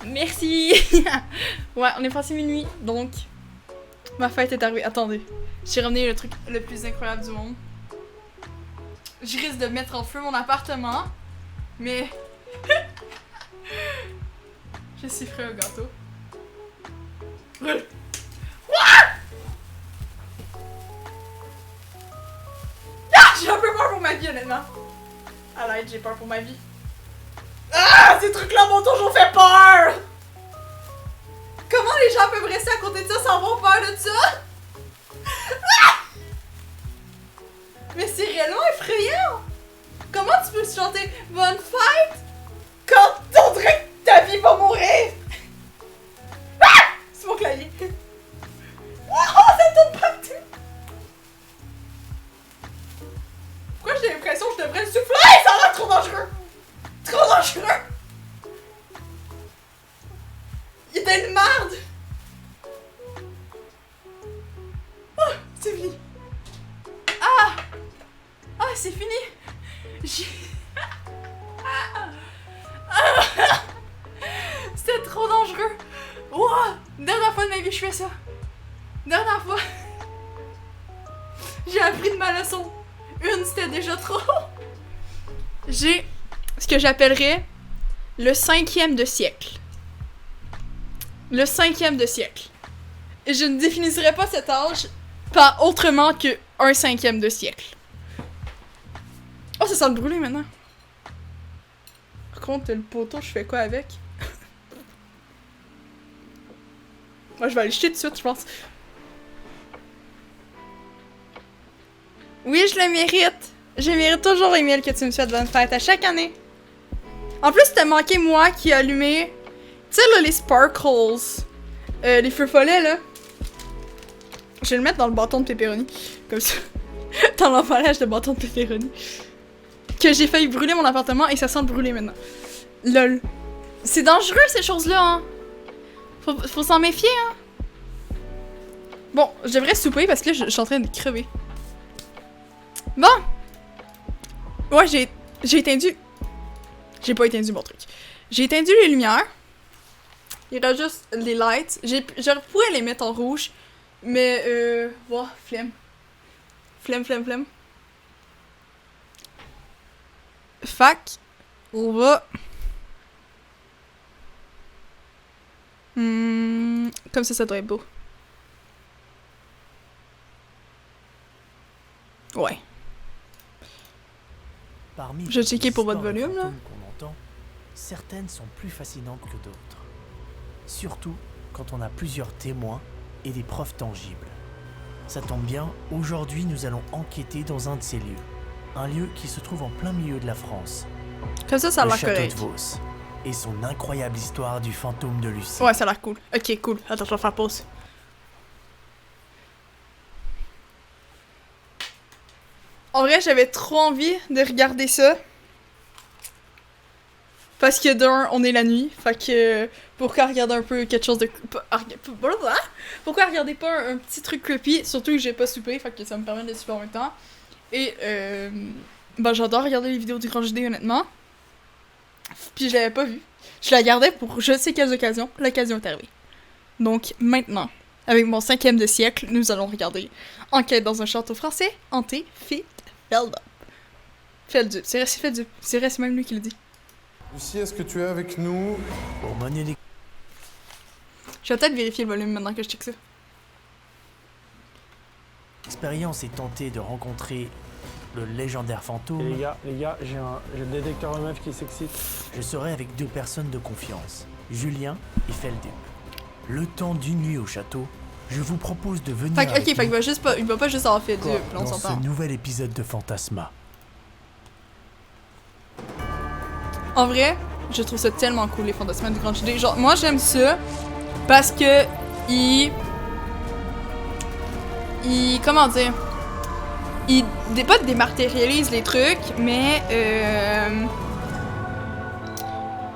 Merci! Ouais, on est passé minuit, donc ma fête est arrivée. Attendez, j'ai ramené le truc le plus incroyable du monde. Je risque de mettre en feu mon appartement, mais je suis frais au gâteau. Brûle! Ah! J'ai un peu peur pour ma vie, honnêtement. À l'aide, j'ai peur pour ma vie. Ah! Ces trucs-là m'ont toujours fait peur! Comment les gens peuvent rester à côté de ça sans avoir peur de ça? Ah! Mais c'est réellement effrayant! Comment tu peux chanter Bonne fête quand on dirait que ta vie va mourir? Ah! C'est mon clavier. Oh, ça tombe partout! Pourquoi j'ai l'impression que je devrais le souffler? Ça a l'air trop dangereux! Trop dangereux! Il était une merde! Oh, c'est fini! Ah! Ah, c'est fini! C'était trop dangereux! Wow! Dernière fois de ma vie, je fais ça! Dernière fois! J'ai appris de ma leçon! Une, c'était déjà trop! J'ai ce que j'appellerais le 5e de siècle. Le 5e de siècle. Et je ne définirais pas cet âge par autrement que un 5e de siècle. Oh, ça sent le brûler maintenant. Par contre, le poteau, je fais quoi avec? Moi, je vais aller jeter tout de suite, je pense. Oui, je le mérite. Je mérite toujours, Emile, que tu me souhaites bonne fête à chaque année. En plus, t'as manqué moi qui a allumé, tu sais là, les sparkles, les feux follets là. Je vais le mettre dans le bâton de pepperoni, comme ça. Dans l'emballage de bâton de pepperoni. Que j'ai failli brûler mon appartement et ça sent le brûler maintenant. Lol. C'est dangereux ces choses-là, hein. Faut s'en méfier, hein. Bon, je devrais souper parce que là, je suis en train de crever. Bon. Ouais, j'ai éteindu. J'ai pas éteindu mon truc. J'ai éteindu les lumières. Il reste juste les lights. Je pourrais les mettre en rouge. Mais, wow, flemme. Flemme. Fac. On va... comme ça doit être beau. Ouais. Je vais checker pour votre volume, là. Certaines sont plus fascinantes que d'autres. Surtout quand on a plusieurs témoins et des preuves tangibles. Ça tombe bien, aujourd'hui nous allons enquêter dans un de ces lieux. Un lieu qui se trouve en plein milieu de la France. Comme ça a l'air correct. Le château de Vos. Et son incroyable histoire du fantôme de Lucie. Ouais, ça a l'air cool. Ok, cool. Attends, je vais faire pause. En vrai, j'avais trop envie de regarder ça. Parce que d'un, on est la nuit. Fait que pourquoi regarder un peu quelque chose de... Pourquoi regarder pas un petit truc creepy? Surtout que j'ai pas soupé, fait que ça me permet de souper en même temps. Et ben j'adore regarder les vidéos du Grand JD, honnêtement. Puis je l'avais pas vu. Je la gardais pour je sais quelles occasions. L'occasion est arrivée. Donc maintenant, avec mon 5e de siècle, nous allons regarder Enquête dans un château français, hanté, Feldup. Feldup, c'est Feldup. C'est vrai, c'est même lui qui le dit. Lucie, est-ce que tu es avec nous? Pour mener les... Je vais peut-être vérifier le volume maintenant que je check ça. L'expérience est tentée de rencontrer le légendaire fantôme. Les gars, j'ai le détecteur de meuf qui s'excite. Je serai avec deux personnes de confiance, Julien et Feldup. Le temps d'une nuit au château, je vous propose de venir fait qu'il va pas juste avoir Feldup, là on dans ce s'entend. nouvel épisode de Fantasma. En vrai, je trouve ça tellement cool les fantasmes du Grand JD. Genre, moi j'aime ça parce que comment dire? Il pas dématérialise les trucs, mais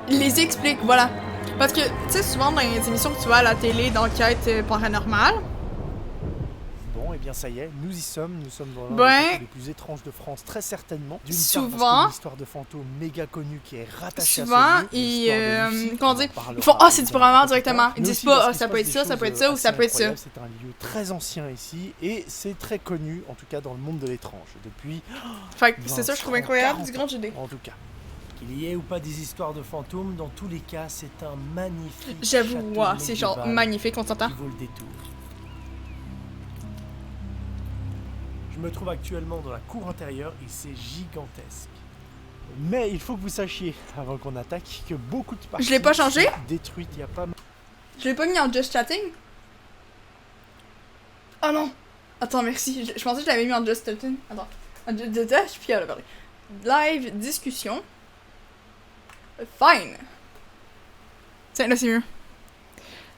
il les explique, voilà. Parce que, tu sais, souvent dans les émissions que tu vois à la télé d'enquête paranormale, eh bien ça y est, nous y sommes dans l'un Ben, des châteaux les plus étranges de France, très certainement. D'une part, souvent- parce que une histoire de fantôme méga connue qui est rattachée Souvent, à ce lieu, ils, l'histoire de Lucie, comment on en dire, parlera ils font, ah, c'est du évidemment programmeur un peu plus directement. tard, Ils mais disent aussi pas, parce ah, qu'il ça se peut passe être des ça, ça choses, peut être ça, ou assez ça peut être ça. incroyables. C'est un lieu très ancien ici, et c'est très connu, en tout cas dans le monde de l'étrange, depuis Fait que c'est ça que je trouve 20, incroyable 40 du Grand GD. en tout cas. Qu'il y ait ou pas des histoires de fantômes, dans tous les cas, c'est un magnifique J'avoue, château wow, c'est genre médiéval magnifique, on s'entend. qui vaut le détour. Je me trouve actuellement dans la cour intérieure et c'est gigantesque. Mais il faut que vous sachiez, avant qu'on attaque, que beaucoup de parties Je l'ai pas changé? sont détruites. Il y a pas Je l'ai pas mis en Just Chatting? Oh non! Attends, merci. Je pensais que je l'avais mis en Just Chatting. Attends. Je suis plus capable de parler. Live discussion. Fine. Tiens, là c'est mieux.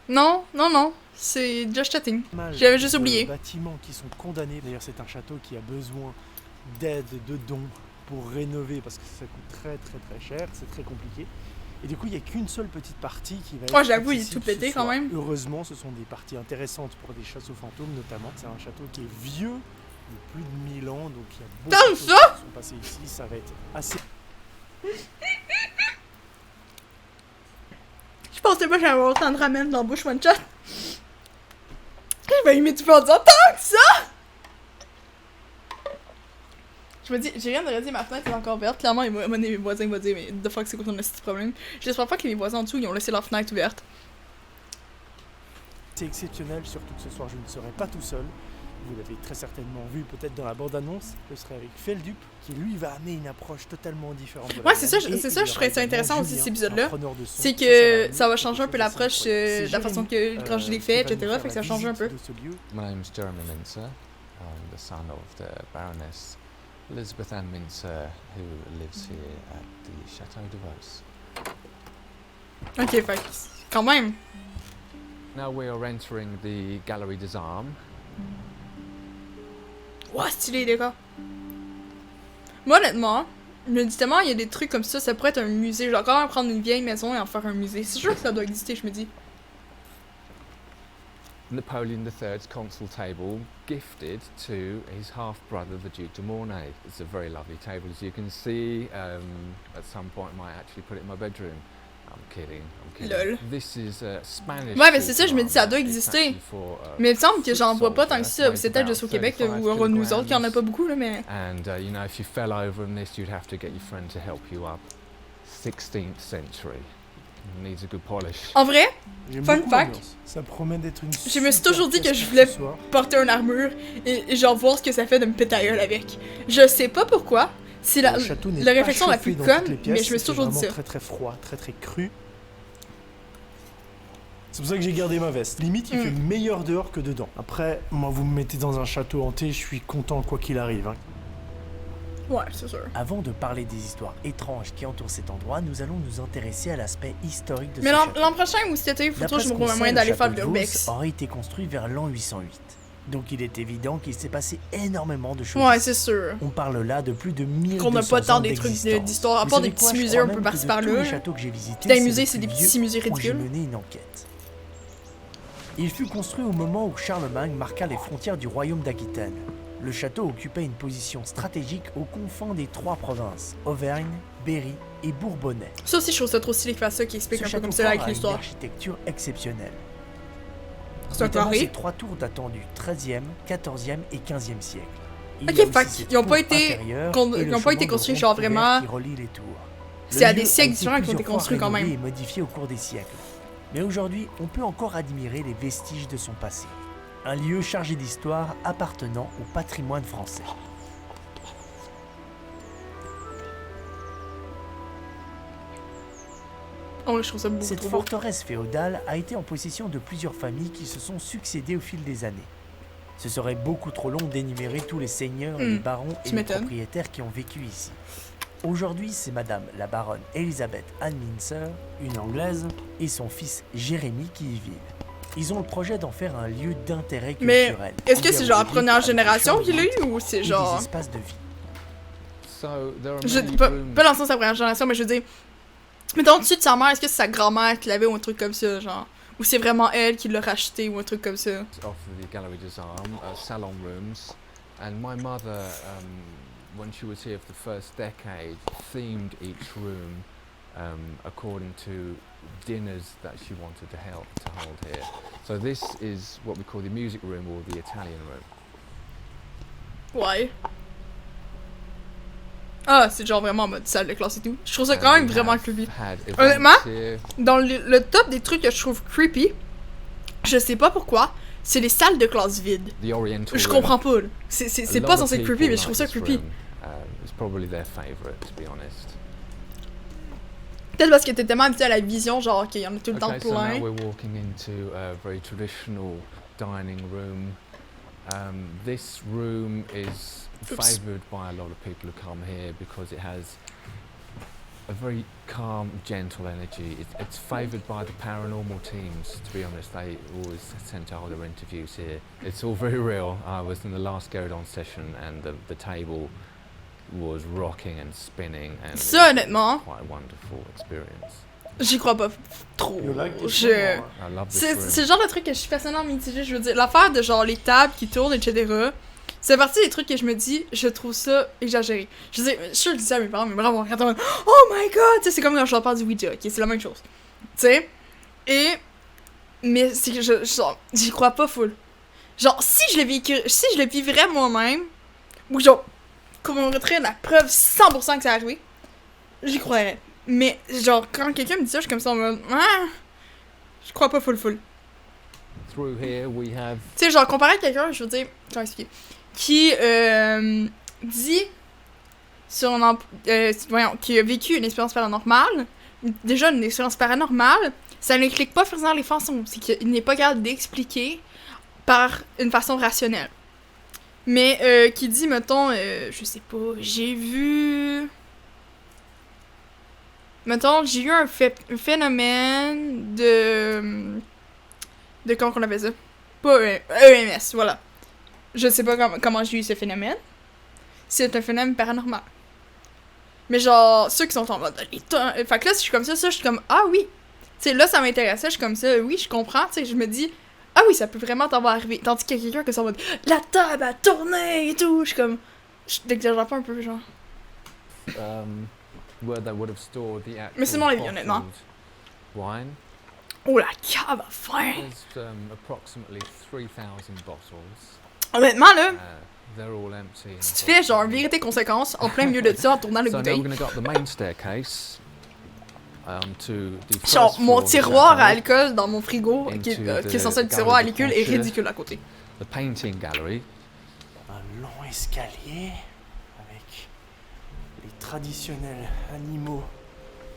Non, non, non. C'est Just Chatting. mal J'avais juste de oublié. bâtiments qui sont condamnés. D'ailleurs, c'est un château qui a besoin d'aide, de dons pour rénover parce que ça coûte très très très cher. C'est très compliqué. Et du coup, il n'y a qu'une seule petite partie qui va être. Oh, j'avoue, il est accessible tout pété ce quand soir. même. Heureusement, ce sont des parties intéressantes pour des châteaux fantômes, notamment. C'est un château qui est vieux, de plus de 1000 ans, donc il y a beaucoup Tant de choses ça qui sont passées ici. Ça va être assez. Je pensais pas que j'avais autant de ramen dans la bouche one shot. Je vais y mettre du peu en disant tant que ça! Je me dis, j'ai rien de redire, ma fenêtre est encore verte. Clairement, mes voisins vont dire, mais the fuck, c'est quoi ton petit problème? J'espère pas que mes voisins en dessous, ils ont laissé leur fenêtre ouverte. C'est exceptionnel, surtout que ce soir je ne serai pas tout seul. Vous l'avez très certainement vu peut-être dans la bande-annonce. Je serai avec Feldup, qui lui va amener une approche totalement différente. De la Ouais, c'est ça, mienne. c'est Et ça, il y je aura trouvais ça également intéressant aussi, Julien, cet épisode-là. un preneur de son. C'est Ça que va ça va amener changer un peu quelque chose l'approche d'assez incroyable. de la C'est façon Jérémy, que quand je l'ai qui fait, va etc. nous faire Fait que la ça change un visite peu. de ce lieu. My name's Jeremy Mincer. I'm the son of the Baroness Elizabeth Ann Mincer, who lives here at the Château de Vos. Ok, fait que quand même. Now we are entering the Galerie des Armes. Ouah, stylé les gars. Moi, honnêtement, je me dis tellement, il y a des trucs comme ça pourrait être un musée. Genre, quand même prendre une vieille maison et en faire un musée. C'est sûr que ça doit exister, je me dis. Napoleon III's console table, gifted to his half-brother, the Duke de Mornay. It's a very lovely table, as you can see. At some point, I might actually put it in my bedroom. I'm kidding. Lol. This is a Spanish. Ouais, mais c'est ça, je me dis, ça armoire. doit It's exister. actually for, Mais il me semble que foot j'en vois pas tant que soldier, ça. C'est peut-être juste au weighs Québec, about ou au 35 nous autres, qu'il y en a pas kilograms. beaucoup, là, mais. And you know, if you fell over on this, you'd have to get your friend to help you up. 16th century. Needs a good polish. En vrai, J'aime Fun beaucoup fact. l'ambiance. Ça promet d'être une. Je me suis super toujours dit que pièce je pour voulais ce soir. porter une armure et genre voir ce que ça fait de me péter la gueule avec. Je sais pas pourquoi. C'est la, Le château n'est la pas réflexion la chauffé plus dans conne, toutes les mais pièces, je me suis c'est toujours dit vraiment ça. très très froid, très très cru. C'est pour ça que j'ai gardé ma veste. Limite, il fait meilleur dehors que dedans. Après, moi, vous me mettez dans un château hanté, je suis content quoi qu'il arrive. Hein. Ouais, c'est sûr. Avant de parler des histoires étranges qui entourent cet endroit, nous allons nous intéresser à l'aspect historique de Mais ce l'an château. l'an prochain ou cet été, il faut D'après que je ce me qu'on trouve un sait, moyen le d'aller château faire de de Vos l'urbex. aurait été construit vers l'an 808. Donc il est évident qu'il s'est passé énormément de choses. Ouais, ici. c'est sûr. On parle là de plus de 1200 Qu'on n'a pas tant ans des trucs d'existence. d'histoire, à Vous part savez des quoi, petits je musées crois un peu même par-ci que de par-là. tous les châteaux que j'ai visités, Puis dans les c'est musées, le c'est plus des vieux petits musées où j'ai ridicules. mené une enquête. Il fut construit au moment où Charlemagne marqua les frontières du royaume d'Aquitaine. Le château occupait une position stratégique aux confins des trois provinces, Auvergne, Berry et Bourbonnais. Ça aussi, je trouve ça trop stylé qu'il fasse ça, qui explique Ce un peu château comme ça fort avec a une l'histoire. architecture exceptionnelle. C'est un Notamment carré. ces trois tours datant du XIIIe, XIVe et XVe siècle. Il Ok, y a aussi fait cette qu'ils ont pas cour été intérieure con- et ils le ont pas été chemin de construits ronde genre couvert vraiment- qui relie les tours. C'est Le à des lieu a siècles été différents qu'ils ont été plusieurs fois construits quand rénové même. et modifié au cours des siècles. Mais aujourd'hui, on peut encore admirer les vestiges de son passé. Un lieu chargé d'histoire appartenant au patrimoine français. Oh, ouais, je trouve ça beaucoup Cette trop beau. forteresse féodale a été en possession de plusieurs familles qui se sont succédées au fil des années. Ce serait beaucoup trop long d'énumérer tous les seigneurs, les barons et tu les m'étonnes. propriétaires qui ont vécu ici. Aujourd'hui, c'est madame la baronne Elizabeth Ann Mincer, une anglaise, et son fils Jérémy qui y vivent. Ils ont le projet d'en faire un lieu d'intérêt Mais culturel. est-ce que c'est genre la ouvert au première public, avec des génération chambres qu'il a eu d'hôtes ou c'est et genre. des espaces de vie. So there are Je, many pas, rooms. pas dans le sens de la première génération, mais je veux dire. Mettons, dessus de sa mère, est-ce que c'est sa grand-mère qui l'avait ou un truc comme ça, genre. Ou c'est vraiment elle qui l'a racheté ou un truc comme ça. Off the gallery disarm, salon rooms, and my mother, when she was here for the first decade, themed each room according to dinners that she wanted to hold here. So this is what we call the music room or the Italian room. Ouais. Ah, c'est genre vraiment en mode salle de classe et tout. Je trouve ça quand même vraiment creepy. Honnêtement, dans le top des trucs que je trouve creepy, je sais pas pourquoi, c'est les salles de classe vides. Je comprends pas, là. C'est pas censé être creepy, mais je trouve ça creepy. It's probably their favorite, to be honest. Peut-être parce que t'es tellement habitué à la vision, genre qu'il y en a tout le temps Okay, so plein. now we're walking into a very traditional dining room. This room is favoured by a lot of people who come here because it has a very calm, gentle energy. It's favoured by the paranormal teams, to be honest. They always tend to hold their interviews here. It's all very real. I was in the last Geridon session and the table was rocking and spinning and Ça, honnêtement, quite a wonderful experience. j'y crois pas trop. You like this Je... one, or- I love this C'est room. le genre de truc que je suis personnellement mitigée. Je veux dire, l'affaire de genre les tables qui tournent, etc. C'est partie des trucs que je me dis, je trouve ça exagéré. Je veux dire, je suis sûre que je dis ça à mes parents, mais vraiment, quand on oh my god! Tu sais, c'est comme quand je leur parle du Ouija, ok? C'est la même chose. Tu sais? Mais c'est que genre, j'y crois pas full. Genre, si je le vivrais moi-même, ou genre, qu'on me montrerait la preuve 100% que c'est arrivé, j'y croirais. Mais genre, quand quelqu'un me dit ça, je suis comme ça en mode, ah, je crois pas full. Through here we have Tu sais, genre, comparé à quelqu'un, je veux dire, je vais expliquer, qui dit qui a vécu une expérience paranormale, déjà une expérience paranormale, ça n'implique pas forcément les fantômes, c'est qu'il n'est pas capable d'expliquer par une façon rationnelle. Mais qui dit, mettons, je sais pas, j'ai vu un phénomène de comment on appelle ça? Pas EMS, voilà. Je sais pas comment j'ai eu ce phénomène. C'est un phénomène paranormal. Mais genre, ceux qui sont en mode... Fait que là, si je suis comme ça, je suis comme, ah oui. Tu sais, là, ça m'intéressait, je suis comme ça, oui, je comprends. Tu sais, je me dis, ah oui, ça peut vraiment t'avoir arrivé. Tandis qu'il y a quelqu'un qui est en mode, la table a tourné et tout. Je suis comme, je t'exagère pas un peu, genre. where they would have stored the actual Mais c'est mon avis, honnêtement. bottled wine. Oh, la cave à faim! There's approximately 3,000 bottles. Honnêtement, là, They're all empty. and si tu fais genre vérité-conséquence en plein milieu de ça en tournant le So now bouteille. we're going to go up the main staircase to the first Genre, mon floor of the tiroir à château, alcool dans mon frigo, qui est censé être le tiroir à alcool, est ridicule à côté. the painting gallery. Un long escalier avec les traditionnels animaux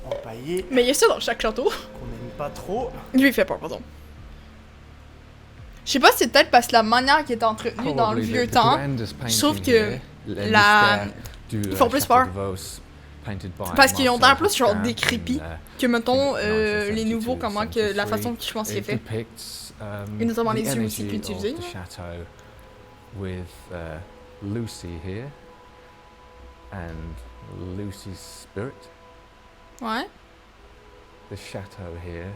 empaillés Mais il y a ça dans chaque château. qu'on n'aime pas trop. Lui, il fait peur, pardon. Je sais pas si c'est peut-être parce que la manière qui est entretenue dans le Probably vieux the temps, grandest je trouve painting que here, la- L'Ennisberg du, ils font plus Château peur. de Vos, painted by Parce qu'ils ont l'air Marcel plus genre Pascal des in, creepy que, mettons, les 1972, nouveaux, comment que la façon que je pense qu'il est It fait. depicts, Et notamment the les yeux aussi energy qui est utilisé, of the là. château with Lucy here and Lucy's spirit. Ouais. The château here,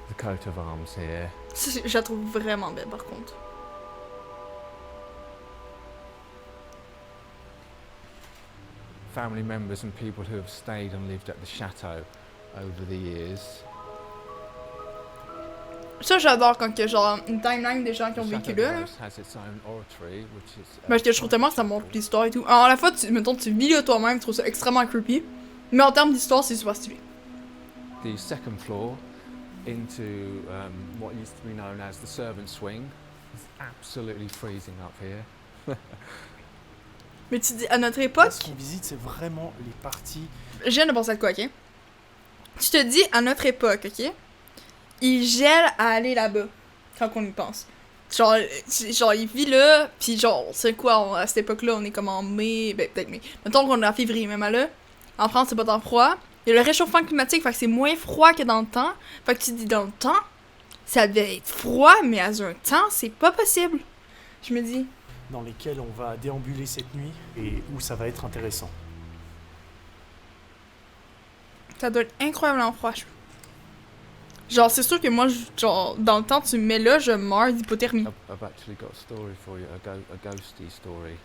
the coat of arms here. Ça, je la trouve vraiment belle, par contre. Family members and people who have stayed and lived at the château over the years. Ça, j'adore quand il y a genre une timeline des gens qui The ont vécu Château de là. là. Vos has its own oratory, which is, Parce que je trouve tellement que ça montre l'histoire et tout. Alors, à la fois, mettons, tu vis là toi-même, tu trouves ça extrêmement creepy. Mais en termes d'histoire, c'est super stylé. the second floor into what used to be known as the servants' wing. It's absolutely freezing up here. Mais tu dis, à notre Là, époque, ce qu'on visite, c'est vraiment les parties. je viens de penser à quoi, ok? Tu te dis, à notre époque, ok? Il gèle à aller là-bas, quand on y pense. Genre, il vit là, pis genre, c'est quoi, à cette époque-là, on est comme en mai, ben peut-être mai. Mettons qu'on est en février, même à là. En France, c'est pas tant froid. Il y a le réchauffement climatique, fait que c'est moins froid que dans le temps. Fait que tu te dis, dans le temps, ça devait être froid, mais à un temps, c'est pas possible. Je me dis, dans lesquelles on va déambuler cette nuit et où ça va être intéressant. ça doit être incroyablement froid. Genre, c'est sûr que moi, genre, dans le temps, tu me mets là, je meurs d'hypothermie. I've actually got a story for you, a ghosty story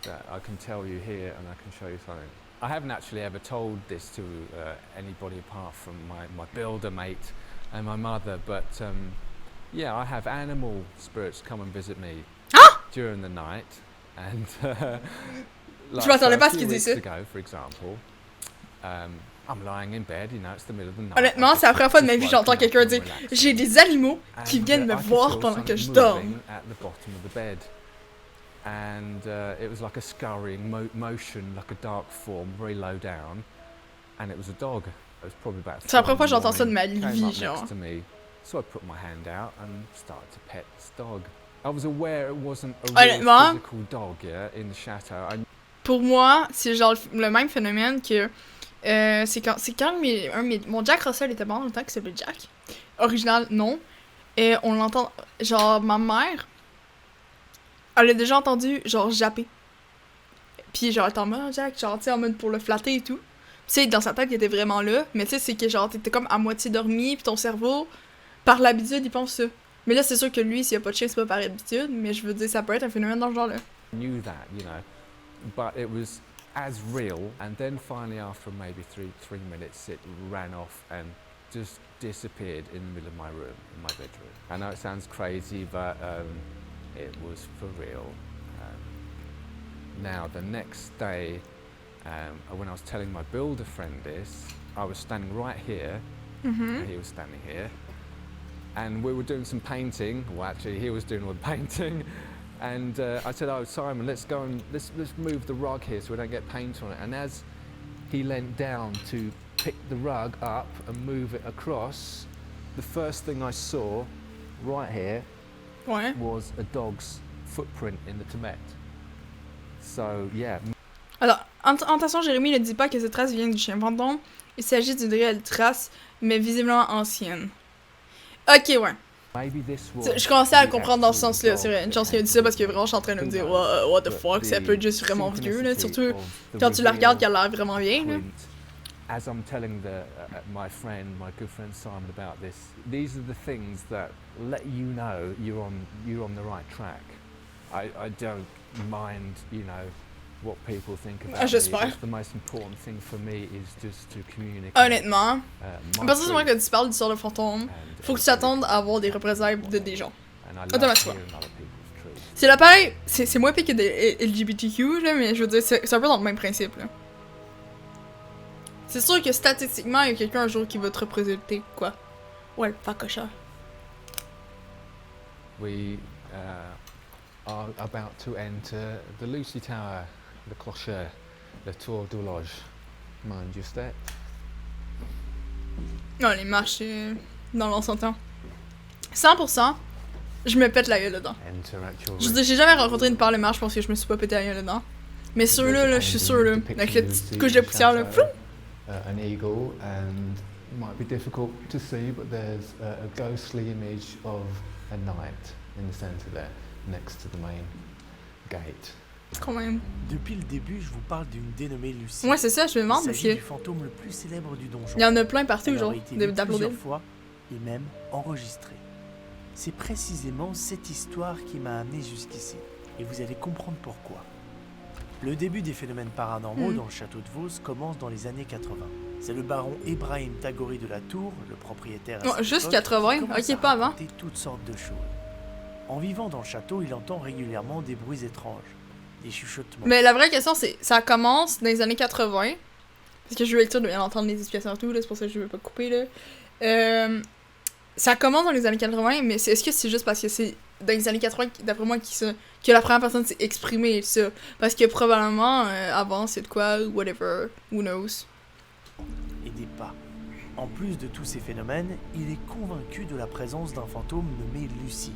that I can tell you here, and I can show you something. I haven't actually ever told this to anybody apart from my builder mate and my mother, but yeah, I have animal spirits come and visit me during the night, and Je m'attendais pas à ce a few qu'il dise weeks ça. ago, for example, I'm lying in bed, you know, it's the middle of the night. Honnêtement, I've c'est la première fois de ma just vie que j'entends woken up quelqu'un and dire relaxing. j'ai des animaux qui And, viennent me I could voir feel pendant que je something dors. moving at the bottom of the bed, and it was like a scurrying motion, like a dark form, very low down, and it was a dog. It was probably about. C'est la première fois que 3 in the j'entends ça de ma morning, came vie, up genre. next to me, so I put my hand out and started to pet this dog. I was aware it wasn't a real Honnêtement, physical dog, yeah, in the chateau. pour moi, c'est genre le même phénomène que c'est quand mon Jack Russell était mort dans le temps, qui s'appelait Jack. Original, non. Et on l'entend, genre ma mère, elle a déjà entendu genre japper. Puis genre, attends, moi, Jack, genre, tu sais, en mode pour le flatter et tout. Tu sais, dans sa tête, il était vraiment là. Mais tu sais, c'est que genre, t'étais comme à moitié dormi, puis ton cerveau, par l'habitude, il pense ça. Mais là, c'est sûr que lui, s'il y a pas de chien, c'est pas par habitude. Mais je veux dire, ça peut être un phénomène dans ce genre-là. Knew that, you know, but it was as real. And then finally, after maybe three minutes, it ran off and just disappeared in the middle of my room, in my bedroom. I know it sounds crazy, but it was for real. Now, the next day, when I was telling my builder friend this, I was standing right here, and he was standing here, and we were doing some painting. Well, actually, he was doing all the painting, and I said, "Oh, Simon, let's go and let's move the rug here so we don't get paint on it." And as he leant down to pick the rug up and move it across, the first thing I saw right here Ouais. was a dog's footprint in the Tibet. So, yeah. Alors, en attention, Jérémy ne dit pas que cette trace vient du chien fantôme. Il s'agit d'une réelle trace, mais visiblement ancienne. Ok, ouais. Maybe this was Je commençais à le the comprendre dans ce actual sens-là. C'est vrai, une chance qu'il a dit ça parce que vraiment, je suis en train de me dire, what the fuck, ça peut être juste vraiment vieux, là. Surtout quand tu la regardes, qu'elle a l'air vraiment bien, là. As I'm telling my good friend Simon about this, these are the things that let you know you're on the right track. I don't mind, you know, what people think about me. J'espère. The most important thing for me is just to communicate. Honnêtement, my à partir du moment truth que tu parles d'histoire de fantôme, and faut que tu t'attendes à avoir des représailles de des gens. and I love automatiquement. hearing other people's truth. C'est là pareil, c'est moins pire que des LGBTQ, là, mais je veux dire, c'est un peu dans le même principe, là. C'est sûr que statistiquement, il y a quelqu'un un jour qui va te représenter, quoi. Ouais, pas cochon. We are about to enter the Lucy Tower, the clocher, the Tour d'Horloge. Mind your step. Non, les marches, dans l'ancien temps. 100%, je me pète la gueule dedans. Enter at your Je veux dire, j'ai jamais rencontré une paire de marches parce que je me suis pas pété la gueule dedans. Mais ceux-là, là, je suis sûre, là, avec la petite couche de poussière, là, flou! An eagle, and it might be difficult to see, but there's a ghostly image of a knight in the centre there, next to the main gate. Quand même. Depuis le début, je vous parle d'une dénommée Lucie. Ouais, c'est ça, je me demande Il parce s'agit que du fantôme le plus célèbre du donjon. il y en a plein partout, Elle genre, aurait été vue d'applaudir. plusieurs fois et même enregistrée. C'est précisément cette histoire qui m'a amené jusqu'ici. Et vous allez comprendre pourquoi. Le début des phénomènes paranormaux dans le château de Vos commence dans les années 80. C'est le baron Ebrahim Tagori de la Tour, le propriétaire à cette Juste époque, 80, qui commence ok, à pas avant. raconter toutes sortes de choses. En vivant dans le château, il entend régulièrement des bruits étranges, des chuchotements. Mais la vraie question, c'est, ça commence dans les années 80. Parce que je veux être sûre de bien entendre les explications et tout, là, c'est pour ça que je veux pas couper, là. Ça commence dans les années 80, mais est-ce que c'est juste parce que c'est dans les années 80, d'après moi, que la première personne s'est exprimée et ça? Parce que probablement, avant, c'est de quoi, whatever, who knows. Et des pas. En plus de tous ces phénomènes, il est convaincu de la présence d'un fantôme nommé Lucie,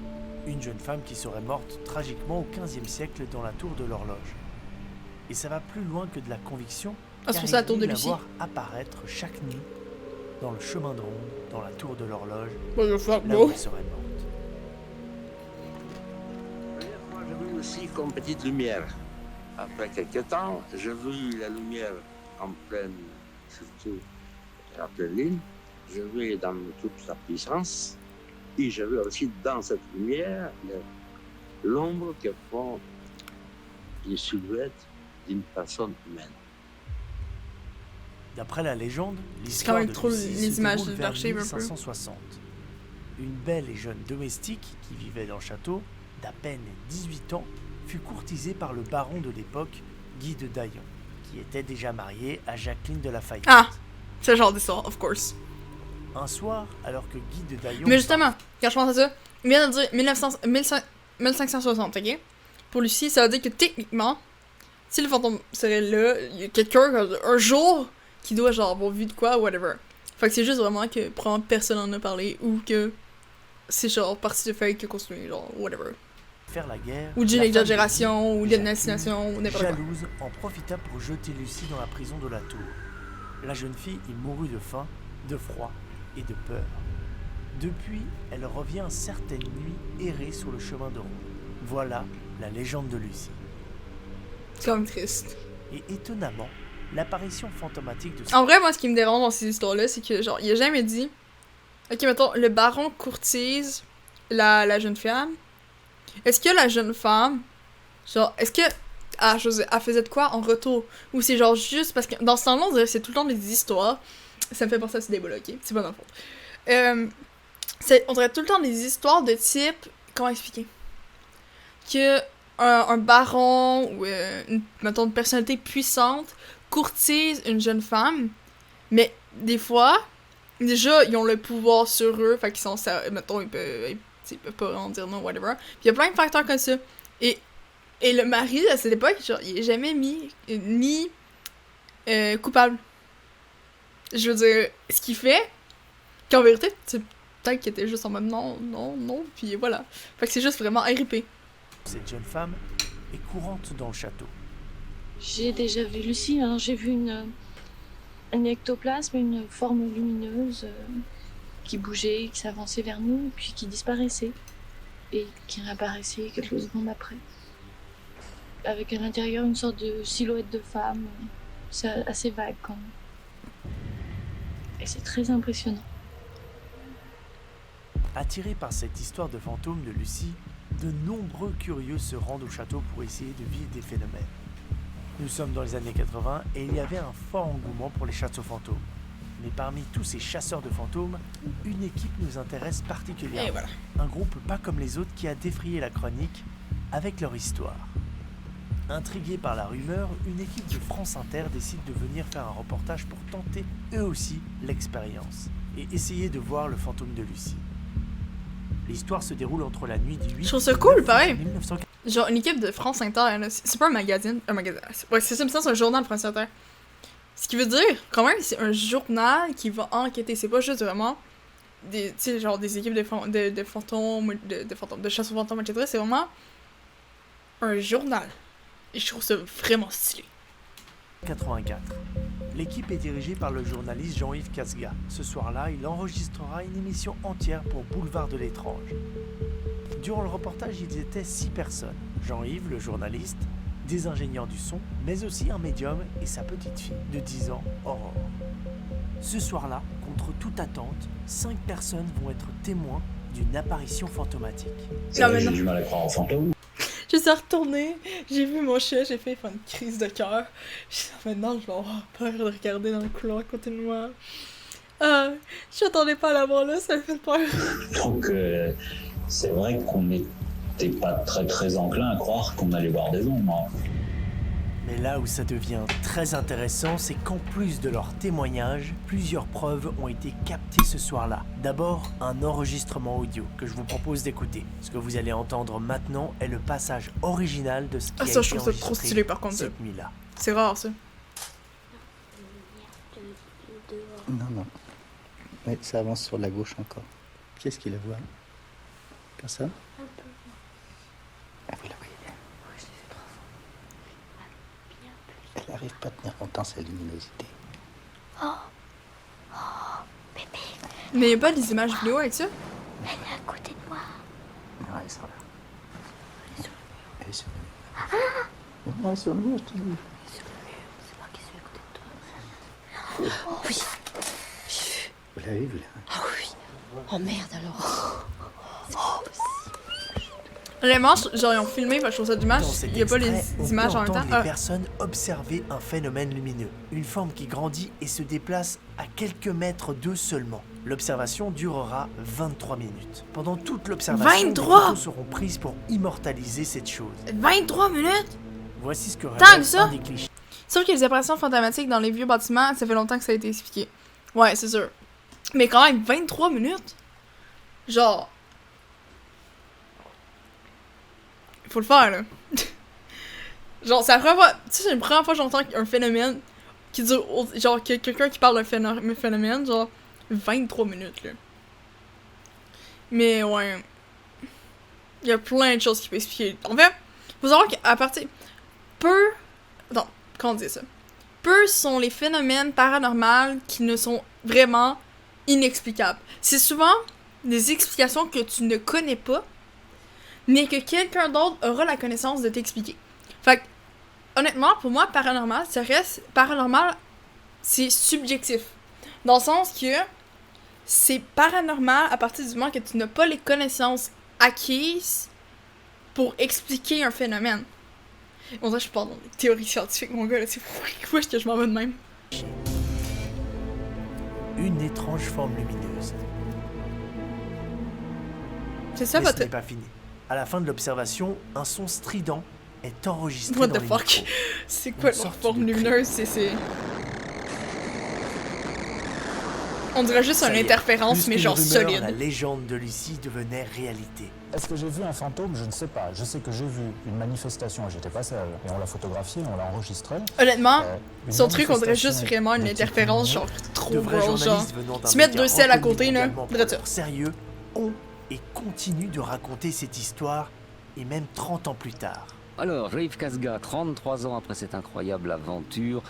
une jeune femme qui serait morte tragiquement au XVe siècle dans la tour de l'horloge. Et ça va plus loin que de la conviction, Ah, c'est car pour ça la il tour de dit la Lucie. voir apparaître chaque nuit dans le chemin de ronde, dans la tour de l'horloge, What the fuck, là où bro? elle serait morte. Moi, j'ai vu aussi comme petite lumière. Après quelques temps, j'ai vu la lumière en pleine, surtout en pleine ligne. je vais dans toute sa puissance et je vais aussi dans cette lumière l'ombre que font les silhouettes d'une personne humaine. D'après la légende, quand l'histoire même de trop Lucie les se images déroule de vers l'archive un peu. 1560. Une belle et jeune domestique qui vivait dans le château, d'à peine 18 ans, fut courtisée par le baron de l'époque, Guy de Daillon, qui était déjà marié à Jacqueline de Lafayette. Ah! C'est le genre d'histoire, of course. Un soir, alors que Guy de Daillon... Mais justement, quand je pense à ça, il vient de dire 1560, ok? Pour Lucie, ça veut dire que techniquement, si le fantôme serait là, il y a quelqu'un, un jour, qui doit genre avoir vu de quoi, whatever. Fait que c'est juste vraiment que probablement personne en a parlé, ou que c'est genre partie de fake qui a construit, genre, whatever. faire la guerre... Ou d'une la femme de exagération, Guy, ou d'une Jacqueline, hallucination, ou n'importe quoi. jalouse, en profita pour jeter Lucie dans la prison de la Tour. La jeune fille y mourut de faim, de froid et de peur. Depuis, elle revient certaines nuits errer sur le chemin de Rome. Voilà la légende de Lucie. C'est quand même triste. Et étonnamment, l'apparition fantomatique de... En vrai, moi, ce qui me dérange dans ces histoires-là, c'est que, genre, il a jamais dit... Ok, mettons, le baron courtise la jeune femme. Est-ce que la jeune femme... Genre, est-ce que... Ah, je sais, elle faisait de quoi en retour? Ou c'est genre juste... Parce que dans ce temps-là, on dirait que c'est tout le temps des histoires. Ça me fait penser à ce débat-là, ok? C'est pas dans le fond. On dirait tout le temps des histoires de type... Comment expliquer? Que un baron ou, mettons, une personnalité puissante courtise une jeune femme, mais des fois, déjà, ils ont le pouvoir sur eux, fait qu'ils sont, mettons, ils peuvent pas en dire non, whatever. Puis il y a plein de facteurs comme ça. Et le mari, à cette époque, genre, il est jamais ni coupable. Je veux dire, ce qu'il fait, qu'en vérité, c'est peut-être qu'il était juste en mode non, puis voilà. Fait que c'est juste vraiment RIP. Cette jeune femme est courante dans le château. J'ai déjà vu Lucie, alors j'ai vu un ectoplasme, une forme lumineuse qui bougeait, qui s'avançait vers nous, puis qui disparaissait. Et qui réapparaissait quelques secondes après. Avec à l'intérieur une sorte de silhouette de femme. C'est assez vague quand même. Et c'est très impressionnant. Attirés par cette histoire de fantôme de Lucie, de nombreux curieux se rendent au château pour essayer de vivre des phénomènes. Nous sommes dans les années 80 et il y avait un fort engouement pour les châteaux fantômes. Mais parmi tous ces chasseurs de fantômes, une équipe nous intéresse particulièrement. Et voilà. Un groupe pas comme les autres qui a défrayé la chronique avec leur histoire. Intrigués par la rumeur, une équipe de France Inter décide de venir faire un reportage pour tenter eux aussi l'expérience et essayer de voir le fantôme de Lucie. L'histoire se déroule entre la nuit du 8 Je trouve ça cool, pareil. 1940. Genre, une équipe de France Inter, là, c'est pas un magazine. Ouais, c'est ça, c'est un journal France Inter. Ce qui veut dire, quand même, c'est un journal qui va enquêter. C'est pas juste vraiment des, tu sais, genre des équipes de fantômes, de chasse aux fantômes, etc. C'est vraiment un journal. Et je trouve ça vraiment stylé. 84. L'équipe est dirigée par le journaliste Jean-Yves Casga. Ce soir-là, il enregistrera une émission entière pour Boulevard de l'étrange. Durant le reportage, ils étaient 6 personnes. Jean-Yves, le journaliste, des ingénieurs du son, mais aussi un médium et sa petite fille de 10 ans, Aurore. Ce soir-là, contre toute attente, 5 personnes vont être témoins d'une apparition fantomatique. Non, mais J'ai non. du mal à croire en fantôme. Je suis retournée, j'ai vu mon chat, j'ai fait une crise de cœur. Maintenant, je vais avoir peur de regarder dans le couloir à côté de moi. Je m'attendais pas à l'avoir là, ça me fait peur. Donc c'est vrai qu'on n'était pas très enclin à croire qu'on allait voir des ombres. Mais là où ça devient très intéressant, c'est qu'en plus de leurs témoignages, plusieurs preuves ont été captées ce soir-là. D'abord, un enregistrement audio que je vous propose d'écouter. Ce que vous allez entendre maintenant est le passage original de ce qui a Ça, été je trouve ça trop enregistré stylé par contre. cette nuit-là. C'est rare ça. Non. Ouais, ça avance sur la gauche encore. Qu'est-ce qu'il la voit? Comme ça? Ah oui, là, oui. Elle n'arrive pas à tenir longtemps sa luminosité. Mais y a pas des images vidéo avec ça? Non, elle est sur là. Elle est sur le mur. Non, elle est sur le mur, je te dis. Oui, Vous l'avez vu là? Ah oui. Oh merde alors. Honnêtement, genre, ils ont filmé, parce que je trouve ça dommage, Dans cet il y a pas les extrait, on peut images en même temps. entendre les Ah, personnes observer un phénomène lumineux, une forme qui grandit et se déplace à quelques mètres d'eux seulement. L'observation durera 23 minutes. Pendant toute l'observation, des 23 photos seront prises pour immortaliser cette chose. 23 minutes? Voici ce que Tant révèle que ça? un des clichés. Sauf que les apparitions fantomatiques dans les vieux bâtiments, ça fait longtemps que ça a été expliqué. Ouais, c'est sûr. Mais quand même, 23 minutes? Genre... Faut le faire, là. Genre, c'est la première fois... Tu sais, c'est la première fois que j'entends un phénomène qui dure... Genre, quelqu'un qui parle d'un phénomène, genre, 23 minutes, là. Mais, ouais... Il y a plein de choses qui peuvent expliquer. En fait, faut savoir qu'à partir... Peu... Non, comment on dit ça? Peu sont les phénomènes paranormaux qui ne sont vraiment inexplicables. C'est souvent des explications que tu ne connais pas, mais que quelqu'un d'autre aura la connaissance de t'expliquer. Fait que, honnêtement, pour moi, paranormal, ça reste... Paranormal, c'est subjectif. Dans le sens que c'est paranormal à partir du moment que tu n'as pas les connaissances acquises pour expliquer un phénomène. On dirait que je parle dans des théories scientifiques, mon gars, là, c'est où est-ce que je m'en vais de même? Une étrange forme lumineuse. C'est ça, Mais ce votre... n'est pas fini. À la fin de l'observation, un son strident est enregistré What dans the les fuck? micros. C'est quoi Une leur sorte forme de lumineuse? C'est... On dirait juste Ça une y est, interférence, plus mais qu'une genre rumeur, solide. La légende de Lucie devenait réalité. Est-ce que j'ai vu un fantôme? Je ne sais pas. Je sais que j'ai vu une manifestation et j'étais pas seul. Et on l'a photographiée, on l'a enregistrée. Honnêtement, Une son truc, on dirait manifestation juste vraiment une de type interférence, lumineux. genre trop De vrais grosse, genre. journalistes venant d'un Se mettre média deux selles à reconnu côté, là, mondialement pour drette ça. leur sérieux, ont et continuent de raconter cette histoire, et même 30 ans plus tard. Alors, Jean-Yves Casga, 33 ans après cette incroyable aventure,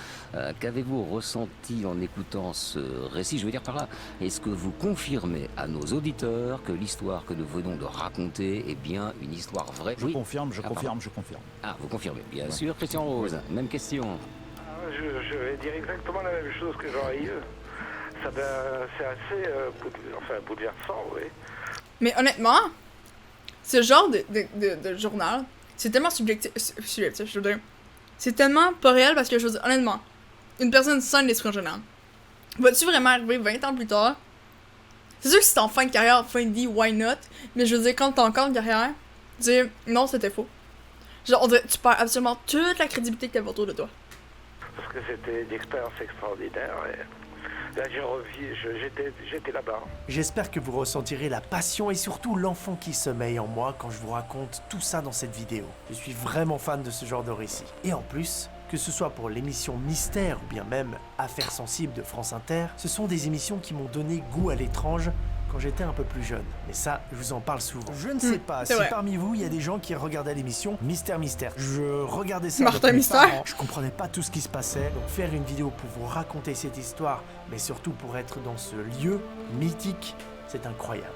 qu'avez-vous ressenti en écoutant ce récit? Je veux dire par là, est-ce que vous confirmez à nos auditeurs que l'histoire que nous venons de raconter est bien une histoire vraie? Je confirme, je Ah, confirme, pardon. je confirme. Ah, vous confirmez, bien sûr. Christian Rose, même question. Je vais dire exactement la même chose que Jean-Yves. C'est assez bouleversant, oui. Mais honnêtement, ce genre de journal, c'est tellement subjectif, je veux dire. C'est tellement pas réel parce que, je veux dire, honnêtement, une personne saine d'esprit en général, vas-tu vraiment arriver 20 ans plus tard? C'est sûr que si t'es en fin de carrière, fin de vie, why not? Mais je veux dire, quand t'es encore en carrière, dire non, c'était faux. Genre, on dirait, tu perds absolument toute la crédibilité que t'avais autour de toi. Parce que c'était une expérience extraordinaire. Et là, j'étais là-bas. J'espère que vous ressentirez la passion et surtout l'enfant qui sommeille en moi quand je vous raconte tout ça dans cette vidéo. Je suis vraiment fan de ce genre de récit. Et en plus, que ce soit pour l'émission Mystère ou bien même Affaires sensibles de France Inter, ce sont des émissions qui m'ont donné goût à l'étrange quand j'étais un peu plus jeune. Mais ça, je vous en parle souvent. Je ne sais pas si vrai. parmi vous, il y a des gens qui regardaient l'émission Mystère. Je regardais ça Martin avec mes Mystère. parents. Je comprenais pas tout ce qui se passait. Donc faire une vidéo pour vous raconter cette histoire, mais surtout pour être dans ce lieu mythique, c'est incroyable.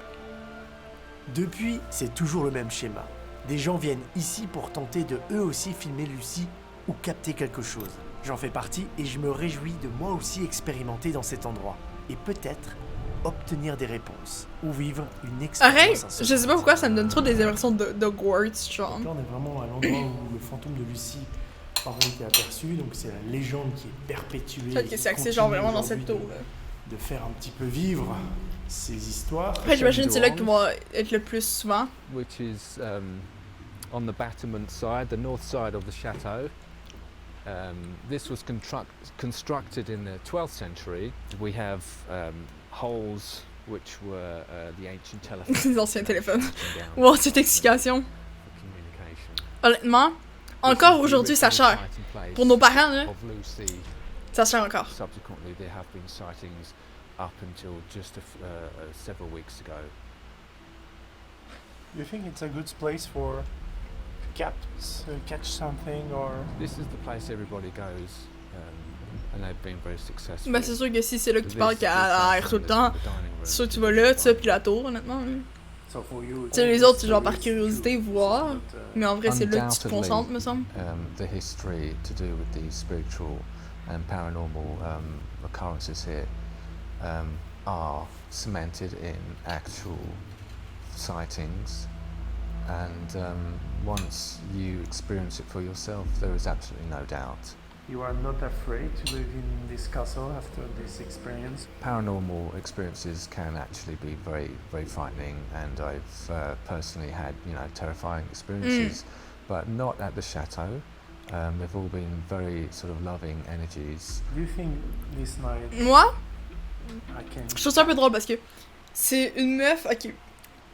Depuis, c'est toujours le même schéma. Des gens viennent ici pour tenter de eux aussi filmer Lucie ou capter quelque chose. J'en fais partie et je me réjouis de moi aussi expérimenter dans cet endroit. Et peut-être obtenir des réponses ou vivre une expérience Arrête! insolite. Je sais pas pourquoi ça me donne trop des impressions d'Hogwarts, genre. Là, on est vraiment à l'endroit où le fantôme de Lucie aurait été aperçu, donc c'est la légende qui est perpétuée. Peut-être que et c'est qui axé genre continue vraiment dans cette aujourd'hui tour, là. de faire un petit peu vivre ces histoires. Après, j'imagine que c'est là que tu vas être le plus souvent. Which is on the battlement side, the north side of the chateau. This was constructed in the 12th century. We have holes which were the ancient telephones. Les anciens téléphones. down Wow, cette explication. for communication. Honnêtement, encore aujourd'hui, ça chère. Pour nos parents, là, Of Lucy, ça chère encore. subsequently there have been sightings up until just several weeks ago. You think it's a good place for catch something or? This is the place everybody goes, and they've been very successful. Ben, c'est sûr que si c'est là que tu This- parles this qu'à l'air bathroom tout le is temps, in the dining room. c'est sûr que tu vas là, ça, puis la tour, honnêtement. Tu So for you, sais, les autres, c'est genre par curiosité, voir. Mais en vrai, c'est là que tu te Undoubtedly, concentres, me semble. The history to do with these spiritual and paranormal occurrences here are cemented in actual sightings, and once you experience it for yourself, there is absolutely no doubt. You are not afraid to live in this castle after this experience? Paranormal experiences can actually be very, very frightening, and I've personally had, terrifying experiences, but not at the chateau. They've all been very sort of loving energies. Do you think this night Moi, I can... je trouve ça un peu drôle parce que c'est une meuf, ok,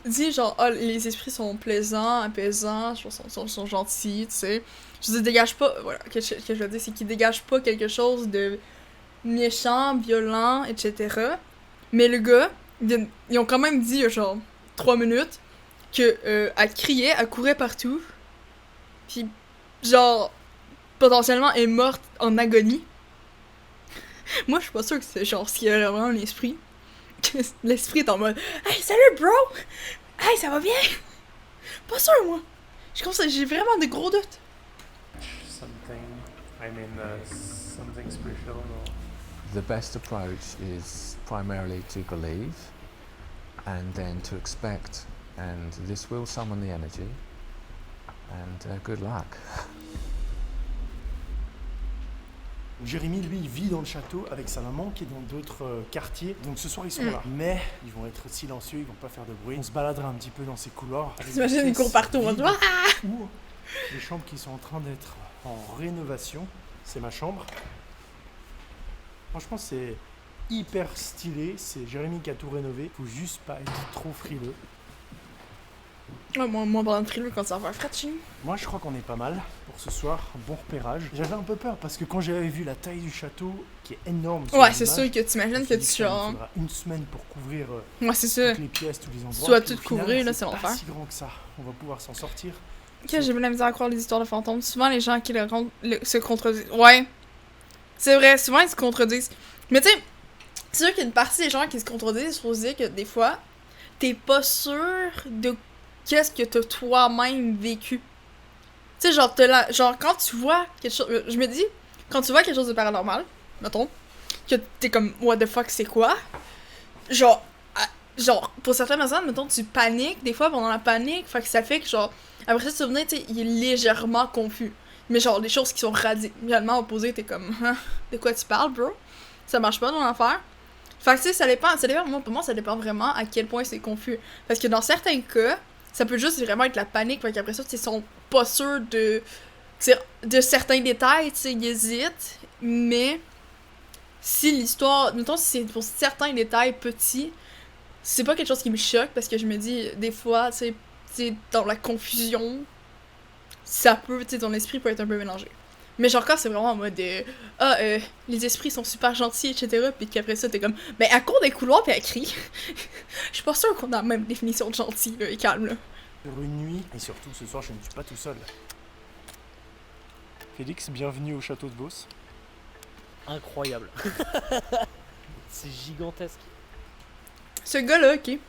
dit genre, ah, les esprits sont plaisants, apaisants, sont gentils, tu sais. Je dis, dégage pas, voilà, que je veux dire, c'est qu'ils dégagent pas quelque chose de méchant, violent, etc. Mais le gars, ils ont quand même dit, genre, 3 minutes, que elle criait, elle courait partout, pis genre, potentiellement, elle est morte en agonie. Moi, je suis pas sûre que c'est genre, s'il y a vraiment un esprit, que l'esprit est en mode « Hey, salut, bro! Hey, ça va bien? » Pas sûr, moi. J'ai vraiment de gros doutes. Something spiritual or... The best approach is primarily to believe, and then to expect, and this will summon the energy, and good luck. Jérémy, lui, il vit dans le château avec sa maman qui est dans d'autres quartiers. Donc ce soir, ils sont là. Mais ils vont être silencieux, ils vont pas faire de bruit. On se baladera un petit peu dans ces couloirs. T'imagines, ils courent partout, on doit... Ou les chambres qui sont en train d'être en rénovation. C'est ma chambre. Franchement, c'est hyper stylé. C'est Jérémy qui a tout rénové. Faut juste pas être trop frileux. Ouais, moi, pendant de frileux quand ça va faire frais, Moi, je crois qu'on est pas mal pour ce soir. Bon repérage. J'avais un peu peur parce que quand j'avais vu la taille du château, qui est énorme. Ouais, c'est sûr que t'imagines que tu Il faudra une semaine pour couvrir ouais, c'est ça. toutes les pièces, tous les endroits. Tu dois tout Au final, couvrir, là, c'est l'enfer. pas si grand que ça. On va pouvoir s'en sortir. Ok, j'ai la misère à croire les histoires de fantômes. Souvent, les gens qui se contredisent. Ouais. C'est vrai, souvent, ils se contredisent. Mais tu sais, c'est sûr qu'il y a une partie des gens qui se contredisent. Il faut se dire que des fois, t'es pas sûr de qu'est-ce que t'as toi-même vécu. Tu sais, genre, quand tu vois quelque chose... Je me dis, quand tu vois quelque chose de paranormal, mettons, que t'es comme, what the fuck, c'est quoi? Genre, pour certaines personnes, mettons, tu paniques, des fois, pendant la panique, fait que ça fait que, genre, après ça, tu souvenir, tu sais, il est légèrement confus. Mais genre, des choses qui sont radicalement opposées, t'es comme, hein, de quoi tu parles, bro? Ça marche pas dans l'affaire. Fait que, tu sais, ça dépend, pour moi, ça dépend vraiment à quel point c'est confus. Parce que dans certains cas, ça peut juste vraiment être la panique, fait qu'après ça, ils sont pas sûrs de certains détails, tu sais, ils hésitent, mais si l'histoire, mettons, si c'est pour certains détails petits, c'est pas quelque chose qui me choque, parce que je me dis, des fois, tu sais, dans la confusion, ça peut, tu sais, ton esprit peut être un peu mélangé. Mais genre, quand c'est vraiment en mode les esprits sont super gentils, etc., puis qu'après ça, t'es comme, ben, elle court des couloirs puis elle crie. Je suis pas sûre qu'on a la même définition de gentil, là, et calme, là. Sur une nuit, et surtout ce soir, je ne suis pas tout seul. Félix, bienvenue au château de Beauce. Incroyable. C'est gigantesque. Ce gars-là, ok.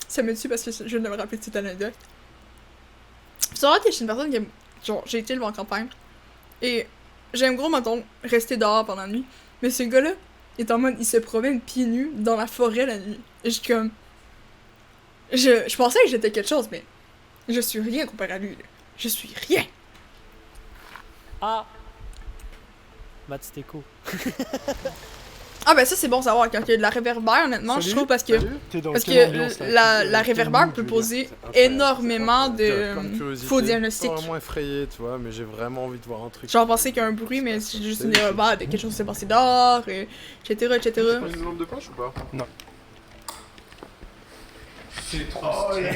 Ça me tue parce que je viens de me rappeler de cette anecdote. Faut savoir que je suis une personne qui aime. Genre, j'ai été élevé en campagne. Et j'aime gros, mettons, rester dehors pendant la nuit. Mais ce gars-là est en mode, il se promène pieds nus dans la forêt la nuit. Et je suis comme. Je pensais que j'étais quelque chose, mais. Je suis rien comparé à lui, là. Je suis rien. Ah! Matsteco. Ah ben ça c'est bon à savoir quand il y a de la réverbère honnêtement. Salut, je trouve parce que la réverbère peut poser énormément de faux diagnostics. Pas vraiment effrayé tu vois, mais j'ai vraiment envie de voir un truc. Genre penser qu'il y a un bruit mais c'est juste une réverbère de quelque chose qui s'est passé dehors, etc. etc. Tu prends une lampe de poche ou pas? Non. C'est trop stylé.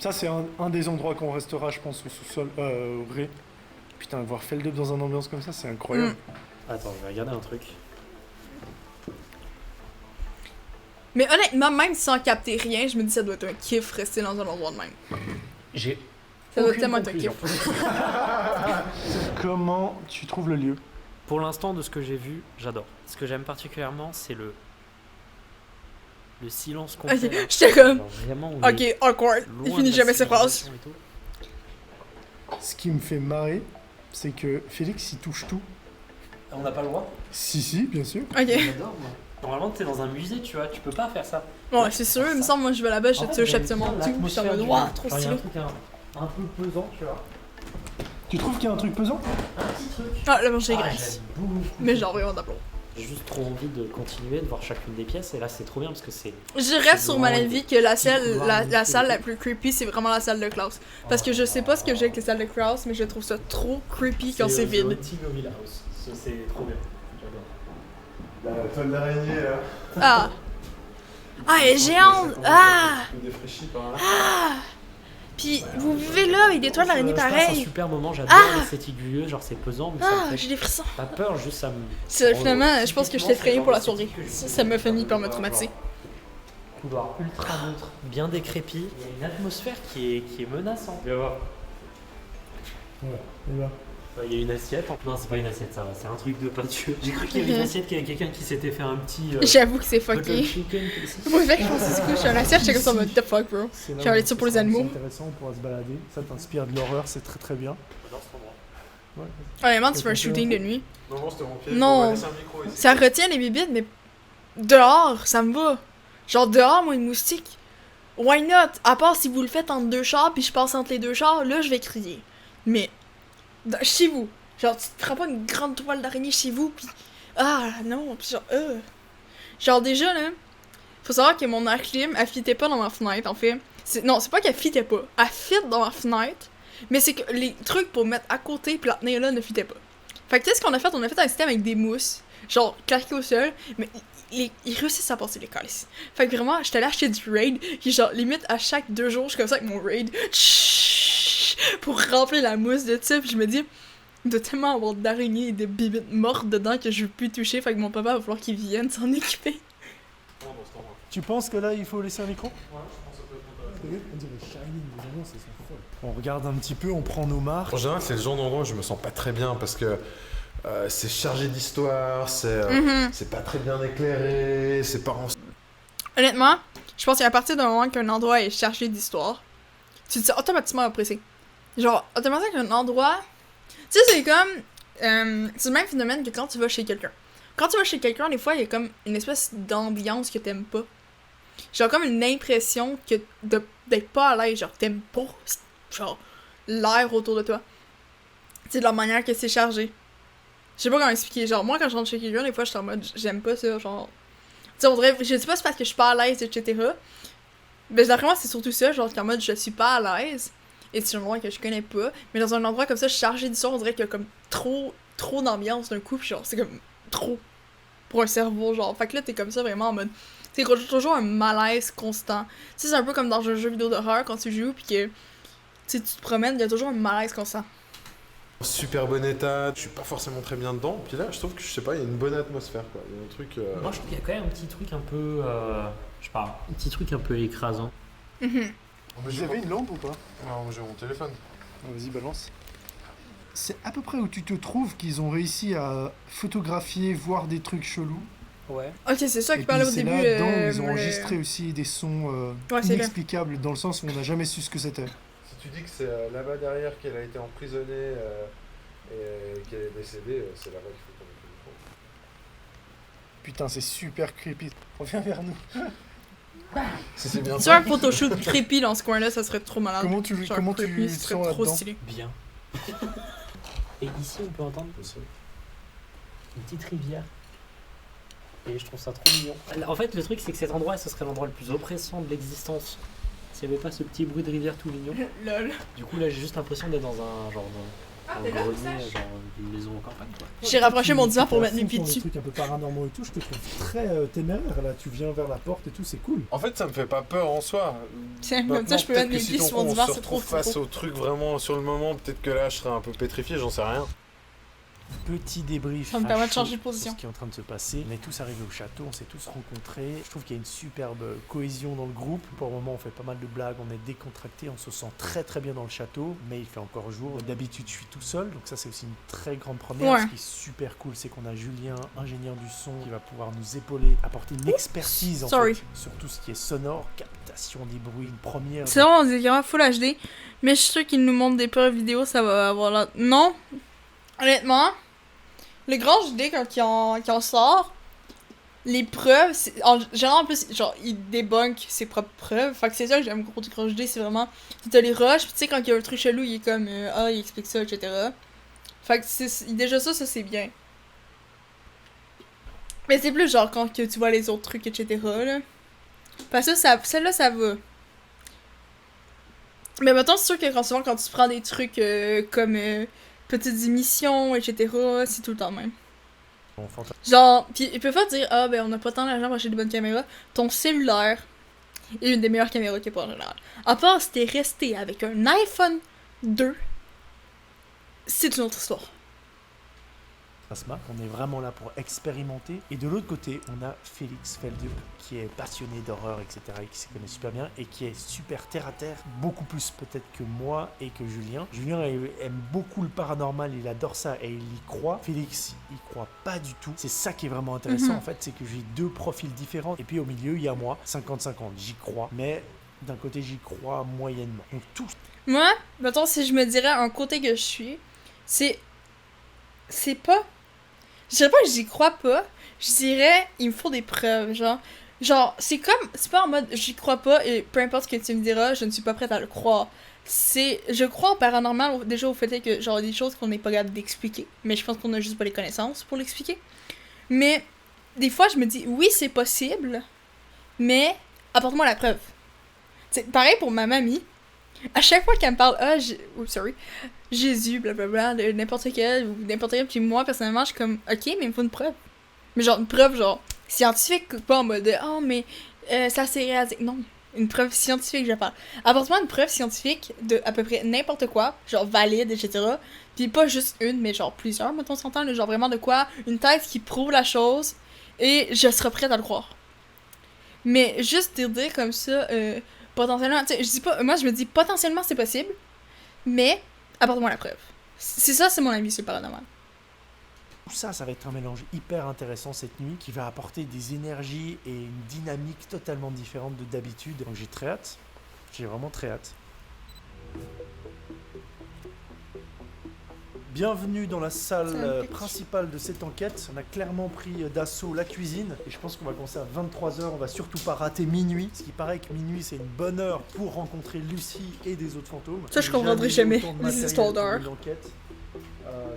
Ça c'est un des endroits qu'on restera je pense au sous-sol, au gré. Putain, voir Feldup dans une ambiance comme ça c'est incroyable. Attends, je vais regarder un truc. Mais honnêtement, même sans capter rien, je me dis ça doit être un kiff rester dans un endroit de même. Ça doit tellement être un kiff. Comment tu trouves le lieu? Pour l'instant, de ce que j'ai vu, j'adore. Ce que j'aime particulièrement, c'est le silence complet. Ok, j'étais comme. Ok, awkward. Il finit jamais ses phrases. Ce qui me fait marrer, c'est que Félix il touche tout. On n'a pas le droit? Si, bien sûr. Ok. J'adore, moi. Normalement, t'es dans un musée, tu vois, tu peux pas faire ça. Ouais, c'est sûr, il me semble, moi je vais là-bas, je tire chaptement tout, puis je suis en mode, waouh, trop Genre, il y a stylé. un truc un peu pesant, tu vois. Tu trouves qu'il y a un truc pesant? Un petit truc. Ah, là, j'ai graisse. j'aime beaucoup. Mais genre vraiment d'aplomb. J'ai juste trop envie de continuer, de voir chacune des pièces, et là c'est trop bien parce que c'est. Je reste sur mon avis que la salle la plus creepy, c'est vraiment la salle de classe. Parce que je sais pas ce que j'ai avec les salles de classe, mais je trouve ça trop creepy quand c'est vide. C'est trop bien. La toile d'araignée là. Ah! Ah, elle est géante! Ah! Un peu défraîchi par là. Ah! Pis vous vivez là avec des toiles d'araignée Je passe un pareil. super moment, j'adore les sétigueux, genre c'est pesant, mais ça me Ah, fait j'ai des frissons. pas peur, juste ça me. Finalement, je pense que je t'ai effrayé pour la soirée. Ça m'a fini par me traumatiser. Couloir ultra neutre, bien décrépit. Il y a une atmosphère qui est menaçante. Viens voir. Ouais, et là. Il y a une assiette. Non, c'est pas une assiette, ça va. C'est un truc de peinture. J'ai cru qu'il y avait une assiette, qu'il y avait quelqu'un qui s'était fait un petit. J'avoue que c'est fucké. butter chicken. Moi, fait que je pense que c'est cool. Je suis en assiette, j'étais comme ça, what the fuck, bro. J'ai envie de ça pour les animaux. C'est intéressant, on pourra se balader. Ça t'inspire de l'horreur, c'est très très bien. J'adore cet endroit. Ouais. Honnêtement, tu fais un shooting de nuit. Non, c'était mon pied. Non. On va laisser un micro ici. Ça retient les bibites, mais dehors, ça me va. Genre dehors, moi, une moustique. Why not? À part si vous le faites entre deux chars, puis je passe entre les deux chars, là, je vais crier. Mais chez vous. Genre, tu te feras pas une grande toile d'araignée chez vous, pis... Ah, non, pis genre, Genre, déjà, là, faut savoir que mon air clim, elle fitait pas dans ma fenêtre, en fait. Non, c'est pas qu'elle fitait pas. Elle fit dans ma fenêtre, mais c'est que les trucs pour mettre à côté pis la tenir là ne fitaient pas. Fait que qu'est-ce qu'on a fait? On a fait un système avec des mousses, genre, claquées au sol, mais ils réussissent à passer les calices. Fait que vraiment, j'étais allée acheter du raid, pis genre, limite, à chaque 2 jours, je suis comme ça avec mon raid, pour remplir la mousse de ça, pis je me dis... Il doit tellement avoir d'araignées et de bibites mortes dedans que je veux plus toucher, fait que mon papa va falloir qu'il vienne s'en occuper. Tu penses que là il faut laisser un micro? Ouais, je pense que ça peut être intéressant. On dirait Shining, les annonces elles sont folles. On regarde un petit peu, on prend nos marques. En général, c'est le genre d'endroit où je me sens pas très bien parce que c'est chargé d'histoire, c'est pas très bien éclairé, c'est pas en... Honnêtement, je pense qu'à partir d'un moment qu'un endroit est chargé d'histoire, tu te sens automatiquement oppressé. Genre, automatiquement qu'un endroit... Tu sais, c'est comme... c'est le même phénomène que quand tu vas chez quelqu'un. Quand tu vas chez quelqu'un, des fois, il y a comme une espèce d'ambiance que t'aimes pas. Genre comme une impression que d'être pas à l'aise, genre t'aimes pas, genre, l'air autour de toi. Tu sais, de la manière que c'est chargé. Je sais pas comment expliquer, genre moi quand je rentre chez quelqu'un, des fois je suis en mode, j'aime pas ça, genre... Tu sais, on dirait, je sais pas si c'est parce que je suis pas à l'aise, etc. Mais d'après moi, c'est surtout ça, genre qu'en mode, je suis pas à l'aise. Et c'est un endroit que je connais pas. Mais dans un endroit comme ça, chargé d'histoire, on dirait qu'il y a comme trop d'ambiance d'un coup, pis genre, c'est comme trop pour un cerveau, genre. Fait que là, t'es comme ça vraiment en mode... C'est toujours un malaise constant. Tu sais, c'est un peu comme dans un jeu vidéo d'horreur quand tu joues, pis que... Tu sais, tu te promènes, il y a toujours un malaise constant. Super bon état, je suis pas forcément très bien dedans. Puis là, je trouve que, je sais pas, il y a une bonne atmosphère, quoi. Il y a un truc... Moi, je trouve qu'il y a quand même un petit truc un peu... je sais pas, un petit truc un peu écrasant. Vous avez une lampe ou pas? Non, j'ai mon téléphone. Vas-y, balance. C'est à peu près où tu te trouves qu'ils ont réussi à photographier, voir des trucs chelous. Ouais. Ok, c'est ça qui Et parlait au puis début. c'est là-dedans où ils ont enregistré aussi des sons Ouais, c'est là. inexplicables, dans le sens où on n'a jamais su ce que c'était. Si tu dis que c'est là-bas derrière qu'elle a été emprisonnée et qu'elle est décédée, c'est là-bas qu'il faut qu'on ait le micro. Putain, c'est super creepy. Reviens vers nous. Si c'est bien Tu ça. vois un photoshoot creepy dans ce coin-là, ça serait trop malade. Comment tu Genre comment creepy, tu ce te serait sens trop là-dedans? stylé. Bien. Et ici, on peut entendre une petite rivière. Et je trouve ça trop mignon. En fait, le truc, c'est que cet endroit, ce serait l'endroit le plus oppressant de l'existence. S'il n'y avait pas ce petit bruit de rivière tout mignon. Lol. Du coup, là, j'ai juste l'impression d'être dans un genre un t'es là, grenier, Sache genre une maison en campagne, quoi. J'ai rapproché mon divan pour mettre mes pieds Des dessus. trucs un peu paranormaux et tout, je te trouve très téméraire là. Tu viens vers la porte et tout, c'est cool. En fait, ça me fait pas peur en soi. Tiens, Maintenant, comme ça, je peux peut-être mettre que mes si pieds ton sur mon con, divan, on se c'est trop, retrouve c'est face trop. au truc vraiment sur le moment, peut-être que là, je serais un peu pétrifié, j'en sais rien. Petit débrief. Ça me à permet de chaud changer de position. sur ce qui est en train de se passer. On est tous arrivés au château, on s'est tous rencontrés. Je trouve qu'il y a une superbe cohésion dans le groupe. Pour le moment, on fait pas mal de blagues, on est décontracté, on se sent très très bien dans le château. Mais il fait encore jour. D'habitude, je suis tout seul, donc ça c'est aussi une très grande première. Ouais. Ce qui est super cool, c'est qu'on a Julien, ingénieur du son, qui va pouvoir nous épauler, apporter une expertise en Sorry. fait, sur tout ce qui est sonore, captation des bruits, une première. C'est vraiment des caméras full HD, mais je suis sûr qu'ils nous montrent des preuves vidéo, ça va avoir là. Non, honnêtement, le grand JD quand il en sort, les preuves, généralement, en plus, genre, il débunk ses propres preuves. Fait que c'est ça que j'aime gros du Crush Day, c'est vraiment, t'as les rushs, pis tu sais, quand il y a un truc chelou, il est comme, il explique ça, etc. Fait que déjà ça c'est bien. Mais c'est plus genre quand que tu vois les autres trucs, etc. là. Parce que celle-là, ça va. Mais maintenant, c'est sûr que souvent, quand tu prends des trucs comme petites émissions, etc., c'est tout le temps le même. Genre, pis ils peuvent pas dire, on a pas tant d'argent pour acheter des bonnes caméras. Ton cellulaire est une des meilleures caméras qu'il y a pas en général. À part si t'es resté avec un iPhone 2, c'est une autre histoire. On est vraiment là pour expérimenter. Et de l'autre côté, on a Félix Feldup, qui est passionné d'horreur, etc., et qui s'y connaît super bien, et qui est super terre-à-terre, beaucoup plus peut-être que moi et que Julien. Julien aime beaucoup le paranormal, il adore ça, et il y croit. Félix, il croit pas du tout. C'est ça qui est vraiment intéressant, en fait, c'est que j'ai deux profils différents, et puis au milieu, il y a moi, 50-50, j'y crois, mais d'un côté, j'y crois moyennement. Donc tout. Moi, mettons, si je me dirais un côté que je suis, c'est pas... Je dirais pas que j'y crois pas, je dirais il me faut des preuves, genre c'est pas en mode j'y crois pas et peu importe ce que tu me diras, je ne suis pas prête à le croire. Je crois au paranormal déjà au fait que genre des choses qu'on n'est pas capable d'expliquer, mais je pense qu'on a juste pas les connaissances pour l'expliquer. Mais des fois je me dis oui c'est possible, mais apporte-moi la preuve. C'est pareil pour ma mamie. À chaque fois qu'elle me parle, Jésus, blablabla, de n'importe quel, puis moi, personnellement, je suis comme, ok, mais il me faut une preuve. Mais genre, une preuve, genre, scientifique, pas en mode, ça s'est réalisé. Non, une preuve scientifique, je parle. Apporte-moi une preuve scientifique de à peu près n'importe quoi, genre valide, etc. Puis pas juste une, mais genre plusieurs, mettons, s'entend, genre vraiment de quoi, une thèse qui prouve la chose, et je serai prête à le croire. Mais juste dire comme ça, potentiellement, tu sais, je dis pas, moi je me dis potentiellement c'est possible, mais apporte-moi la preuve. C'est ça, c'est mon avis sur le paranormal. Tout ça, ça va être un mélange hyper intéressant cette nuit qui va apporter des énergies et une dynamique totalement différente de d'habitude. Donc j'ai très hâte, j'ai vraiment très hâte. Bienvenue dans la salle principale de cette enquête. On a clairement pris d'assaut la cuisine et je pense qu'on va commencer à 23h. On va surtout pas rater minuit. Ce qui paraît que minuit c'est une bonne heure pour rencontrer Lucie et des autres fantômes. Ça je comprendrai jamais les histoires d'heures.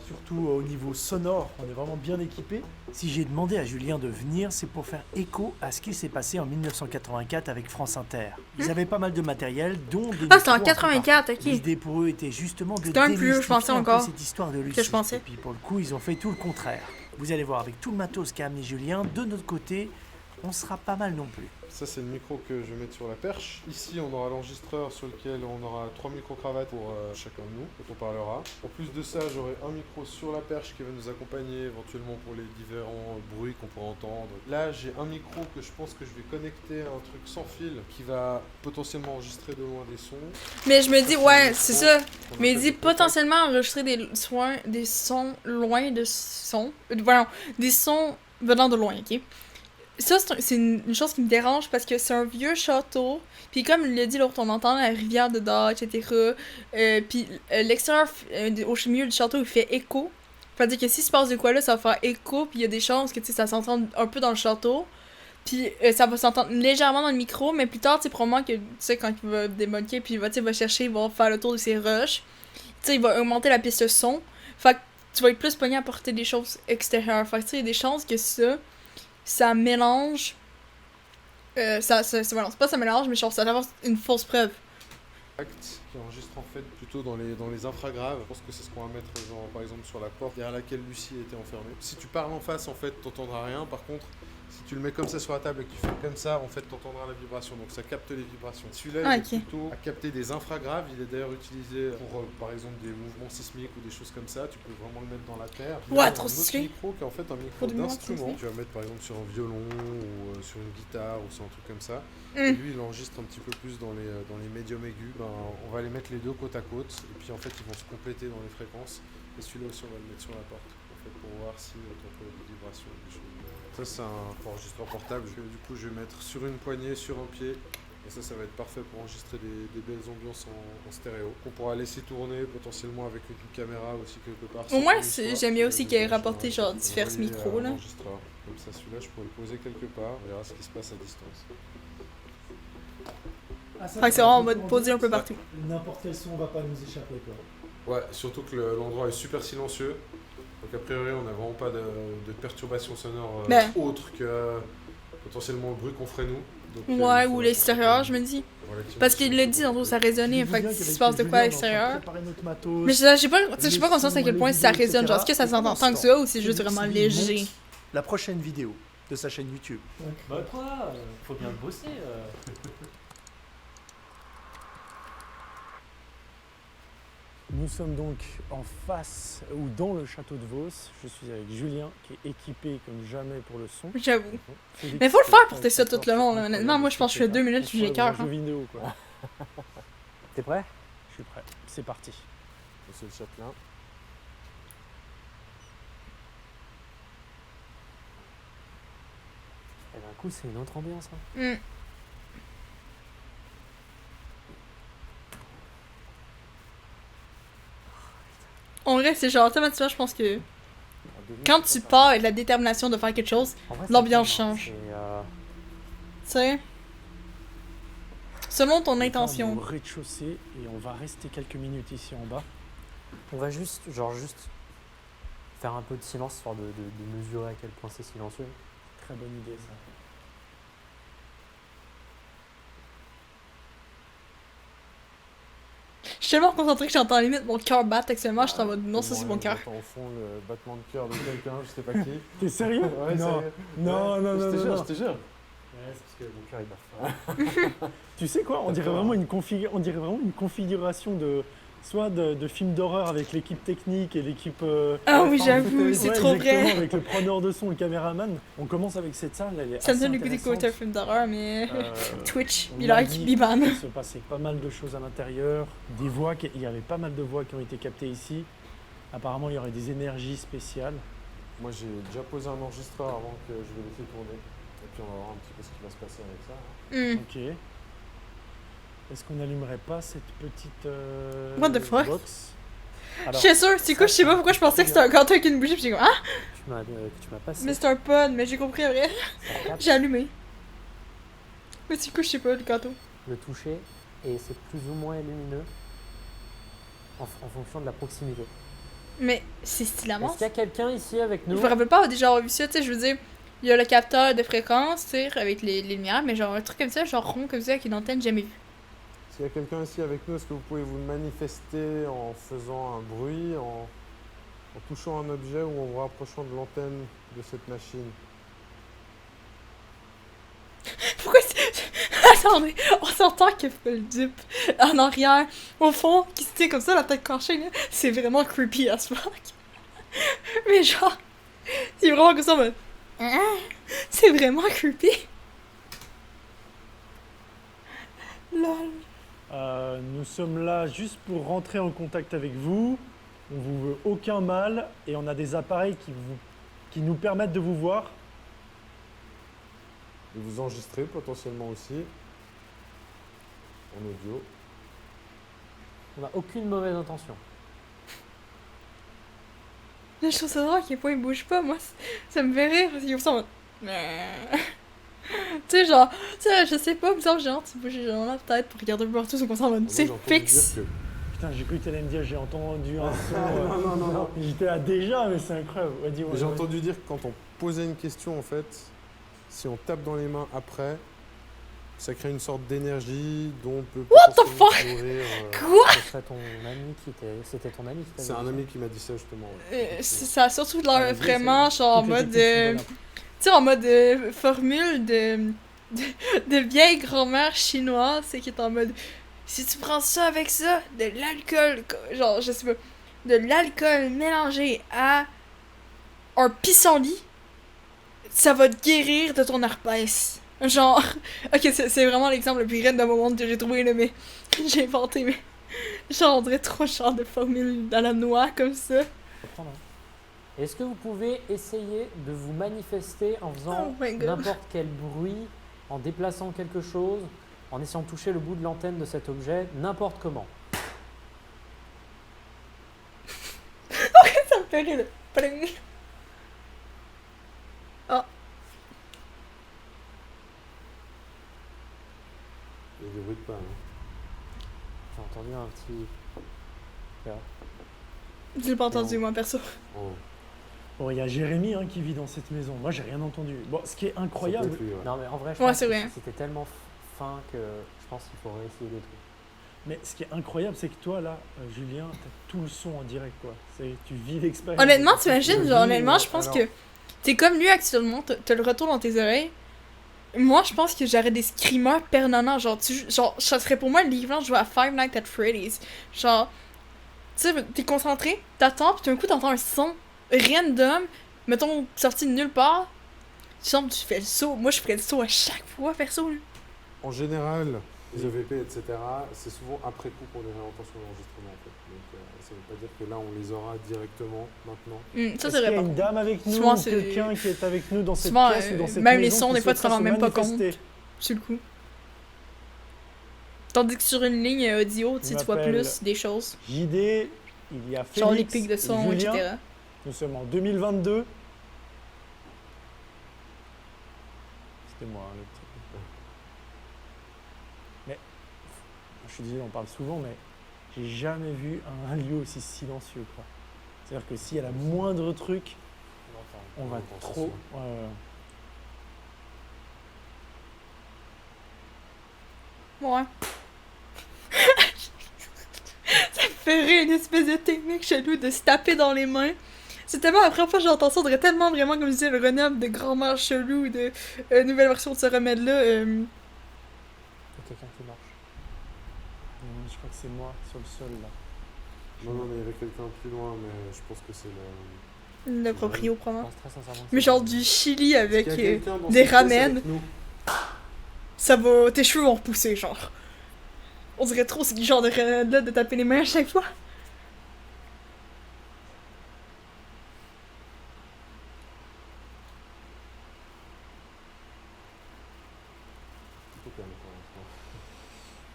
Surtout au niveau sonore, on est vraiment bien équipé. Si j'ai demandé à Julien de venir, c'est pour faire écho à ce qui s'est passé en 1984 avec France Inter. Ils avaient pas mal de matériel, dont des... Ah, c'était en 84, ok. L'idée pour eux était justement de démystifier un peu cette histoire de Lucie. Que je pensais. Et puis pour le coup, ils ont fait tout le contraire. Vous allez voir, avec tout le matos qu'a amené Julien, de notre côté, on sera pas mal non plus. Ça, c'est le micro que je vais mettre sur la perche. Ici, on aura l'enregistreur sur lequel on aura 3 micro-cravates pour chacun de nous, quand on parlera. En plus de ça, j'aurai un micro sur la perche qui va nous accompagner éventuellement pour les différents bruits qu'on pourra entendre. Là, j'ai un micro que je pense que je vais connecter à un truc sans fil qui va potentiellement enregistrer de loin des sons. Mais je me dis, ouais, c'est ça. Mais il dit potentiellement enregistrer des sons loin de sons. Des sons venant de loin, ok? Ça, c'est une chose qui me dérange parce que c'est un vieux château. Puis comme il l'a dit l'autre, on entend la rivière dedans, etc. Puis l'extérieur, au milieu du château, il fait écho. C'est-à-dire que si se passe de quoi là, ça va faire écho. Puis il y a des chances que ça s'entende un peu dans le château. Puis ça va s'entendre légèrement dans le micro. Mais plus tard, probablement que, tu sais, quand il va démonter, puis il va chercher, il va faire le tour de ses rushs. Tu sais, il va augmenter la piste de son. Fait que tu vas être plus pogné à porter des choses extérieures. Fait que tu sais, il y a des chances que ça mélange. C'est pas ça mélange, mais genre ça avance une fausse preuve. Qui enregistre en fait plutôt dans les infragraves. Je pense que c'est ce qu'on va mettre genre, par exemple sur la porte derrière laquelle Lucie était enfermée. Si tu parles en face, en fait, t'entendras rien. Par contre, si tu le mets comme ça sur la table et que tu fais comme ça, en fait, t'entendras la vibration. Donc ça capte les vibrations. Celui-là, il est plutôt à capter des infragraves. Il est d'ailleurs utilisé pour, par exemple, des mouvements sismiques ou des choses comme ça. Tu peux vraiment le mettre dans la terre. Ouais, trop stylé. Un autre micro qui est en fait un micro d'instrument. Tu vas mettre par exemple sur un violon ou sur une guitare ou sur un truc comme ça. Et lui, il enregistre un petit peu plus dans les médiums aigus. On va les mettre les deux côte à côte et puis en fait ils vont se compléter dans les fréquences. Et celui-là aussi on va le mettre sur la porte en fait, pour voir si on peut des vibrations, des choses. Ça c'est un enregistreur portable que du coup je vais mettre sur une poignée, sur un pied Et ça va être parfait pour enregistrer des belles ambiances en stéréo. On pourra laisser tourner potentiellement avec une caméra aussi quelque part. Au moins, j'aime bien aussi qu'il ait rapporté genre divers micros là. Comme ça, celui-là, je pourrais le poser quelque part. On verra ce qui se passe à distance. Fait que c'est vraiment en mode posé un peu partout. N'importe quel son va pas nous échapper, quoi. Ouais, surtout que l'endroit est super silencieux. Donc a priori, on n'a vraiment pas de perturbation sonore autre que potentiellement le bruit qu'on ferait nous. Donc, ouais, ou l'extérieur, je me dis. Parce qu'il l'a dit, tantôt, ça résonnait. Fait que s'il se passe de quoi à l'extérieur. Mais j'ai pas conscience à quel point ça résonne. Genre, est-ce que ça s'entend tant que ça ou c'est juste vraiment léger? La prochaine vidéo de sa chaîne YouTube. Bah quoi, faut bien bosser. Nous sommes donc en face ou dans le château de Vos. Je suis avec Julien qui est équipé comme jamais pour le son. J'avoue. Mais faut le faire pour tester ça tout le long. Là. Honnêtement, moi je pense que je fais 2 minutes puis j'ai cœur. Vidéo quoi. T'es prêt? Je suis prêt. C'est parti. Monsieur le châtelain. Et d'un coup, c'est une autre ambiance. Hein. En vrai, c'est genre, automatiquement, je pense que quand tu pars avec la détermination de faire quelque chose, l'ambiance change. Tu sais? Selon ton intention. On est au rez-de-chaussée et on va rester quelques minutes ici en bas. On va juste faire un peu de silence, histoire de mesurer à quel point c'est silencieux. Très bonne idée ça. Je suis tellement concentrée que j'entends limite mon cœur battre actuellement. Je suis en mode non, ça c'est mon cœur. Au fond, le battement de cœur de quelqu'un, je sais pas qui. T'es sérieux? Ouais, non. Sérieux. Non, non, non, je te jure. Ouais, c'est parce que mon cœur il bat. Tu sais quoi? On dirait vraiment une configuration de soit de films d'horreur avec l'équipe technique et l'équipe. Ah oui, j'avoue, c'est trop vrai. Avec le preneur de son, le caméraman. On commence avec cette salle, elle est ça me assez donne le goût d'écouter un film d'horreur, mais Twitch, il a qui Il biban. se passait pas mal de choses à l'intérieur, des voix, il y avait pas mal de voix qui ont été captées ici. Apparemment, il y aurait des énergies spéciales. Moi, j'ai déjà posé un enregistreur avant que je vais laisser tourner. Et puis, on va voir un petit peu ce qui va se passer avec ça. Ok. Est-ce qu'on n'allumerait pas cette petite What the fuck? box? Je suis sûre, c'est quoi, je sais pas pourquoi je pensais que c'était un gâteau avec une bougie, puis j'ai comme ah! Tu m'as passé. Mais c'est un pod, mais j'ai compris après. J'ai allumé. Mais du coup, je sais pas, le gâteau. Le toucher, et c'est plus ou moins lumineux en fonction de la proximité. Mais c'est stylement. Est-ce qu'il y a quelqu'un ici avec nous? Je me rappelle pas déjà avoir vu ça, tu sais, je veux dire, il y a le capteur de fréquence, tu sais, avec les lumières, mais genre un truc comme ça, genre rond comme ça, avec une antenne, jamais vu. S'il y a quelqu'un ici avec nous, est-ce que vous pouvez vous manifester en faisant un bruit, en touchant un objet ou en vous rapprochant de l'antenne de cette machine? Pourquoi attendez, on s'entend qu'il fait le dupe en arrière, au fond, qui se tient comme ça, la tête penchée, là. C'est vraiment creepy as fuck. Mais genre, c'est vraiment comme ça, mais... C'est vraiment creepy. Lol. Nous sommes là juste pour rentrer en contact avec vous. On vous veut aucun mal et on a des appareils qui nous permettent de vous voir. Et vous enregistrez potentiellement aussi en audio. On n'a aucune mauvaise intention. Là, je trouve ça drôle à quel point il bouge pas, moi. Ça me fait rire parce qu'il me tu sais, genre, tu sais, je sais pas, me semble, genre, tu bouges genre là, peut-être pour regarder un peu partout, comme ça, en mode, c'est fixe. Putain, j'ai cru que t'allais me dire, j'ai entendu un son. Non. J'étais là déjà, mais c'est incroyable. Ouais, dis-moi, j'ai entendu dire que quand on posait une question, en fait, si on tape dans les mains après, ça crée une sorte d'énergie dont on peut What the fuck nourrir, Quoi? C'était ton ami qui t'a dit. C'est un ami qui m'a dit ça, justement. Ouais. Ça a surtout l'air vraiment, genre, en mode... Tu sais, en mode formule de vieille grand-mère chinoise, c'est qui est en mode... Si tu prends ça avec ça, de l'alcool, genre, je sais pas, de l'alcool mélangé à un pissenlit, ça va te guérir de ton herpès. Genre, ok, c'est vraiment l'exemple le plus raide de mon monde que j'ai trouvé, là, mais j'ai inventé, mais genre, on dirait trop genre de formule à la noix, comme ça. Est-ce que vous pouvez essayer de vous manifester en faisant n'importe quel bruit, en déplaçant quelque chose, en essayant de toucher le bout de l'antenne de cet objet n'importe comment. Ça me fait rire, le pling. Oh. Il y a des bruits de pas. Hein. J'ai entendu un petit... Là. Je l'ai pas entendu, moi, perso. Oh. Bon, il y a Jérémy hein, qui vit dans cette maison. Moi, j'ai rien entendu. Bon, ce qui est incroyable. Lui, ouais. Non, mais en vrai, je Ouais, pense c'est que vrai. c'était tellement fin que je pense qu'il faut réessayer des trucs. Mais ce qui est incroyable, c'est que toi, là, Julien, t'as tout le son en direct, quoi. Tu vis l'expérience. Honnêtement, t'imagines, genre, honnêtement, je pense alors- que t'es comme lui actuellement, t'as le retour dans tes oreilles. Moi, je pense que j'aurais des screamers permanents. Genre, ça serait pour moi l'équivalent de jouer à Five Nights at Freddy's. Genre, tu sais, t'es concentré, t'attends, puis tout d'un coup, t'entends un son random, mettons, sorti de nulle part. Tu fais le saut. Moi, je ferais le saut à chaque fois, perso, là. En général, les EVP, etc., c'est souvent après coup qu'on les réentend sur l'enregistrement, en fait. Donc, ça veut pas dire que là, on les aura directement, maintenant. Ça, Est-ce c'est qu'il y vrai, a par une contre. dame avec nous, Souvent, ou c'est- quelqu'un qui est avec nous dans cette Souvent, pièce ou dans cette même les maison sons, qui des fois, tu t'en souhaiterait rends se même pas compte. manifester? Sur le coup. Tandis que sur une ligne audio, tu sais, tu vois m'appelle plus des choses. JD, il y a Félix, Genre les pics de son, Julien. etc. Nous sommes en 2022. C'était moi, hein, le petit. Mais, je suis désolé, on parle souvent, mais j'ai jamais vu un lieu aussi silencieux, quoi. C'est-à-dire que s'il y a la moindre truc, on va trop... Ouais, ouais. Ouais. Ça me fait rire une espèce de technique chelou de se taper dans les mains. C'est tellement la première fois que j'entends ça, on dirait tellement vraiment comme je disais le renomme de grand-mère chelou de nouvelle version de ce remède-là. Il y a quelqu'un qui marche. Je crois que c'est moi sur le sol là. Non, mais il y avait quelqu'un plus loin, mais je pense que c'est le... Le proprio, probablement. Je pense très sincèrement que Mais c'est genre moi. du chili avec Est-ce qu'il y a quelqu'un dans des cette pièce ramen. avec nous? Ça va, tes cheveux vont repousser, genre. On dirait trop ce genre de remède-là de taper les mains à chaque fois.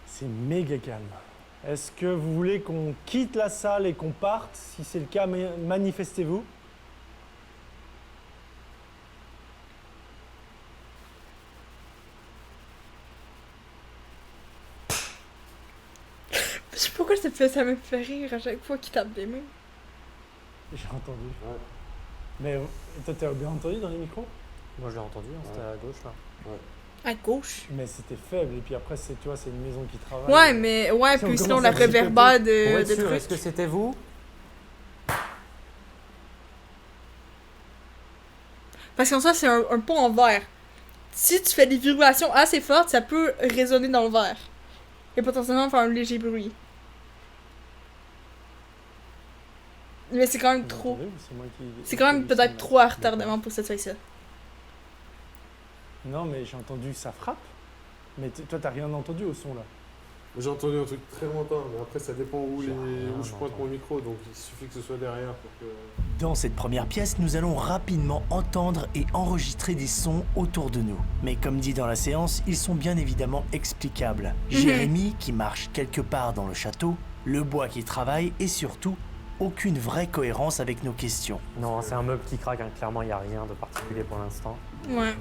C'est méga calme. Est-ce que vous voulez qu'on quitte la salle et qu'on parte? Si c'est le cas, manifestez-vous. Je sais pas pourquoi ça me fait rire à chaque fois qu'il tape des mains. J'ai entendu. Ouais. Mais toi, t'as bien entendu dans les micros? Moi, je l'ai entendu, hein, c'était à gauche, là. Ouais. À gauche. Mais c'était faible, et puis après, c'est, tu vois, c'est une maison qui travaille. Ouais, mais ouais, Si on puis sinon commence la à chipoter. réverba Pour de être sûr, trucs. est-ce que c'était vous? Parce qu'en soi, c'est un pot en verre. Si tu fais des vibrations assez fortes, ça peut résonner dans le verre. Et potentiellement faire un léger bruit. Mais c'est quand même Vous trop. entendez, ou c'est moi qui- C'est quand même qui peut-être dis trop à ça, retardement pour cette fois-ci. Non, mais j'ai entendu ça frappe. Mais toi, t'as rien entendu au son là. J'ai entendu un truc très lointain, mais après ça dépend où J'ai rien je pointe mon micro, donc il suffit que ce soit derrière pour que... Dans cette première pièce, nous allons rapidement entendre et enregistrer des sons autour de nous. Mais comme dit dans la séance, ils sont bien évidemment explicables. Jérémy qui marche quelque part dans le château, le bois qui travaille et surtout, aucune vraie cohérence avec nos questions. Non, c'est un meuble qui craque, hein. Clairement, il n'y a rien de particulier pour l'instant. Ouais.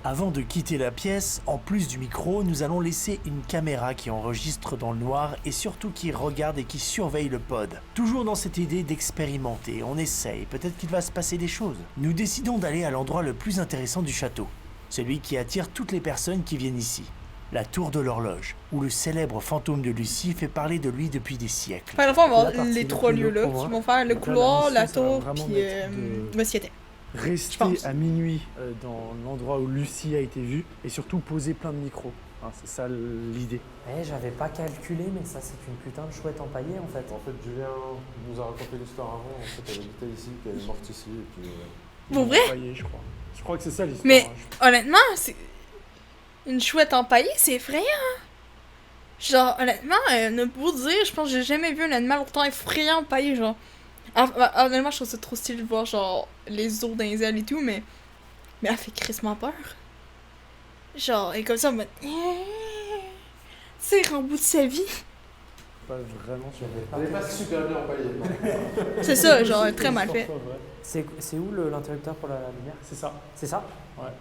Avant de quitter la pièce, en plus du micro, nous allons laisser une caméra qui enregistre dans le noir et surtout qui regarde et qui surveille le pod. Toujours dans cette idée d'expérimenter, on essaye, peut-être qu'il va se passer des choses. Nous décidons d'aller à l'endroit le plus intéressant du château, celui qui attire toutes les personnes qui viennent ici. La tour de l'horloge, où le célèbre fantôme de Lucie fait parler de lui depuis des siècles. Enfin, à la fois, on va La avoir partie les la trois plus lieux-là lourde pour qui moi. vont faire le Donc là, couloir, la la mission, ça va tour, vraiment puis être de- Mossiété. Rester pense. à minuit dans l'endroit où Lucie a été vue et surtout poser plein de micros. Hein, c'est ça l'idée. Eh, j'avais pas calculé, mais ça, c'est une putain de chouette empaillée, en fait. En fait, Julien nous a raconté l'histoire avant, en fait elle habitait ici, qu'elle est morte ici, et puis... Pour vrai? Empaillé, je crois. Je crois que c'est ça l'histoire. Mais hein. honnêtement, c'est. Une chouette empaillée, c'est effrayant. Genre, honnêtement, ne pour dire, je pense que j'ai jamais vu un animal autant effrayant empaillé, genre. Honnêtement, je trouve ça trop stylé de voir, genre, les os dans les ailes et tout, mais. Mais elle fait crissement peur. Genre, et comme ça, en mode. partir en bout de sa vie. Pas vraiment sur des Elle est pas super bien employée. C'est ça, genre, très mal fait. C'est où l'interrupteur pour la lumière? C'est ça. C'est ça? Ouais.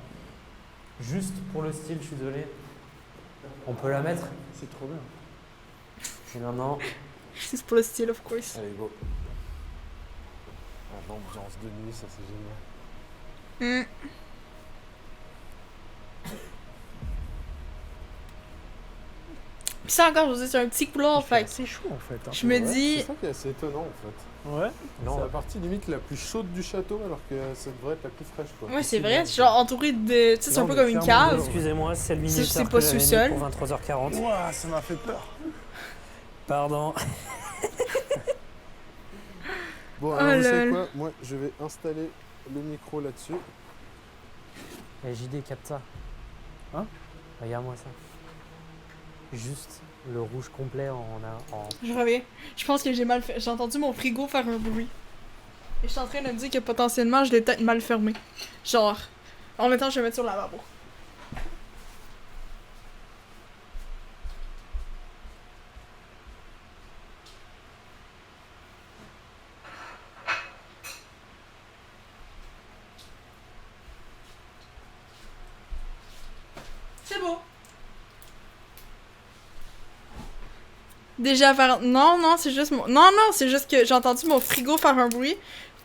Juste pour le style, je suis désolé. On peut la mettre? C'est trop bien. Et maintenant... Juste pour le style, of course. Allez, go. Ah, l'ambiance de nuit, ça c'est génial. Puis ça encore, je vous dis, c'est un petit couloir, fait. C'est chaud en fait. Hein. Je me dis. C'est ça qui est assez étonnant en fait. Ouais. C'est la partie limite la plus chaude du château alors que ça devrait être la plus fraîche quoi. Ouais, c'est vrai, genre entouré de. Tu sais, c'est un peu comme une cave. Excusez-moi, c'est le minuteur C'est que pas j'avais mis sous-sol. pour 23h40. Ouah, ça m'a fait peur. Pardon. Bon, Oh alors vous savez lol. quoi? Moi, je vais installer le micro là-dessus. Et JD, capte ça. Hein? Regarde-moi ça. Juste le rouge complet en... Je reviens. Je pense que j'ai mal fait. J'ai entendu mon frigo faire un bruit. Et je suis en train de me dire que potentiellement je l'ai peut-être mal fermé. Genre. En même temps, je vais mettre sur le lavabo. C'est beau. Déjà faire... Non, c'est juste mon... Non, c'est juste que j'ai entendu mon frigo faire un bruit.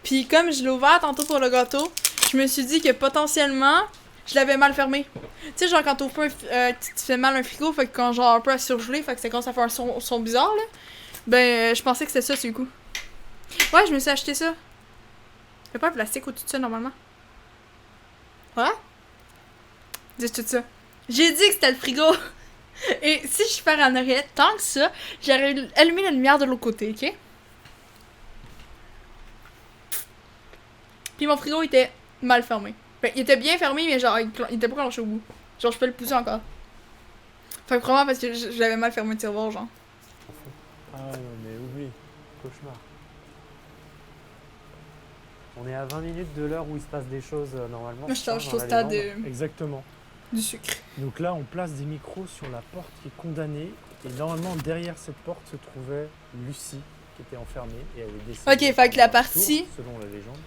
Puis comme je l'ai ouvert tantôt pour le gâteau, je me suis dit que potentiellement, je l'avais mal fermé. Tu sais, genre quand t'ouvres pas tu fais mal un frigo, fait que quand genre un peu à surgeler, fait que c'est quand ça fait un son bizarre, là. Ben, je pensais que c'était ça, sur le coup. Ouais, je me suis acheté ça. Y'a pas un plastique au-dessus de ça, normalement. Voilà. Dis tout ça. J'ai dit que c'était le frigo. Et si je fais en arrière tant que ça, j'aurais allumé la lumière de l'autre côté, ok? Puis mon frigo était mal fermé. Ben, il était bien fermé, mais genre, il était pas clenché au bout. Genre, je peux le pousser encore. Fait que probablement parce que je l'avais mal fermé le tiroir, genre. Ah non, mais oublie. Cauchemar. On est à 20 minutes de l'heure où il se passe des choses normalement. Moi, je suis au stade Exactement. du sucre. Donc là, on place des micros sur la porte qui est condamnée. Et normalement, derrière cette porte se trouvait Lucie, qui était enfermée. Et elle est décédée. Ok, fait que la partie... Selon la légende.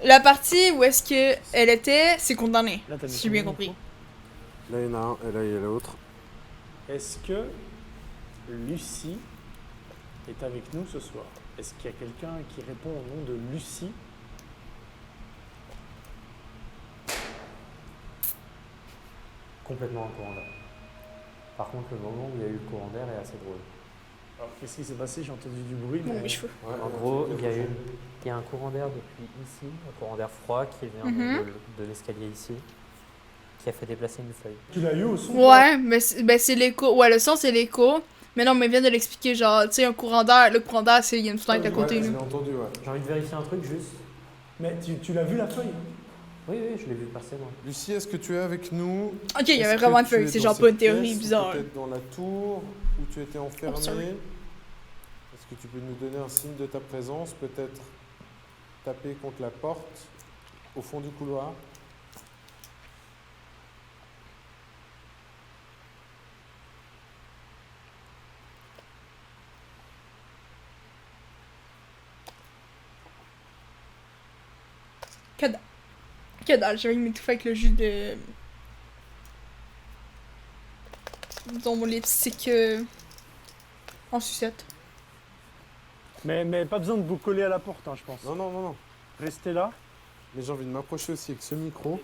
La partie où est-ce que elle était, c'est condamné. Là, t'as mis Si j'ai bien combien compris. de Là, il y en a un et là, il y a l'autre. Est-ce que Lucie est avec nous ce soir? Est-ce qu'il y a quelqu'un qui répond au nom de Lucie? Complètement un courant d'air. Par contre, le moment où il y a eu le courant d'air est assez drôle. Alors, qu'est-ce qui s'est passé? J'ai entendu du bruit. Bon, mais- mes cheveux. En gros, il y a un courant d'air depuis ici, un courant d'air froid qui vient de l'escalier ici, qui a fait déplacer une feuille. Tu l'as eu au son? Ouais, mais c'est l'écho. Ouais, le son, c'est l'écho. Mais non, mais il vient de l'expliquer, genre, tu sais, un courant d'air. Le courant d'air, c'est il y a une fenêtre à côté, Ouais, je là. l'ai entendu, ouais. J'ai envie de vérifier un truc juste. Mais tu l'as vu la feuille? Oui, je l'ai vu passer moi. Lucie, est-ce que tu es avec nous? Ok, il y avait Est-ce que vraiment une tu feuille. es C'est dans genre cette pas une théorie pièce ou bizarre. Peut-être dans la tour où tu étais enfermé. Oh, sorry. Est-ce que tu peux nous donner un signe de ta présence? Peut-être taper contre la porte au fond du couloir. Que dalle, j'avais m'étouffer avec le jus de... Disons mon lipstick en sucette. Mais pas besoin de vous coller à la porte, hein, je pense. Non. Restez là. Mais j'ai envie de m'approcher aussi avec ce micro.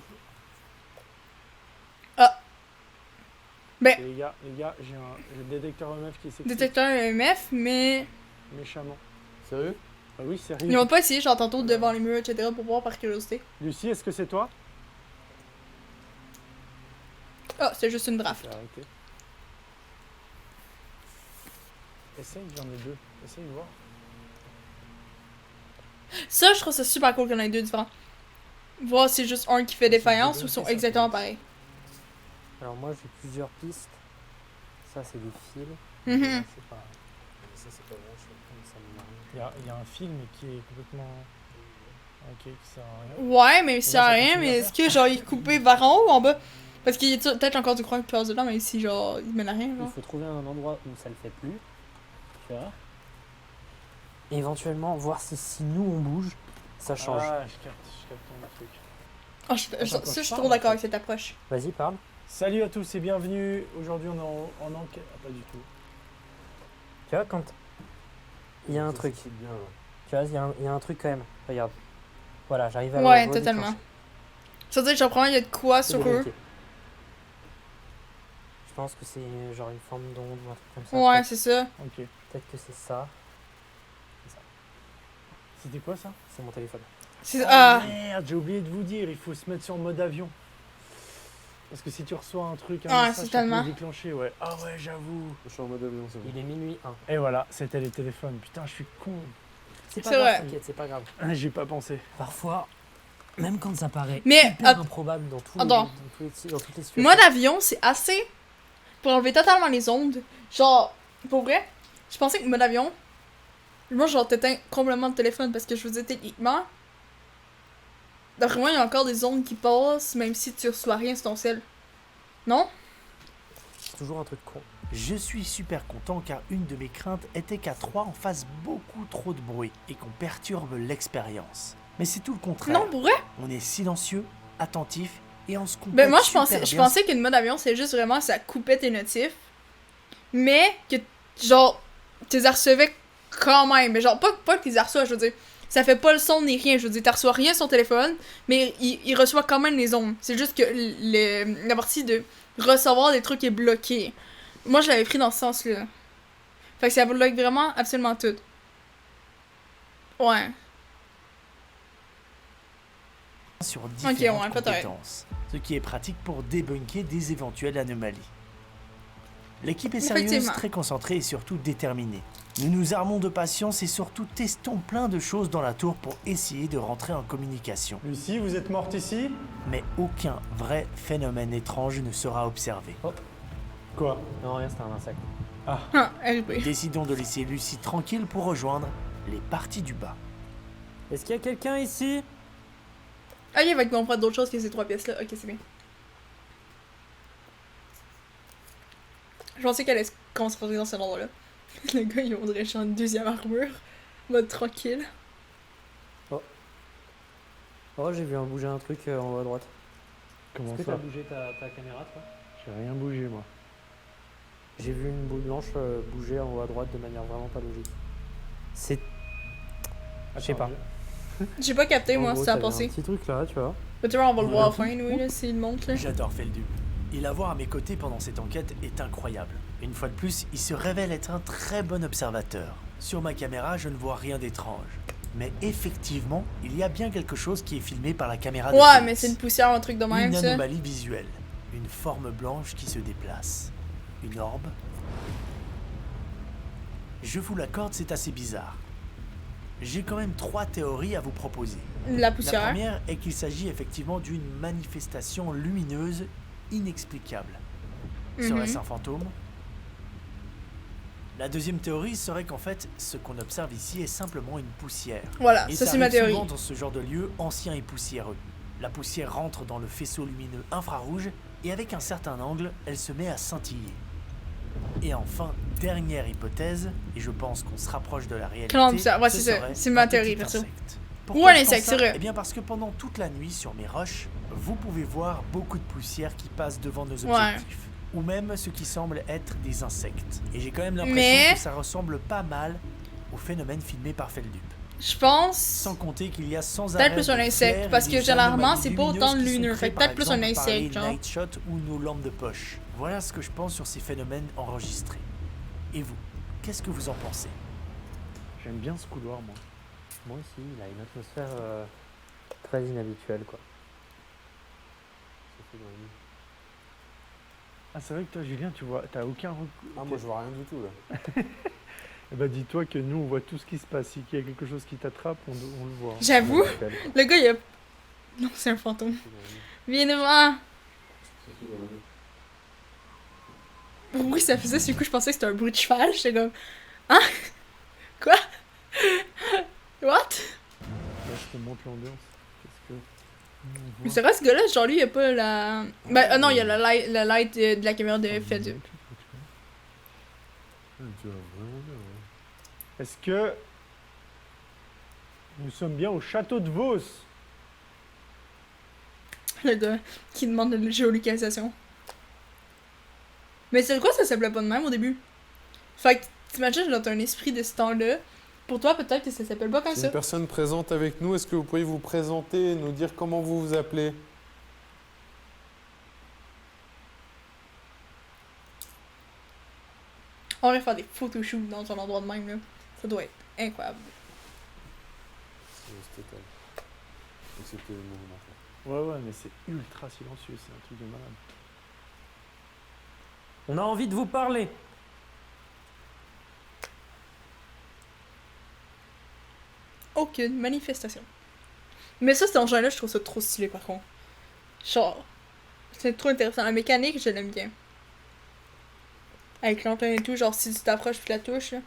Ben, Et les gars, j'ai un détecteur EMF qui s'excite détecteur EMF, mais... méchamment. Sérieux? Ah oui, sérieux. Ils m'ont pas essayé, genre tantôt devant les murs, etc. pour voir par curiosité. Lucie, est-ce que c'est toi? Ah, c'est juste une draft. J'ai arrêté. Essaye, j'en ai deux. Essaye de voir. Ça, je trouve ça super cool qu'on ait deux différents. Voir si c'est juste un qui fait défaillance ou sont exactement pareils. Alors moi j'ai plusieurs pistes. Ça c'est des fils. Mhm. C'est pas... Ça c'est pas grand chose comme ça me marre. Il y a un film qui est complètement Ok, qui sert à rien. Ouais, mais il sert à ça rien, continue mais à est-ce que genre il est coupé vers en haut ou en bas? Parce qu'il y a peut-être encore du courant qui passe dedans, mais ici genre il mène à rien. Il Genre. faut trouver un endroit où ça le fait plus. Tu vois. Et éventuellement voir si nous on bouge, ça change. Ah, je capte ton truc. Oh, je suis trop d'accord avec cette approche. Vas-y, parle. Salut à tous et bienvenue. Aujourd'hui on est en enquête. Ah, pas du tout. Tu vois, quand il y a un truc. Bien, là. Tu vois, il y a un truc quand même. Regarde. Voilà, j'arrive à Ouais, le totalement. redéclencher. Ça veut dire que j'apprends, il y a de quoi C'est sur eux. débloqué. Je pense que c'est genre une forme d'onde ou un truc comme ça. Ouais, Peut-être- c'est ça. Ok. Peut-être que c'est ça. C'était quoi ça? C'est mon téléphone. C'est Ah merde, j'ai oublié de vous dire, il faut se mettre sur mode avion. Parce que si tu reçois un truc, Ah, message, c'est ça peut tellement. le déclencher, ouais. Ah ouais, j'avoue. Je suis en mode avion, c'est bon. Il est minuit 1. Et voilà, c'était les téléphones. Putain, je suis con. C'est pas C'est grave, vrai. t'inquiète, c'est pas grave. J'ai pas pensé. Parfois, même quand ça paraît Mais, hyper improbable dans, attends. dans toutes les situations. Mode avion, c'est assez pour enlever totalement les ondes. Genre, pour vrai, je pensais que mode avion, moi genre t'éteins complètement le téléphone parce que je vous dis techniquement, d'après moi il y a encore des ondes qui passent même si tu reçois rien sur ton cell. Non? C'est toujours un truc con. Je suis super content car une de mes craintes était qu'à 3 on fasse beaucoup trop de bruit et qu'on perturbe l'expérience. Mais c'est tout le contraire. Non, pour vrai? On est silencieux, attentif et on se complète Ben moi je super pensais bien. qu'une mode avion c'est juste vraiment ça coupait tes notifs. Mais que genre tu les recevais quand même. Mais genre pas que tu les reçois, je veux dire. Ça fait pas le son ni rien, je veux dire, tu reçois rien sur ton téléphone, mais il reçoit quand même les ondes. C'est juste que la partie de recevoir des trucs est bloquée. Moi je l'avais pris dans ce sens-là. Fait que ça bloque vraiment absolument tout. Ouais. Sur Ok, différentes ouais, peut-être. compétences, ce qui est pratique pour débunker des éventuelles anomalies. L'équipe est sérieuse, Effectivement. très concentrée et surtout déterminée. Nous nous armons de patience et surtout testons plein de choses dans la tour pour essayer de rentrer en communication. Lucie, vous êtes morte ici? Mais aucun vrai phénomène étrange ne sera observé. Quoi? Non, rien, c'était un insecte. Ah, RP. Décidons de laisser Lucie tranquille pour rejoindre les parties du bas. Est-ce qu'il y a quelqu'un ici? Ah, il va comprendre d'autres choses que ces 3 pièces-là. Ok, c'est bien. Je pensais qu'elle allait se concentrer dans cet endroit-là. Le gars, il voudrait genre une deuxième armure. Mode tranquille. Oh, j'ai vu bouger un truc en haut à droite. Comment Est-ce que ça? t'as bougé ta caméra, toi? J'ai rien bougé, moi. J'ai vu une boule blanche bouger en haut à droite de manière vraiment pas logique. C'est... Je sais pas. J'ai pas capté, En moi, gros, si ça a t'avais passé. un petit truc là, tu vois. Mais tu vois, on va le voir à la fin, oui, là, s'il monte, là. J'adore Feldub. Et l'avoir à mes côtés pendant cette enquête est incroyable. Une fois de plus, il se révèle être un très bon observateur. Sur ma caméra, je ne vois rien d'étrange. Mais effectivement, il y a bien quelque chose qui est filmé par la caméra de Ouais, Félix. mais c'est une poussière, un truc de même, Une ça. anomalie visuelle. Une forme blanche qui se déplace. Une orbe. Je vous l'accorde, c'est assez bizarre. J'ai quand même 3 théories à vous proposer. La poussière. La première est qu'il s'agit effectivement d'une manifestation lumineuse inexplicable. Serait-ce un fantôme? La deuxième théorie serait qu'en fait, ce qu'on observe ici est simplement une poussière. Voilà, Et ça, c'est ma arrive théorie. souvent dans ce genre de lieu ancien et poussiéreux. La poussière rentre dans le faisceau lumineux infrarouge et avec un certain angle, elle se met à scintiller. Et enfin, dernière hypothèse, et je pense qu'on se rapproche de la réalité. Clairement, bizarre. Ouais, ce c'est ça. serait C'est ma un théorie, petit perso. insecte. Ou Pourquoi un je pense insecte, ça c'est vrai. Eh bien parce que pendant toute la nuit sur mes rushs, vous pouvez voir beaucoup de poussière qui passe devant nos objectifs. Ou même ce qui semble être des insectes. Et j'ai quand même l'impression Mais- que ça ressemble pas mal au phénomène filmé par Feldub. Je pense. Sans compter qu'il y a sans Peut-être arrêt plus un des insecte, flares parce et que des généralement, anomalies c'est pas autant lumineuses qui sont lumineux. créées, Fait que peut-être par plus un exemple, par les insecte, genre. night shots ou nos lampes de poche. Voilà ce que je pense sur ces phénomènes enregistrés. Et vous, qu'est-ce que vous en pensez? J'aime bien ce couloir, moi. Moi aussi, il a une atmosphère très inhabituelle, quoi. Ça fait dans la nuit. Ah, c'est vrai que toi, Julien, tu vois, t'as aucun recours. Ah, moi je vois rien du tout là. Eh ben, dis-toi que nous, on voit tout ce qui se passe. Si il y a quelque chose qui t'attrape, on le voit. J'avoue, le gars, il a. Non, c'est un fantôme. Viens devant. Oui, ça faisait, du coup, je pensais que c'était un bruit de cheval. J'étais comme. Hein? Quoi? What? Est-ce qu'on monte l'ambiance? Qu'est-ce que... Mais c'est vrai, ce gars-là, genre lui, il a pas la... Ben, non, il y a la light de la caméra de Feldup. Tu vas vraiment bien, ouais. Est-ce que... Nous sommes bien au château de Vos? Le gars qui demande de la géolocalisation. Mais c'est quoi, ça s'appelait pas de même au début? Fait que t'imagines dans un esprit de ce temps-là, pour toi peut-être que ça s'appelle pas comme C'est ça. une personne présente avec nous, est-ce que vous pourriez vous présenter et nous dire comment vous vous appelez? On va faire des photoshoots dans un endroit de même là. Ça doit être incroyable. C'est total. Excepté le mouvement. Ouais, mais c'est ultra silencieux, c'est un truc de malade. On a envie de vous parler. Aucune manifestation. Mais ça, cet engin-là, je trouve ça trop stylé par contre. Genre, c'est trop intéressant. La mécanique, je l'aime bien. Avec l'antenne et tout, genre si tu t'approches puis la touche, là.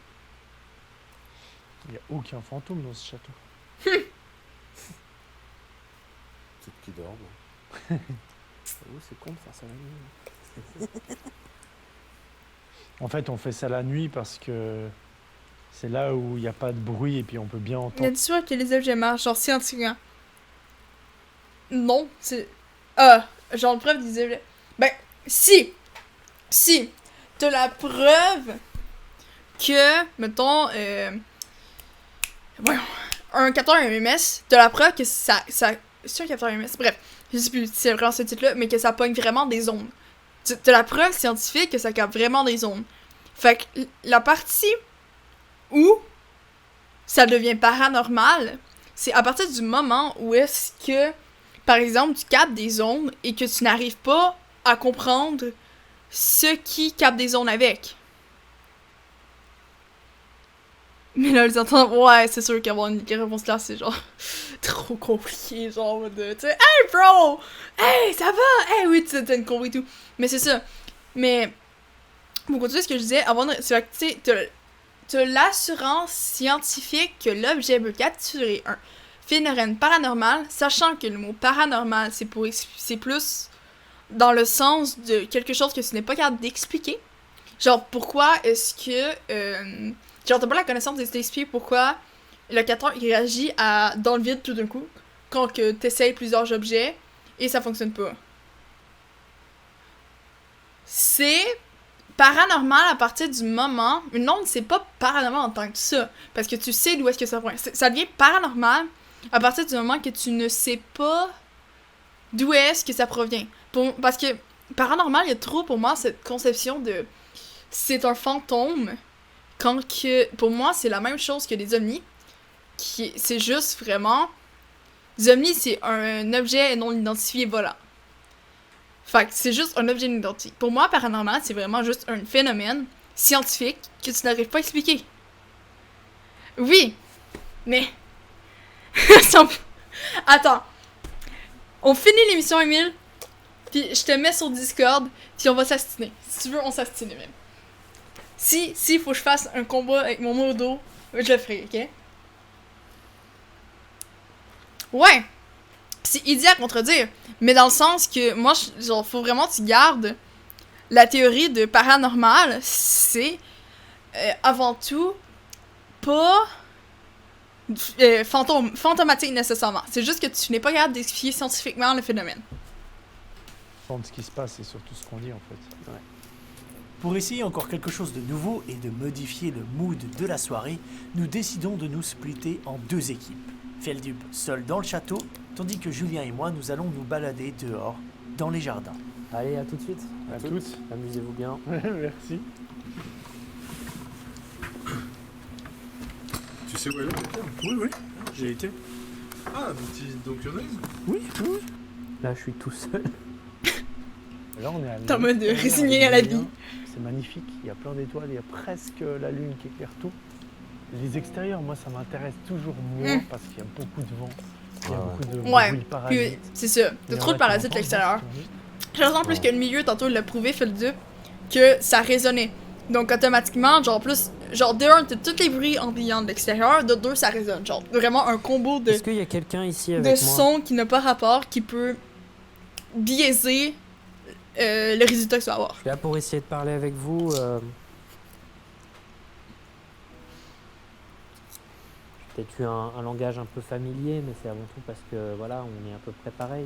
Il n'y a aucun fantôme dans ce château. Peut-être qu'ils dorment. Oh, c'est con de faire ça la nuit. En fait, on fait ça la nuit parce que c'est là où il n'y a pas de bruit et puis on peut bien Il y entendre. a du sûr que les objets marchent, genre scientifiquement. Non, c'est... Ah, genre le preuve des objets... Ben, si! T'as la preuve que, mettons, voyons, un capteur MMS, t'as la preuve que ça... C'est un capteur MMS? Bref, je sais plus si c'est vraiment ce titre-là, mais que ça pogne vraiment des ondes. T'as la preuve scientifique que ça capte vraiment des ondes. Fait que la partie où ça devient paranormal, c'est à partir du moment où est-ce que, par exemple, tu captes des ondes et que tu n'arrives pas à comprendre ce qui capte des ondes avec. Mais là, ils entendent, ouais, c'est sûr qu'avoir une réponse là, c'est genre trop compliqué, genre de, tu sais, hey bro! Hey, ça va? Hey, oui, t'as une compris et tout. Mais c'est ça. Mais, pour continuer ce que je disais, avant de. C'est que, tu sais, t'as l'assurance scientifique que l'objet peut capturer un phénomène paranormal, sachant que le mot paranormal, c'est plus dans le sens de quelque chose que tu n'es pas capable d'expliquer. Genre, pourquoi est-ce que. Genre, t'as pas la connaissance d'expliquer pourquoi le capteur il réagit dans le vide tout d'un coup quand que t'essayes plusieurs objets et ça fonctionne pas. C'est paranormal à partir du moment... Une onde, c'est pas paranormal en tant que ça, parce que tu sais d'où est-ce que ça vient. Ça devient paranormal à partir du moment que tu ne sais pas d'où est-ce que ça provient. Parce que paranormal, il y a trop pour moi cette conception de... C'est un fantôme... Quand que, pour moi, c'est la même chose que les ovnis. C'est juste vraiment... Les ovnis, c'est un objet non identifié volant. Fait que c'est juste un objet non identifié. Pour moi, paranormal, c'est vraiment juste un phénomène scientifique que tu n'arrives pas à expliquer. Oui, mais... Attends. On finit l'émission, Emile, puis je te mets sur Discord, puis on va s'astiner. Si tu veux, on s'astine même. Si faut que je fasse un combat avec mon modo, je le ferai, ok? Ouais! C'est idiot à contredire, mais dans le sens que, moi, genre, faut vraiment que tu gardes la théorie de paranormal, c'est avant tout pas fantomatique nécessairement. C'est juste que tu n'es pas capable d'expliquer scientifiquement le phénomène. Ce qui se passe, c'est surtout ce qu'on dit en fait. Ouais. Pour essayer encore quelque chose de nouveau et de modifier le mood de la soirée, nous décidons de nous splitter en 2 équipes. Feldup seul dans le château, tandis que Julien et moi nous allons nous balader dehors, dans les jardins. Allez, à tout de suite. À toutes. Amusez-vous bien. Merci. Tu sais où elle est? Oui, j'ai été. Ah, donc il y en a une? Oui. Là, je suis tout seul. Là, on est à T'es en mode résigné à la vie. C'est magnifique, il y a plein d'étoiles, il y a presque la lune qui éclaire tout. Les extérieurs, moi, ça m'intéresse toujours moins parce qu'il y a beaucoup de vent. Il y a beaucoup de bruit de parasites. C'est ça. T'as trop de parasites à l'extérieur. Je ressens plus que le milieu, tantôt il l'a prouvé, Feldup, que ça résonnait. Donc automatiquement, genre plus, genre de un, t'as tous les bruits ambiants de l'extérieur, de deux, ça résonne. Genre vraiment un combo de, Est-ce qu'il y a quelqu'un ici avec de moi? sons qui n'a pas rapport, qui peut biaiser le résultat que tu vas avoir. Je suis là pour essayer de parler avec vous. J'ai peut-être eu un langage un peu familier, mais c'est avant tout parce que voilà, on est à peu près pareil.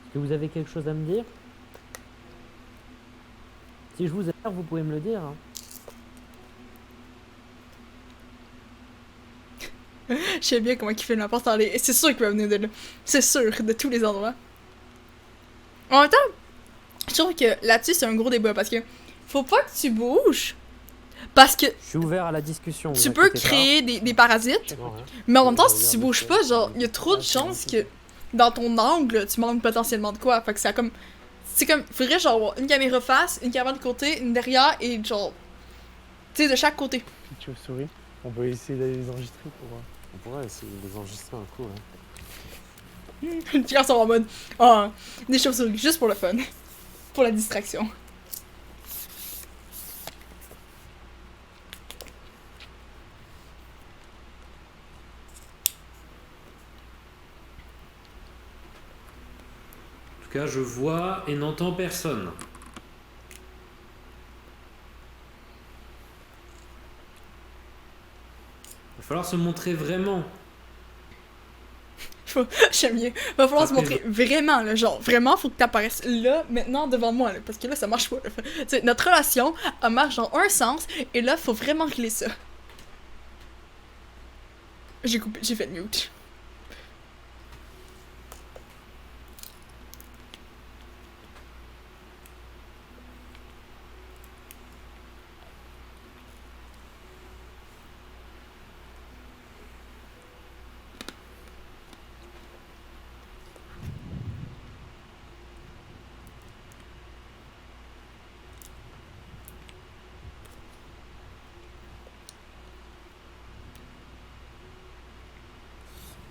Est-ce que vous avez quelque chose à me dire? Si je vous énerve, vous pouvez me le dire. Hein. Je sais bien comment il fait n'importe dans les... C'est sûr qu'il va venir de là. C'est sûr, de tous les endroits. En même temps, je trouve que là-dessus, c'est un gros débat parce que faut pas que tu bouges. Parce que Je suis ouvert à la discussion. tu vous peux inquiétez pas. créer des parasites, mais en même temps, si tu bouges pas, genre, il y a trop de chances que dans ton angle, tu manques potentiellement de quoi. Fait que c'est comme. C'est comme. Faudrait genre avoir une caméra face, une caméra de côté, une derrière et genre. Tu sais, de chaque côté. Petite chauve-souris. On peut essayer d'aller les enregistrer pour voir. On pourrait essayer de les enregistrer un coup, hein. Une pierre sont en mode. Oh, des chauves-souris, juste pour le fun. Pour la distraction. En tout cas, je vois et n'entends personne. Il va falloir se montrer vraiment. J'aime bien. Va falloir se montrer vraiment, là. Genre, vraiment, faut que t'apparaisses là, maintenant, devant moi, là. Parce que là, ça marche pas, là. Tu sais, notre relation, elle marche dans un sens, et là, faut vraiment régler ça. J'ai coupé, j'ai fait mute.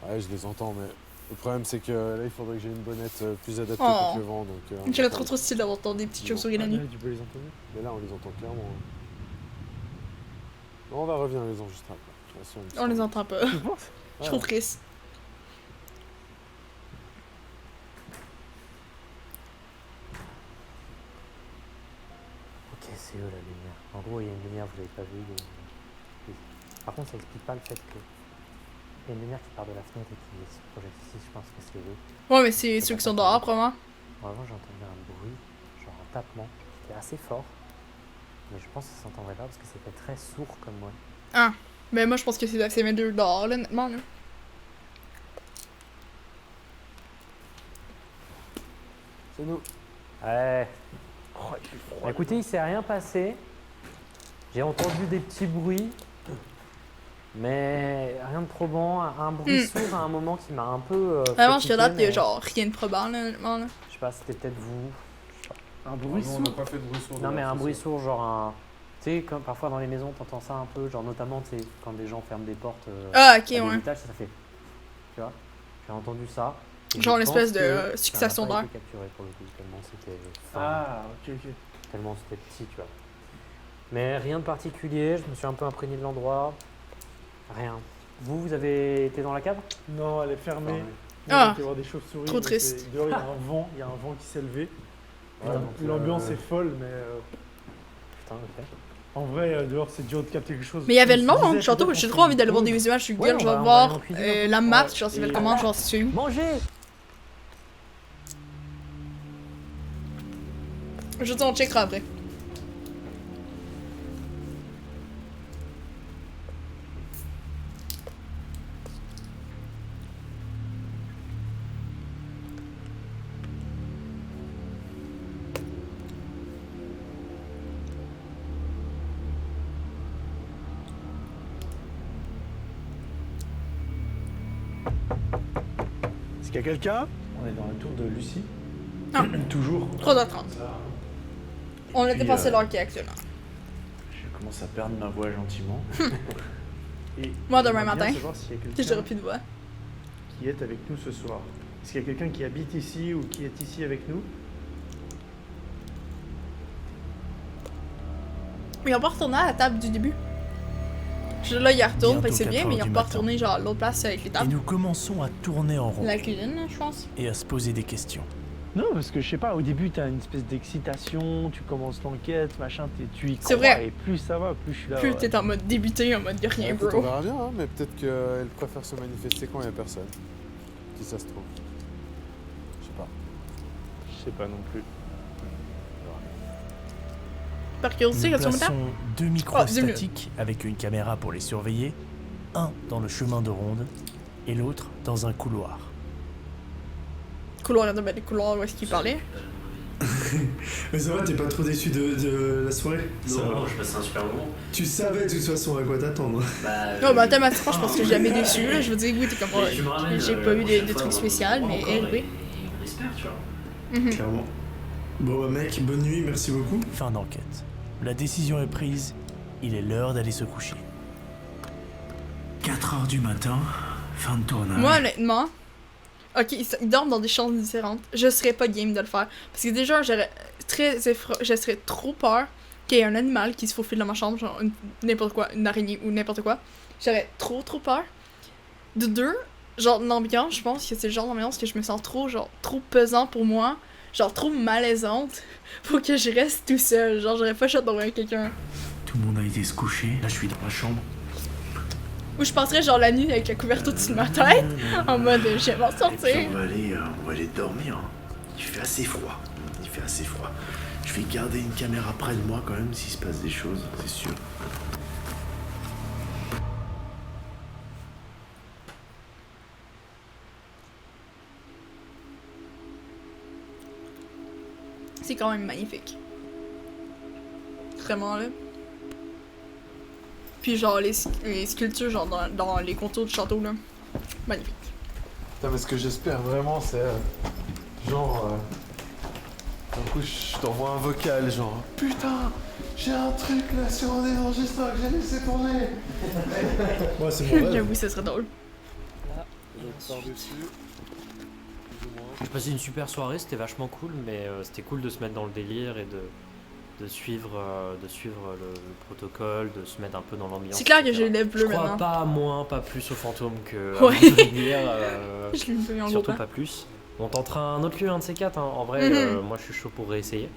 Ouais, je les entends, mais le problème c'est que là il faudrait que j'ai une bonnette plus adaptée Oh. contre le vent. Donc, J'aurais trop stylé d'avoir entendu des petites chauves-souris la nuit. Tu peux les entendre? Mais là on les entend clairement. hein. Non, on va revenir les enregistrer après. De toute façon, On les entend pas. Tu penses? Je suis trop triste. Ok, c'est eux la lumière. En gros, il y a une lumière, vous l'avez pas vue. Par contre, ça explique pas le fait que. Il y a une lumière qui part de la fenêtre et qui se projette ici, je pense que c'est eux. Ouais, mais c'est ceux qui sont dehors, probablement. Vraiment, j'ai entendu un bruit, genre un tapement, qui était assez fort. Mais je pense que ça s'entendrait pas parce que c'était très sourd comme moi. Ah. Mais moi, je pense que c'est mes deux dehors, là, nettement, là. C'est nous. Ouais. Écoutez, il s'est rien passé. J'ai entendu des petits bruits. Mais rien de probant. Un bruit sourd à un moment qui m'a un peu. Vraiment, je fait te date, tiquer, il y a mais genre rien de probable, là, honnêtement, là. Je sais pas, c'était peut-être vous. Un bruit sourd. On n'a pas fait de bruit sourd. Non, mais un bruit sourd, genre un. Tu sais, comme parfois dans les maisons, t'entends ça un peu, genre notamment, tu sais, quand des gens ferment des portes. Ah, ok, à des ouais. étages, ça fait. Tu vois? J'ai entendu ça. Et Genre je l'espèce pense de que succession ça n'a pas d'air. été capturé pour le coup, tellement c'était fin. Ah, ok, ok. Tellement c'était petit, tu vois. Mais rien de particulier, je me suis un peu imprégné de l'endroit. Rien. Vous avez été dans la cave? Non, elle est fermée. Il Ah. va y avoir des chauves-souris. Trop donc triste. Dehors, il y a un vent, qui s'est levé. Ouais, donc, L'ambiance est folle, mais Putain, ok. en vrai, dehors, c'est dur de capter quelque chose. Mais il y avait le Comme nom, je hein, disais, surtout, peut-être j'ai qu'on trop fait envie d'aller une voir des pause. visuels sur Ouais, Google, je on vais va voir aller en cuisine, la map, ouais. genre, c'est Et- comment, genre, c'est où. Mangez! Je dis, on checkera après. Est-ce qu'il y a quelqu'un? On est dans la tour de Lucie. Ah. Toujours. 3h30. On a Puis, dépassé l'heure qui est actuellement. Je commence à perdre ma voix gentiment. Et Moi, demain j'aimerais bien matin, savoir s'il y a j'aurai quelqu'un plus de voix. qui est avec nous ce soir. Est-ce qu'il y a quelqu'un qui habite ici ou qui est ici avec nous? Mais ils ont pas retourné à la table du début. Là, ils retournent, fait que c'est bien, mais ils ont pas retourné genre à l'autre place avec les Et tables. nous commençons à tourner en rond La cuisine, je pense. et à se poser des questions. Non, parce que je sais pas, au début, t'as une espèce d'excitation, tu commences l'enquête, machin, tu y C'est crois, vrai. et plus ça va, plus je suis là. Plus ouais. t'es en mode débuté, en mode y'a rien, Écoute, on bro. verra bien, hein, mais peut-être qu'elle préfère se manifester quand il n'y a personne. Si ça se trouve. Je sais pas. Je sais pas non plus. Par curiosité, Nous qu'est-ce qu'on plaçons met? 2 micros Ah, 10 minutes. statiques avec une caméra pour les surveiller, un dans le chemin de ronde et l'autre dans un couloir. Couloir, les couloirs où est-ce qu'il parlait. Mais ça va, t'es pas trop déçu de la soirée? Ça va. Non, je passais un super moment. Tu savais de toute façon à quoi t'attendre. Non, bah, thématiquement, je pense que j'ai jamais déçu, là. Je veux dire, oui, t'es comme. Mais tu me ramènes, J'ai pas eu prochaine de fois, trucs on- spéciaux, on mais encore, elle, oui. et on espère, tu vois. Mhm. Clairement. Bon bah mec, bonne nuit, merci beaucoup. Fin d'enquête. La décision est prise, il est l'heure d'aller se coucher. 4h du matin, fin de tournage. Moi, honnêtement, ok, ils dorment dans des chambres différentes. Je serais pas game de le faire. Parce que déjà, je serais trop peur qu'il y ait un animal qui se faufile dans ma chambre, genre n'importe quoi, une araignée ou n'importe quoi. J'aurais trop peur. De deux, genre l'ambiance, je pense que c'est le genre d'ambiance que je me sens trop pesant pour moi. Genre trop malaisante. Faut que je reste tout seul. Genre, j'aurais pas le choix d'envoyer quelqu'un. Tout le monde a été se coucher, là je suis dans ma chambre. Ou je passerais genre la nuit avec la couverture au-dessus de ma tête. En mode, je vais m'en Et sortir. puis on va aller dormir. Hein. Il fait assez froid. Il fait assez froid. Je vais garder une caméra près de moi quand même s'il se passe des choses, c'est sûr. C'est quand même magnifique. Vraiment, là. Puis genre, les sculptures, genre, dans les contours du château, là. Magnifique. Putain, mais ce que j'espère vraiment, c'est genre. D'un coup, je t'envoie un vocal, genre putain, j'ai un truc là sur un enregistreur que j'ai laissé tourner. Ouais, c'est mon rêve. J'avoue, ça serait drôle. J'ai passé une super soirée, c'était vachement cool, mais c'était cool de se mettre dans le délire et de suivre le protocole, de se mettre un peu dans l'ambiance. C'est clair que j'ai les lèvres bleues Je crois maintenant. pas moins, pas plus au fantôme que Ouais. à mon délire, Je l'ai vu en gros surtout plan. pas plus. On tentera un autre lieu, un de ces quatre. Hein. En vrai, moi je suis chaud pour réessayer.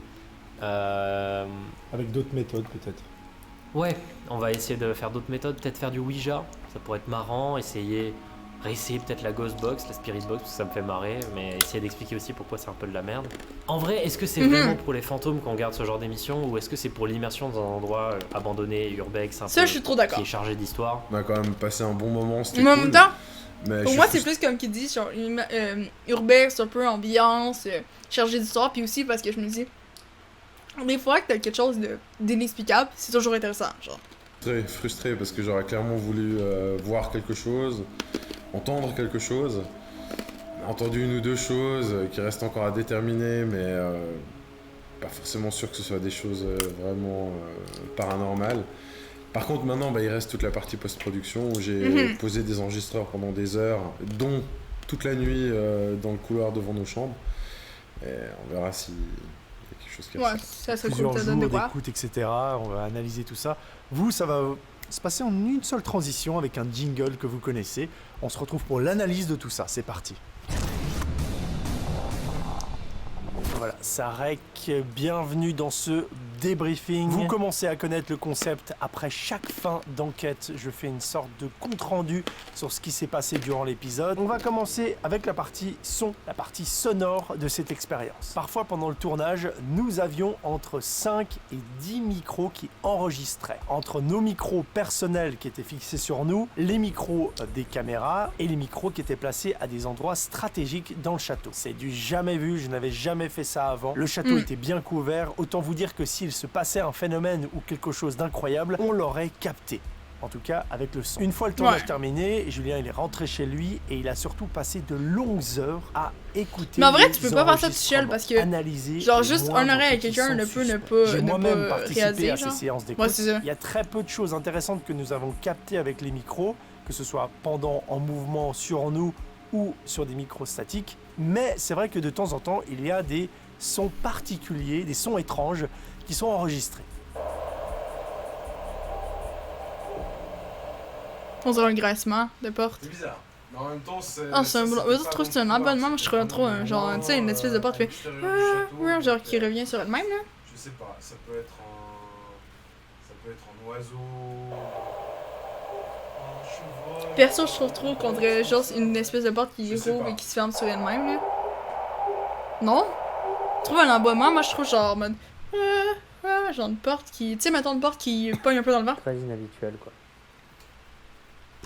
Avec d'autres méthodes peut-être. Ouais, on va essayer de faire d'autres méthodes, peut-être faire du Ouija, ça pourrait être marrant, réessayer peut-être la Ghost Box, la Spirit Box, parce que ça me fait marrer, mais essayer d'expliquer aussi pourquoi c'est un peu de la merde. En vrai, est-ce que c'est vraiment pour les fantômes qu'on regarde ce genre d'émission, ou est-ce que c'est pour l'immersion dans un endroit abandonné, urbex, un Ça, peu, je suis trop d'accord. qui est chargé d'histoire? On a quand même passé un bon moment, c'était Mais en cool. même temps, Mais pour je moi, suis c'est plus comme qu'ils disent, genre, urbex, un peu ambiance, chargé d'histoire, puis aussi parce que je me dis, des fois que t'as quelque chose d'inexplicable, c'est toujours intéressant, genre. très frustré parce que j'aurais clairement voulu voir quelque chose, entendre quelque chose. On a entendu une ou deux choses qui restent encore à déterminer, mais pas forcément sûr que ce soit des choses vraiment paranormales. Par contre, maintenant, il reste toute la partie post-production où j'ai posé des enregistreurs pendant des heures, dont toute la nuit dans le couloir devant nos chambres. Et on verra s'il y a quelque chose qui ressort. Ça serait Plusieurs cool, ça donne de jours quoi. d'écoute, etc. On va analyser tout ça. Vous, ça va se passer en une seule transition avec un jingle que vous connaissez. On se retrouve pour l'analyse de tout ça. C'est parti. Voilà, Sarek, bienvenue dans ce débriefing. Vous commencez à connaître le concept. Après chaque fin d'enquête, je fais une sorte de compte-rendu sur ce qui s'est passé durant l'épisode. On va commencer avec la partie son, la partie sonore de cette expérience. Parfois, pendant le tournage, nous avions entre 5 et 10 micros qui enregistraient. Entre nos micros personnels qui étaient fixés sur nous, les micros des caméras et les micros qui étaient placés à des endroits stratégiques dans le château. C'est du jamais vu, je n'avais jamais fait ça avant. Le château était bien couvert, autant vous dire que s'il se passait un phénomène ou quelque chose d'incroyable, on l'aurait capté. En tout cas, avec le son. Une fois le tournage terminé, Julien il est rentré chez lui et il a surtout passé de longues heures à écouter. Mais en vrai, les tu peux pas faire ça tout seul parce que, analyser genre, les juste moindres un oreille avec trucs qui quelqu'un sont ne peut suspects. J'ai moi-même participé réaliser, à ces genre. séances d'écoute. Ouais, c'est ça. Il y a très peu de choses intéressantes que nous avons captées avec les micros, que ce soit pendant, en mouvement sur nous ou sur des micros statiques. Mais c'est vrai que de temps en temps, il y a des sons particuliers, des sons étranges qui sont enregistrés. On dirait un graissement de porte. C'est bizarre. Mais en même temps, c'est. Ah, c'est un bon. Eux autres trouvent que c'est un abonnement, moi je trouve trop un genre, tu sais, une espèce de porte qui fait. Genre qui revient sur elle-même là. Je sais pas, ça peut être un oiseau. Un cheval. Perso, je trouve trop qu'on dirait genre une espèce de porte qui rouvre et qui se ferme sur elle-même là. Non? Je trouve un emboîtement, moi je trouve genre en mode. Genre une porte qui. Tu sais, mettons une porte qui pogne un peu dans le vent. Très inhabituel, quoi.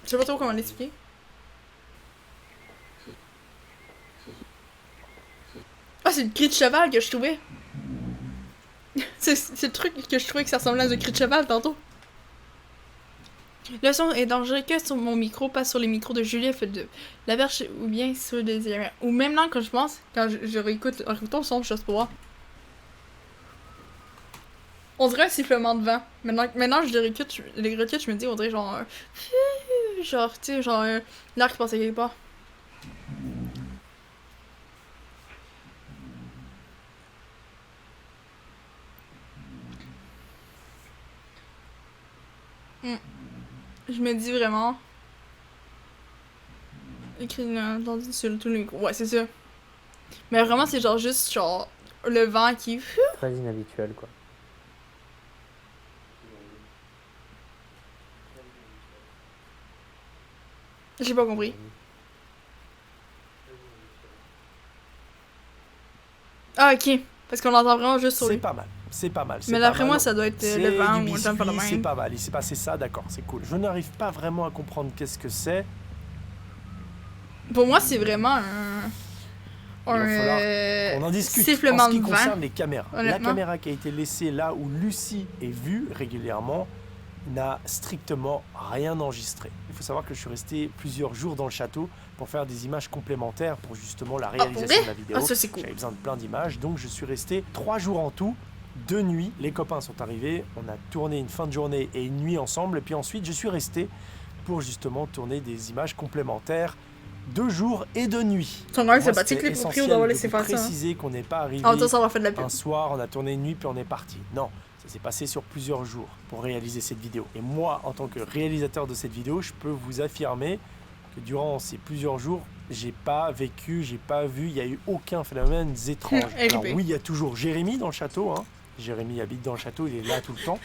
Je sais pas trop comment l'expliquer. Ah, c'est le cri de cheval que je trouvais. c'est le truc que je trouvais que ça ressemblait à un cri de cheval tantôt. Le son est dangereux que sur mon micro, pas sur les micros de Julie, fait de la perche ou bien sur des éléments. Ou même là, quand je pense, quand je réécoute le son, je sais pas voir. On dirait un sifflement de vent. Maintenant je les réécoute, je me dis, on dirait genre genre, tu sais, genre l'air qui passe à quelque part. Je me dis vraiment. Écrit sur tous les micros. Ouais, c'est ça. Mais vraiment, c'est genre juste genre le vent qui. Très inhabituel, quoi. J'ai pas compris. Ah, ok. Parce qu'on l'entend vraiment juste sur C'est lui. pas mal. C'est pas mal. Mais d'après moi, ça doit être le vent ou un temps pas le même. C'est pas mal. Il s'est passé ça, d'accord, c'est cool. Je n'arrive pas vraiment à comprendre qu'est-ce que c'est. Pour moi, c'est vraiment un. On en discute. Sifflement en ce qui de vent. concerne les caméras. La Honnêtement. caméra qui a été laissée là où Lucie est vue régulièrement n'a strictement rien enregistré. Il faut savoir que je suis resté plusieurs jours dans le château pour faire des images complémentaires pour justement la réalisation de la vidéo. Ah, ça c'est cool. J'avais besoin de plein d'images, donc je suis resté 3 jours en tout. 2 nuits, les copains sont arrivés, on a tourné une fin de journée et une nuit ensemble, et puis ensuite je suis resté pour justement tourner des images complémentaires 2 jours et 2 nuits. C'est Moi, sympathique c'était les proprios essentiel d'avoir de laissé vous faire ça. préciser qu'on n'est pas arrivé En même temps, ça va faire de la pub. un soir, on a tourné une nuit puis on est parti. Non, ça s'est passé sur plusieurs jours pour réaliser cette vidéo. Et moi, en tant que réalisateur de cette vidéo, je peux vous affirmer que durant ces plusieurs jours, j'ai pas vécu, j'ai pas vu, il n'y a eu aucun phénomène étrange. Alors oui, il y a toujours Jérémy dans le château, hein. Jérémy habite dans le château, il est là tout le temps.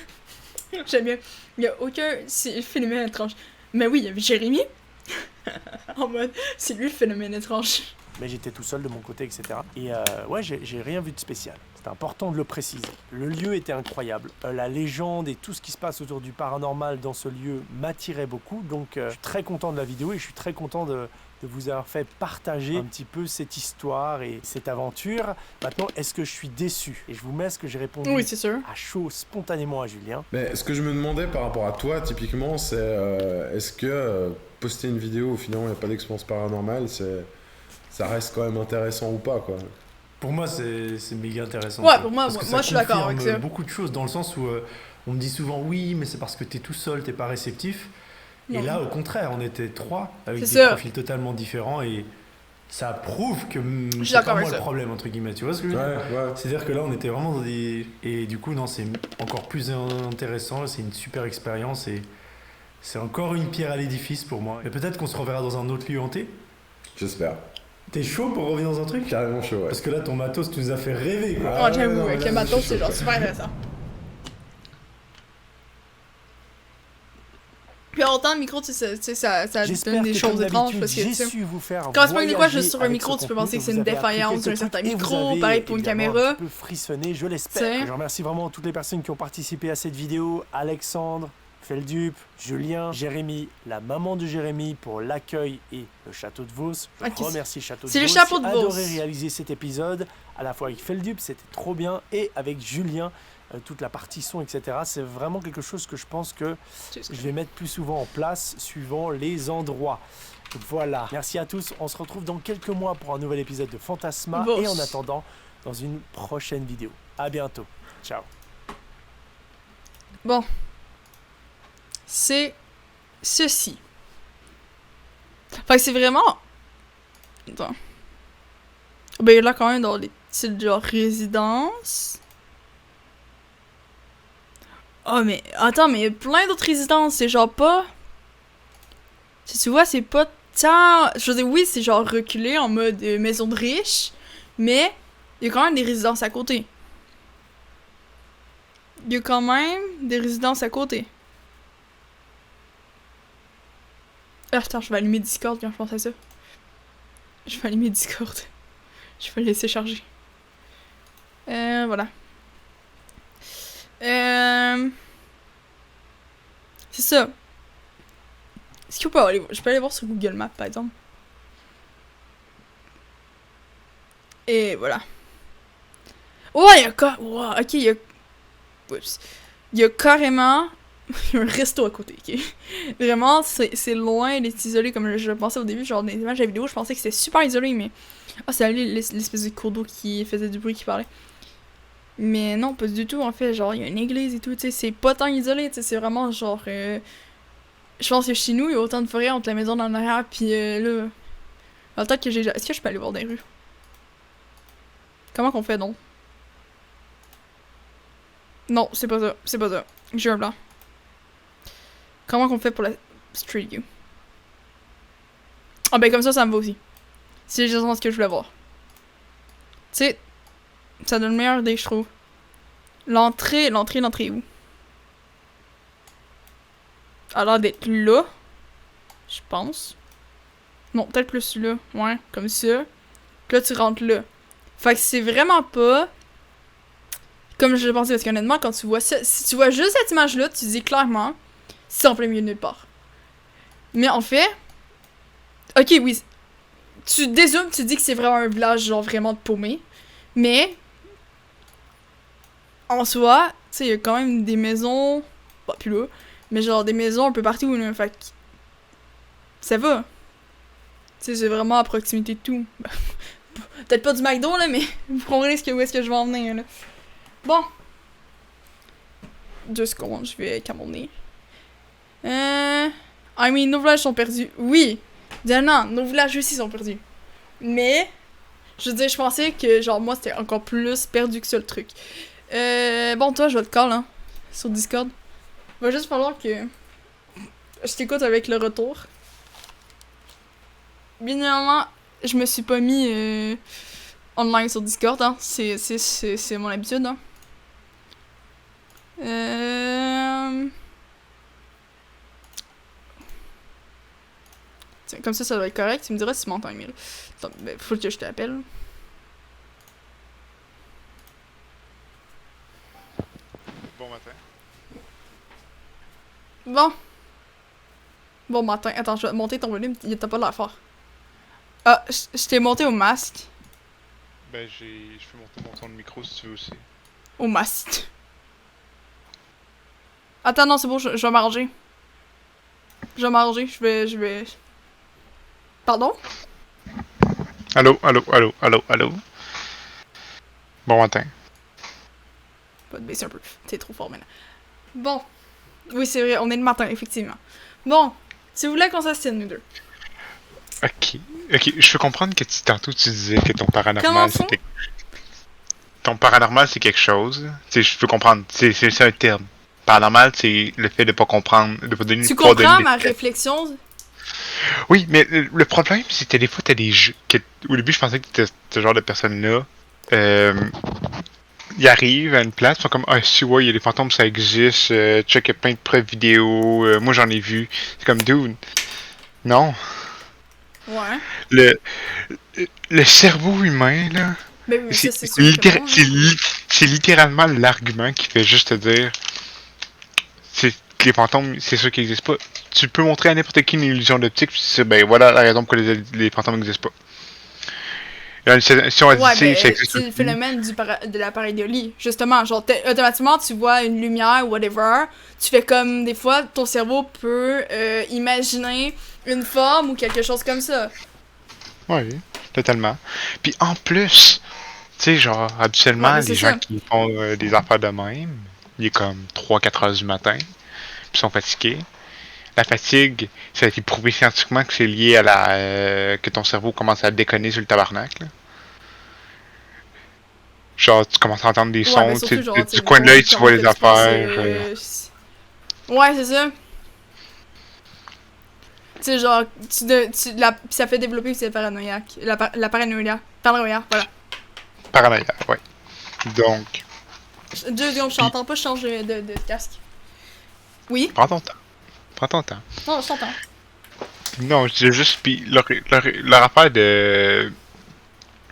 J'aime bien. Il n'y a aucun phénomène étrange. Mais oui, il y avait Jérémy. En mode, c'est lui le phénomène étrange. Mais j'étais tout seul de mon côté, etc. Et ouais, j'ai rien vu de spécial. C'est important de le préciser. Le lieu était incroyable. La légende et tout ce qui se passe autour du paranormal dans ce lieu m'attirait beaucoup. Donc je suis très content de la vidéo et je suis très content de vous avoir fait partager un petit peu cette histoire et cette aventure. Maintenant, est-ce que je suis déçu? Et je vous mets ce que j'ai répondu Oui, c'est sûr. à chaud, spontanément à Julien. Mais ce que je me demandais par rapport à toi, typiquement, c'est est-ce que poster une vidéo où finalement il n'y a pas d'expérience paranormale, ça reste quand même intéressant ou pas, quoi? Pour moi, c'est méga intéressant. Ouais, pour moi, Parce que moi je suis d'accord avec confirme ça. beaucoup de choses dans le sens où on me dit souvent oui, mais c'est parce que t'es tout seul, t'es pas réceptif. Non. Et là, au contraire, on était 3 avec C'est des ça. profils totalement différents et ça prouve que suis c'est d'accord pas avec moi ça. le problème, entre guillemets. Tu vois ce que je veux dire? Ouais. C'est-à-dire que là, on était vraiment dans des... Et du coup, non, c'est encore plus intéressant, c'est une super expérience et c'est encore une pierre à l'édifice pour moi. Et peut-être qu'on se reverra dans un autre lieu hanté. J'espère. T'es chaud pour revenir dans un truc? Carrément chaud, ouais. Parce que là, ton matos, tu nous as fait rêver, quoi. Oh, j'avoue, avec le matos, c'est genre super intéressant. Puis en temps, le micro, tu sais, ça J'espère donne des que, choses comme étranges d'habitude, parce que j'ai tu sais, su vous faire quand tu parles de quoi voyager juste sur un avec micro, ce tu peux contenu, penser que que c'est vous une avez appris défaillance quelques d'un certain trucs et vous micro, avez pareil pour une évidemment caméra. un petit peu frissonné, je C'est- l'espère. Je remercie vraiment toutes les personnes qui ont participé à cette vidéo. Alexandre, Feldup, Julien, Jérémy, la maman de Jérémy pour l'accueil et le château de Vos. Je Ok, remercie le château de Vos. c'est le chapeau de J'ai Vos. adoré réaliser cet épisode, à la fois avec Feldup, c'était trop bien, et avec Julien, toute la partie son, etc. C'est vraiment quelque chose que je pense que je vais mettre plus souvent en place, suivant les endroits. Voilà, merci à tous, on se retrouve dans quelques mois pour un nouvel épisode de Fantasma, Vos. et en attendant, dans une prochaine vidéo. À bientôt, ciao. Bon. C'est ceci. Fait que c'est vraiment... Attends. Ben là, quand même, dans les types de genre résidence. Oh, mais attends, mais il y a plein d'autres résidences. C'est genre pas Si tu vois, c'est pas tant... Je veux dire, oui, c'est genre reculé en mode maison de riche, mais il y a quand même des résidences à côté. Il y a quand même des résidences à côté. Ah, attends, je vais allumer Discord quand je pense à ça. Je vais allumer Discord. Je vais le laisser charger. Voilà. C'est ça. Est-ce que je peux aller voir sur Google Maps, par exemple? Et voilà. Oh, il y a... Wow, ok, il y a... Oups. Il y a carrément... Il y a un resto à côté, ok? Vraiment, c'est loin d'être isolé comme je pensais au début. Genre, dans les images de la vidéo, je pensais que c'était super isolé, mais... Ah, c'est l'espèce de cours d'eau qui faisait du bruit, qui parlait. Mais non, pas du tout, en fait. Genre, il y a une église et tout, tu sais. C'est pas tant isolé, tu sais. C'est vraiment genre... Je pense que chez nous, il y a autant de forêts entre la maison dans l'arrière, puis là... En tant que j'ai... Est-ce que je peux aller voir dans les rues? Comment qu'on fait, donc? Non, c'est pas ça. C'est pas ça. J'ai un blanc. Comment qu'on fait pour la Street View? Ah ben comme ça me va aussi. C'est exactement ce que je voulais voir. Tu sais, ça donne une meilleure idée, je trouve. L'entrée est où? Elle a l'air d'être là. Je pense. Non, peut-être plus là. Ouais, comme ça. Puis là, tu rentres là. Fait que c'est vraiment pas... Comme je le pensais, parce qu'honnêtement, quand tu vois ça, si tu vois juste cette image-là, tu dis clairement, c'est en plein milieu de nulle part. Mais en fait, ok, oui, tu dézoomes, tu dis que c'est vraiment un village, genre vraiment de paumé, mais en soi, tu sais, il y a quand même des maisons, pas plus là, mais genre des maisons un peu partout, là, fait que ça va. Tu sais, c'est vraiment à proximité de tout. Peut-être pas du McDo, là, mais vous comprenez où est-ce que je vais en venir, là. Bon. 2 secondes, je vais camonner. Nos villages sont perdus. Oui! Non, nos villages aussi sont perdus. Mais, je veux dire, je pensais que, genre, moi, c'était encore plus perdu que ça, le truc. Bon, toi, je vais te call, hein, sur Discord. Il va juste falloir que je t'écoute avec le retour. Bien évidemment, je me suis pas mis online sur Discord, hein. C'est mon habitude, hein. Tiens, comme ça doit être correct. Tu me diras si tu m'entends, Emile. Attends, ben, faut que je t'appelle. Bon matin. Bon matin. Attends, je vais monter ton volume. T'as pas l'air fort. Ah, je t'ai monté au masque. Ben, je peux monter mon ton de micro si tu veux aussi. Au masque. Attends, non, c'est bon, je vais m'arranger. Je vais... Pardon? Allô? Bon matin. Je vais te baisser un peu. T'es trop fort maintenant. Bon. Oui, c'est vrai, on est le matin, effectivement. Bon. Si vous voulez qu'on s'assienne, nous deux. Ok, je peux comprendre que tantôt tu disais que ton paranormal c'était... Ton paranormal c'est quelque chose. Tu sais, je peux comprendre. C'est un terme. Paranormal, c'est le fait de pas comprendre, de pas donner... Tu comprends ma réflexion? Oui, mais le problème, c'est que des fois, t'as des jeux... Au début, je pensais que t'étais ce genre de personne-là. Ils arrivent à une place, ils sont comme « Ah, si, ouais, il y a des fantômes, ça existe. Check, il y a plein de preuves vidéo. Moi, j'en ai vu. » C'est comme « Dude, non. » Ouais. Le cerveau humain, là... Mais c'est littéralement l'argument qui fait juste te dire... Les fantômes, c'est sûr qu'ils n'existent pas. Tu peux montrer à n'importe qui une illusion d'optique, puis c'est ben voilà la raison pour laquelle les fantômes n'existent pas. Si on dit c'est le phénomène de la pareidolie. Justement, genre automatiquement tu vois une lumière ou whatever, tu fais comme des fois ton cerveau peut imaginer une forme ou quelque chose comme ça. Oui, totalement. Puis en plus, tu sais, genre habituellement les gens qui font des affaires de même, il est comme 3-4 heures du matin. Puis sont fatigués. La fatigue, ça a été prouvé scientifiquement que c'est lié à que ton cerveau commence à déconner sur le tabarnak. Là. Genre, tu commences à entendre des sons, du coin de l'œil, tu vois les affaires. Ouais, c'est ça. sais, genre, ça fait développer aussi la paranoïa. La paranoïa. Paranoïa, voilà. Paranoïa, ouais. Donc. 2 secondes, je t'entends pas, je change de casque. Oui? Prends ton temps. Prends ton temps. Non, je t'entends. Non, je disais juste, pis leur affaire de.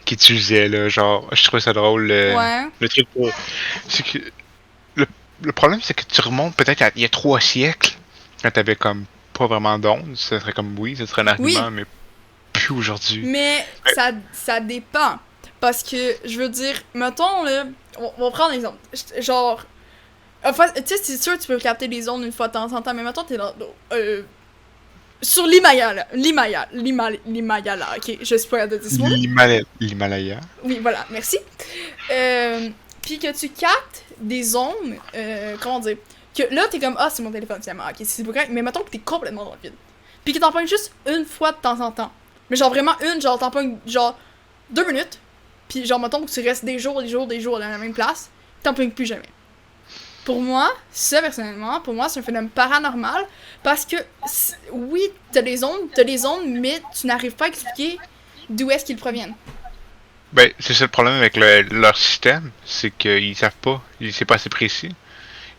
Qu'ils utilisaient, là, genre, je trouvais ça drôle. Ouais. Le truc pour. C'est que. Le problème, c'est que tu remontes peut-être il y a 3 siècles, quand t'avais comme pas vraiment d'ondes. Ça serait comme, oui, ça serait un argument, mais plus aujourd'hui. Mais ça dépend. Parce que, je veux dire, mettons, là, on va prendre un exemple. Genre, enfin, tu sais, c'est sûr que tu peux capter des ondes une fois de temps en temps, mais mettons, t'es dans. Sur l'Himalaya, là, ok, je suis pas capable de dire ce mot. L'Himalaya. Oui, voilà, merci. Puis que tu captes des ondes, comment dire, que là, t'es comme, ah, c'est mon téléphone, finalement, ok, c'est pas correct, mais mettons que t'es complètement dans le vide. Puis que t'en pognes juste une fois de temps en temps. Mais genre vraiment une, genre t'en pognes, genre 2 minutes, puis genre, mettons que tu restes des jours dans la même place, t'en pognes plus jamais. Pour moi, ça, personnellement, c'est un phénomène paranormal, parce que, oui, t'as des ondes, mais tu n'arrives pas à expliquer d'où est-ce qu'ils proviennent. Ben, c'est ça le problème avec leur système, c'est qu'ils savent pas, c'est pas assez précis.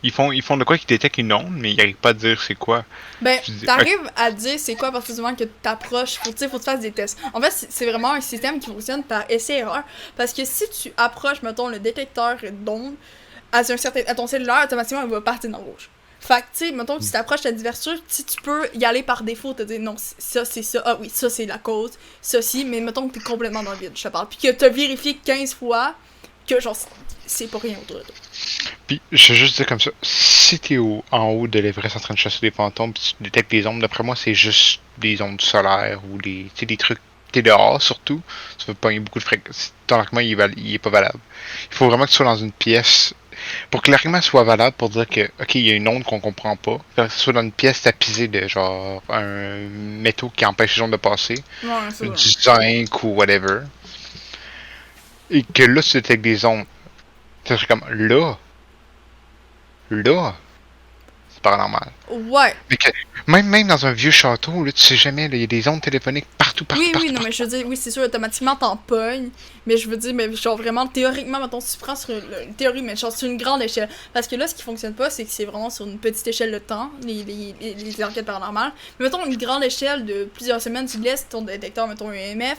Ils font de quoi qu'ils détectent une onde, mais ils n'arrivent pas à dire c'est quoi. Ben, t'arrives à dire c'est quoi à partir du moment que t'approches, faut que tu fasses des tests. En fait, c'est vraiment un système qui fonctionne par essai-erreur, parce que si tu approches, mettons, le détecteur d'ondes à ton cellulaire, automatiquement, il va partir dans le rouge. Fait que, tu sais, mettons, si t'approches ta diversion, tu peux y aller par défaut, te dire non, ça, c'est ça, ah oui, ça, c'est la cause, ça, si, mais mettons que t'es complètement dans le vide, je te parle. Puis que t'as vérifié 15 fois que, genre, c'est pas rien autour de toi. Puis, je vais juste dire comme ça, si t'es en haut de l'Everest en train de chasser des fantômes, pis tu détectes des ondes, d'après moi, c'est juste des ondes solaires ou des trucs. T'es dehors, surtout, tu vas pogner beaucoup de fréquences. Ton argument, il est pas valable. Il faut vraiment que tu sois dans une pièce. Pour que l'argument soit valable, pour dire que, ok, il y a une onde qu'on comprend pas, que ce soit dans une pièce tapisée de genre un métaux qui empêche les ondes de passer, du zinc ou whatever, et que là tu détectes des ondes, ça serait comme là, c'est paranormal. Ouais. Mais que, même dans un vieux château, là, tu sais jamais, il y a des ondes téléphoniques partout. Oui, non, mais je veux dire, oui, c'est sûr, automatiquement, t'en pognes. Mais je veux dire, mais genre vraiment, théoriquement, mettons, si tu prends sur une théorie, mais genre sur une grande échelle. Parce que là, ce qui fonctionne pas, c'est que c'est vraiment sur une petite échelle de temps, les enquêtes paranormales. Mais mettons, une grande échelle de plusieurs semaines, tu laisses ton détecteur, mettons, un EMF,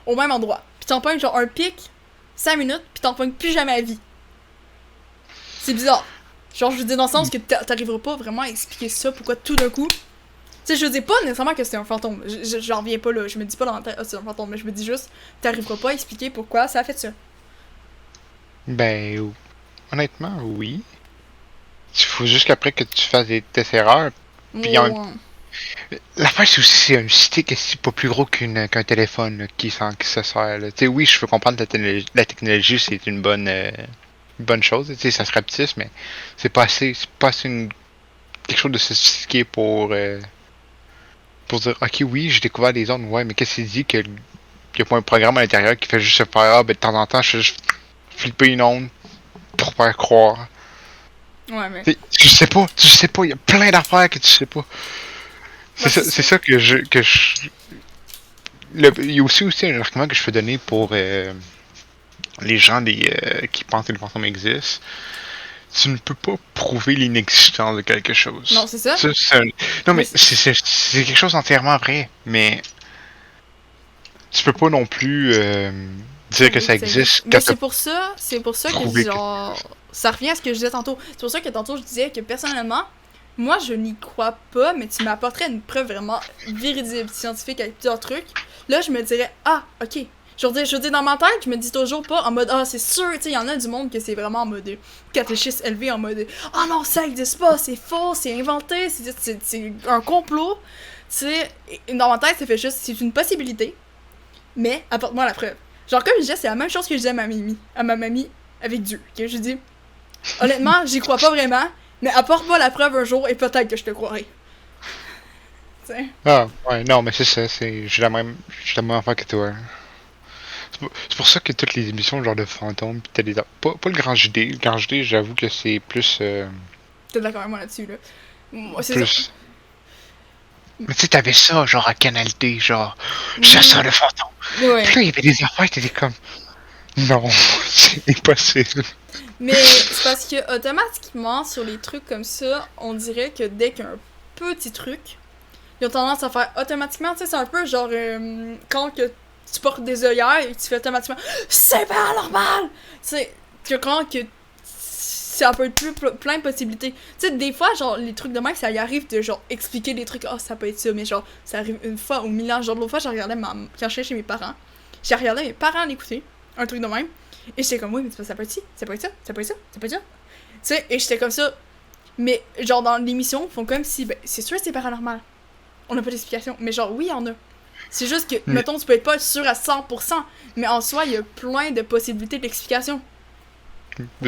au même endroit. Puis t'en pognes genre un pic, 5 minutes, puis t'en pognes plus jamais à vie. C'est bizarre. Genre, je veux dire, dans le sens que t'arriveras pas vraiment à expliquer ça, pourquoi tout d'un coup. Tu sais, je dis pas nécessairement que c'est un fantôme. J'en reviens pas là. Je me dis pas dans la tête, c'est un fantôme. Mais je me dis juste, t'arriveras pas à expliquer pourquoi ça a fait ça. Ben, honnêtement, oui. Il faut juste qu'après que tu fasses des tests erreurs. Puis l'affaire, c'est aussi c'est un stick c'est pas plus gros qu'un téléphone là, qui se sert. Tu sais, oui, je peux comprendre que la technologie, c'est une bonne chose, tu sais, ça se rapetisse, mais c'est pas assez quelque chose de sophistiqué pour dire, ok, oui, j'ai découvert des ondes, ouais, mais qu'est-ce qu'il dit qu'il y a pas un programme à l'intérieur qui fait juste se faire, ben de temps en temps, je fais juste flipper une onde pour faire croire. Ouais, mais... Tu sais pas, il y a plein d'affaires que tu sais pas. C'est ça que je... Il y a aussi un argument que je peux donner pour les gens qui pensent que les fantômes existent. Tu ne peux pas prouver l'inexistence de quelque chose. Non, c'est ça. Non, mais c'est quelque chose d'entièrement vrai, mais tu peux pas non plus dire que ça existe. Mais c'est pour ça que genre... Ça revient à ce que je disais tantôt. C'est pour ça que tantôt je disais que personnellement, moi je n'y crois pas, mais tu m'apporterais une preuve vraiment véridique, scientifique avec plusieurs trucs. Là, je me dirais, ah, ok. Je veux dire, dans ma tête, je me dis toujours pas en mode, ah, c'est sûr, tu sais, il y en a du monde que c'est vraiment en mode catéchisme élevé, en mode, ah non, ça existe pas, c'est faux, c'est inventé, c'est un complot. Tu sais, dans ma tête, ça fait juste, c'est une possibilité, mais apporte-moi la preuve. Genre, comme je disais, c'est la même chose que je disais à ma mamie avec Dieu, ok? Je dis, honnêtement, j'y crois pas vraiment, mais apporte-moi la preuve un jour et peut-être que je te croirai. T'sais. Ah, ouais, non, mais c'est ça, j'ai la même affaire que toi. C'est pour ça que toutes les émissions genre de fantômes pis t'as des... Pas le grand JD. Le grand JD, j'avoue que c'est plus... T'es d'accord avec moi là-dessus, là. Moi, c'est plus... ça. Mais tu sais, t'avais ça, genre à Canal D, genre, chasseur de fantômes. Ouais. Puis là, il y avait des affaires, t'étais comme, non, c'est impossible. Mais c'est parce que automatiquement, sur les trucs comme ça, on dirait que dès qu'il y a un petit truc, ils ont tendance à faire automatiquement, tu sais, c'est un peu genre quand que tu portes des œillères et tu fais automatiquement c'est paranormal! Tu comprends que ça peut être plein de possibilités. Tu sais, des fois, genre, les trucs de même, ça y arrive de genre expliquer des trucs, ça peut être ça, mais genre, ça arrive une fois ou 1000 ans. Genre, l'autre fois, j'ai regardé quand j'étais chez mes parents, j'ai regardé mes parents l'écouter, un truc de même, et j'étais comme, oui, mais ça peut être ci, ça peut être ça, ça peut être ça, ça peut être ça. Tu sais, et j'étais comme ça. Mais genre, dans l'émission, ils font comme si, ben, c'est sûr que c'est paranormal. On n'a pas d'explication. Mais genre, oui, il y en a. C'est juste que, mettons, tu peux être pas sûr à 100%, mais en soi, il y a plein de possibilités d'explication.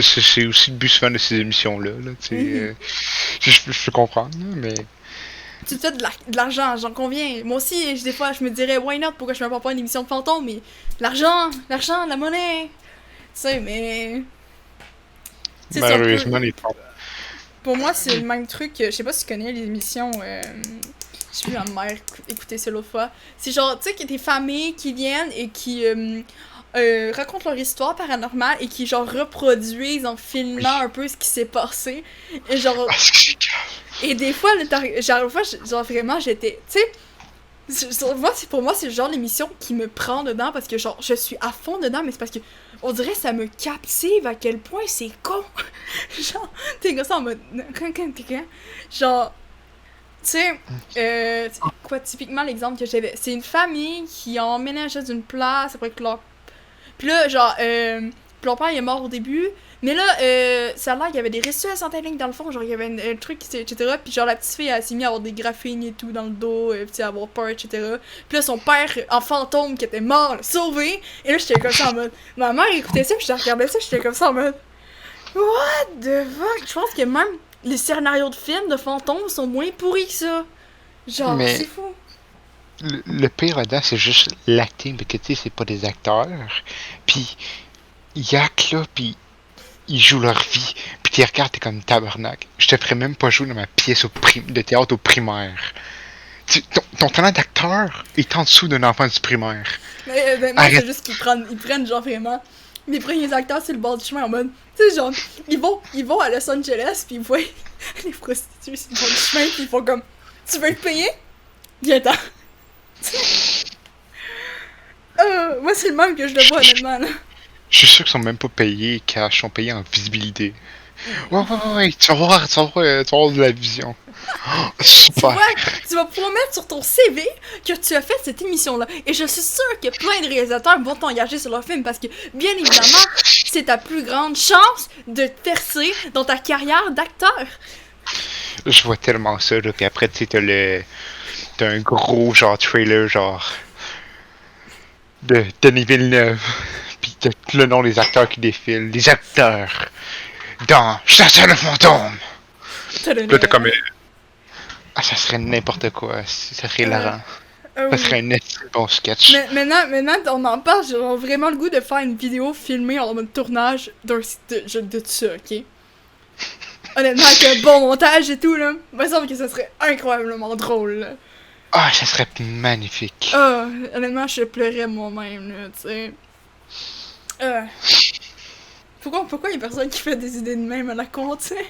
C'est aussi le but souvent de ces émissions-là, là, tu sais. Je peux comprendre, mais... Tu te fais de l'argent, j'en conviens. Moi aussi, des fois, je me dirais, why not, pourquoi je fais pas une émission de fantômes, mais l'argent, la monnaie. Tu sais, mais... Malheureusement, les fantômes. Pour moi, c'est le même truc. Je sais pas si tu connais l'émission. J'ai vu ma mère écouter ça l'autre fois. C'est genre, tu sais, qu'il y a des familles qui viennent et qui racontent leur histoire paranormale et qui, genre, reproduisent en filmant un peu ce qui s'est passé. Et genre. Et des fois, genre, vraiment, j'étais. Tu sais, pour moi, c'est le genre d'émission qui me prend dedans parce que, genre, je suis à fond dedans, mais c'est parce que. On dirait que ça me captive à quel point c'est con. Genre, t'es comme ça en mode. Genre, tu sais, quoi, typiquement l'exemple que j'avais, c'est une famille qui a emménagé d'une place après que leur. Puis là, genre, leur père il est mort au début, mais là, ça a l'air qu'il y avait des ressources en ligne dans le fond, genre, il y avait un truc, etc. Puis genre, la petite fille, elle s'est mise à avoir des graphines et tout dans le dos, puis à avoir peur, etc. Puis là, son père, en fantôme, qui était mort, l'a sauvé. Et là, j'étais comme ça en mode. Ma mère écoutait ça, puis je regardais ça, j'étais comme ça en mode. What the fuck? Je pense que même les scénarios de films de fantômes sont moins pourris que ça. Genre, mais c'est fou. Le pire là-dedans, c'est juste l'acting, parce que tu sais, c'est pas des acteurs. Puis, ils actent là, puis ils jouent leur vie. Puis tu regardes, t'es comme tabarnak. Je te ferais même pas jouer dans ma pièce de théâtre au primaire. Ton talent d'acteur est en dessous d'un enfant du primaire. Mais moi, c'est juste qu'ils prennent genre vraiment. Les premiers acteurs, c'est le bord du chemin en mode. Tu sais, genre, ils vont à Los Angeles, puis ils voient les prostituées sur le bord du chemin, puis ils font comme. Tu veux te payer? Viens-t'en. Moi, c'est le même que je le vois, honnêtement, là. Je suis sûr qu'ils sont même pas payés cash, ils sont payés en visibilité. Ouais, tu vas voir de la vision. Oh, super. Tu vas pouvoir mettre sur ton CV que tu as fait cette émission-là. Et je suis sûre que plein de réalisateurs vont t'engager sur leur film parce que, bien évidemment, c'est ta plus grande chance de te percer dans ta carrière d'acteur. Je vois tellement ça, là, puis après, tu sais, t'as un gros, genre, trailer, genre, de Denis Villeneuve, puis t'as le nom des acteurs qui défilent, les acteurs dans Chasseur de fantômes. Là, t'as comme... ça serait n'importe quoi, ça serait hilarant. Ça serait un bon sketch. Mais maintenant, on en parle, j'ai vraiment le goût de faire une vidéo filmée en mode tournage de tout ça, ok? Honnêtement, avec un bon montage et tout, là, il me semble que ça serait incroyablement drôle, là. Ah, ça serait magnifique. Honnêtement, je pleurais moi-même, là, tu sais. Pourquoi il y a personne qui fait des idées de même à la con, tu sais?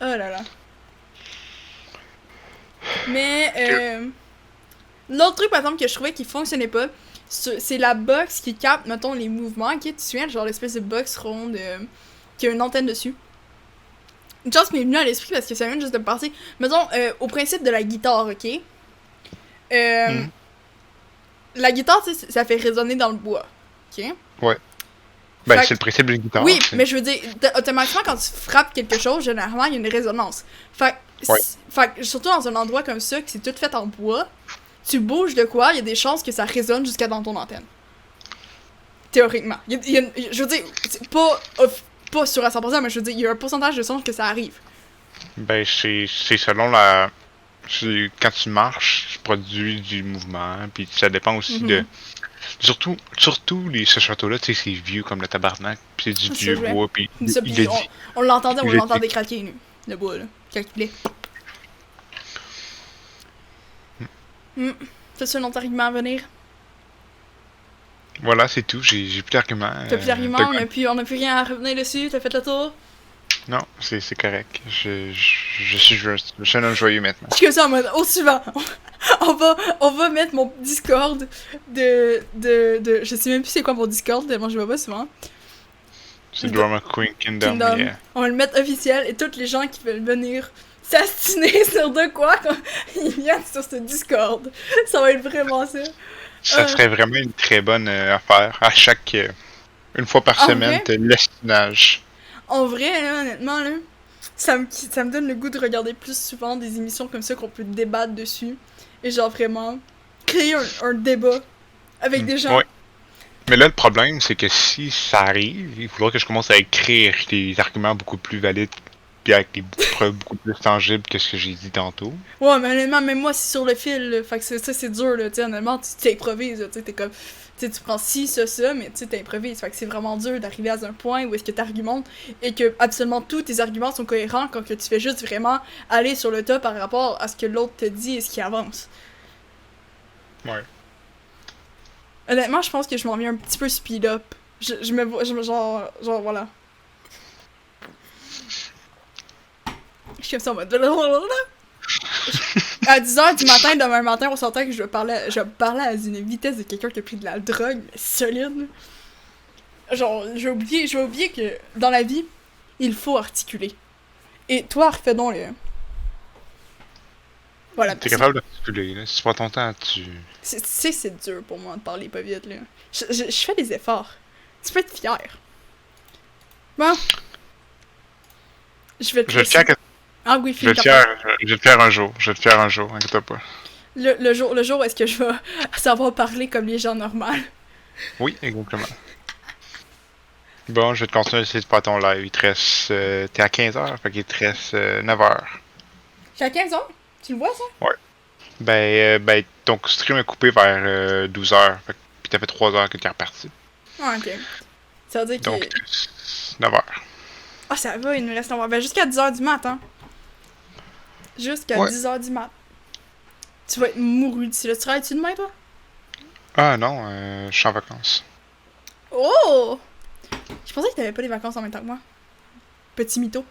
Oh là là. Mais, l'autre truc, par exemple, que je trouvais qui fonctionnait pas, c'est la box qui capte, mettons, les mouvements, ok? Tu te souviens, genre l'espèce de box ronde qui a une antenne dessus? Une chose m'est venue à l'esprit parce que ça vient juste de me passer. Mettons, au principe de la guitare, ok? La guitare, tu sais, ça fait résonner dans le bois, ok? Ouais. Ben, c'est le principe d'une guitare. Oui, mais je veux dire, automatiquement, quand tu frappes quelque chose, généralement, il y a une résonance. Fait que, surtout dans un endroit comme ça, que c'est tout fait en bois, tu bouges de quoi, il y a des chances que ça résonne jusqu'à dans ton antenne. Théoriquement. Je veux dire, c'est pas sûr à 100%, mais je veux dire, il y a un pourcentage de chances que ça arrive. Ben, c'est selon la... Quand tu marches, tu produis du mouvement, puis ça dépend aussi de... Surtout ce château-là, tu sais, c'est vieux comme le tabarnak, puis c'est du vieux bois, puis on l'entendait craquer, nous, le bois, là, quand il plaît. C'est un autre argument à venir. Voilà, c'est tout. J'ai plus d'arguments. T'as plus d'arguments, on a plus rien à revenir dessus, t'as fait le tour. Non, c'est correct. Je suis un homme joyeux maintenant. Je suis comme ça en mode, au suivant. On va mettre mon Discord de... Je sais même plus c'est quoi mon Discord, tellement je vois pas souvent. C'est Drama Queen Kingdom, yeah. On va le mettre officiel et tous les gens qui veulent venir s'astiner sur de quoi quand ils viennent sur ce Discord. Ça va être vraiment ça. Ça serait vraiment une très bonne affaire. À chaque... une fois par semaine, t'as l'estinage. En vrai, là, honnêtement, là, ça me donne le goût de regarder plus souvent des émissions comme ça qu'on peut débattre dessus. Et genre vraiment créer un débat avec des gens. Ouais. Mais là, le problème, c'est que si ça arrive, il faudra que je commence à écrire des arguments beaucoup plus valides puis avec des preuves beaucoup plus tangibles que ce que j'ai dit tantôt. Ouais, mais honnêtement, même moi, c'est sur le fil, là. Fait que ça, c'est dur, là. Tu sais, honnêtement, tu t'improvises, tu sais, t'es comme... Tu sais, tu prends ci, ça, mais tu sais, t'improvises. Fait que c'est vraiment dur d'arriver à un point où est-ce que t'argumentes et que absolument tous tes arguments sont cohérents quand que tu fais juste vraiment aller sur le tas par rapport à ce que l'autre te dit et ce qui avance. Ouais. Honnêtement, je pense que je m'en viens un petit peu speed up. Je me vois, genre, voilà. Je suis comme ça en mode... À 10h du matin, demain matin, on s'entend que je vais parler à une vitesse de quelqu'un qui a pris de la drogue, mais solide. Genre, je vais oublier que dans la vie, il faut articuler. Et toi, refais donc le... Voilà. T'es capable d'articuler, là. Si tu prends ton temps, tu... C'est dur pour moi de parler pas vite, là. Je fais des efforts. Tu peux être fier. Bon. Je vais te laisser. Ah oui, je vais te faire un jour. Je vais te faire un jour, inquiète pas. Le jour où est-ce que je vais savoir parler comme les gens normaux. Oui, exactement. Bon, je vais te continuer à essayer de faire ton live. Il te reste... t'es à 15h, fait qu'il te reste 9h. J'ai à 15h? Tu le vois, ça? Ouais. Ben, ton stream est coupé vers 12h. Puis t'as fait 3h que t'es reparti. Ah, ok. Ça veut dire que... Donc, il te reste 9h. Ah, ça va, il nous reste 9h. Ben, jusqu'à 10h du matin. Jusqu'à 10h du mat. Tu vas être mouru d'ici là. Tu travailles-tu demain, toi? Ah non, je suis en vacances. Oh! Je pensais que t'avais pas les vacances en même temps que moi. Petit mytho.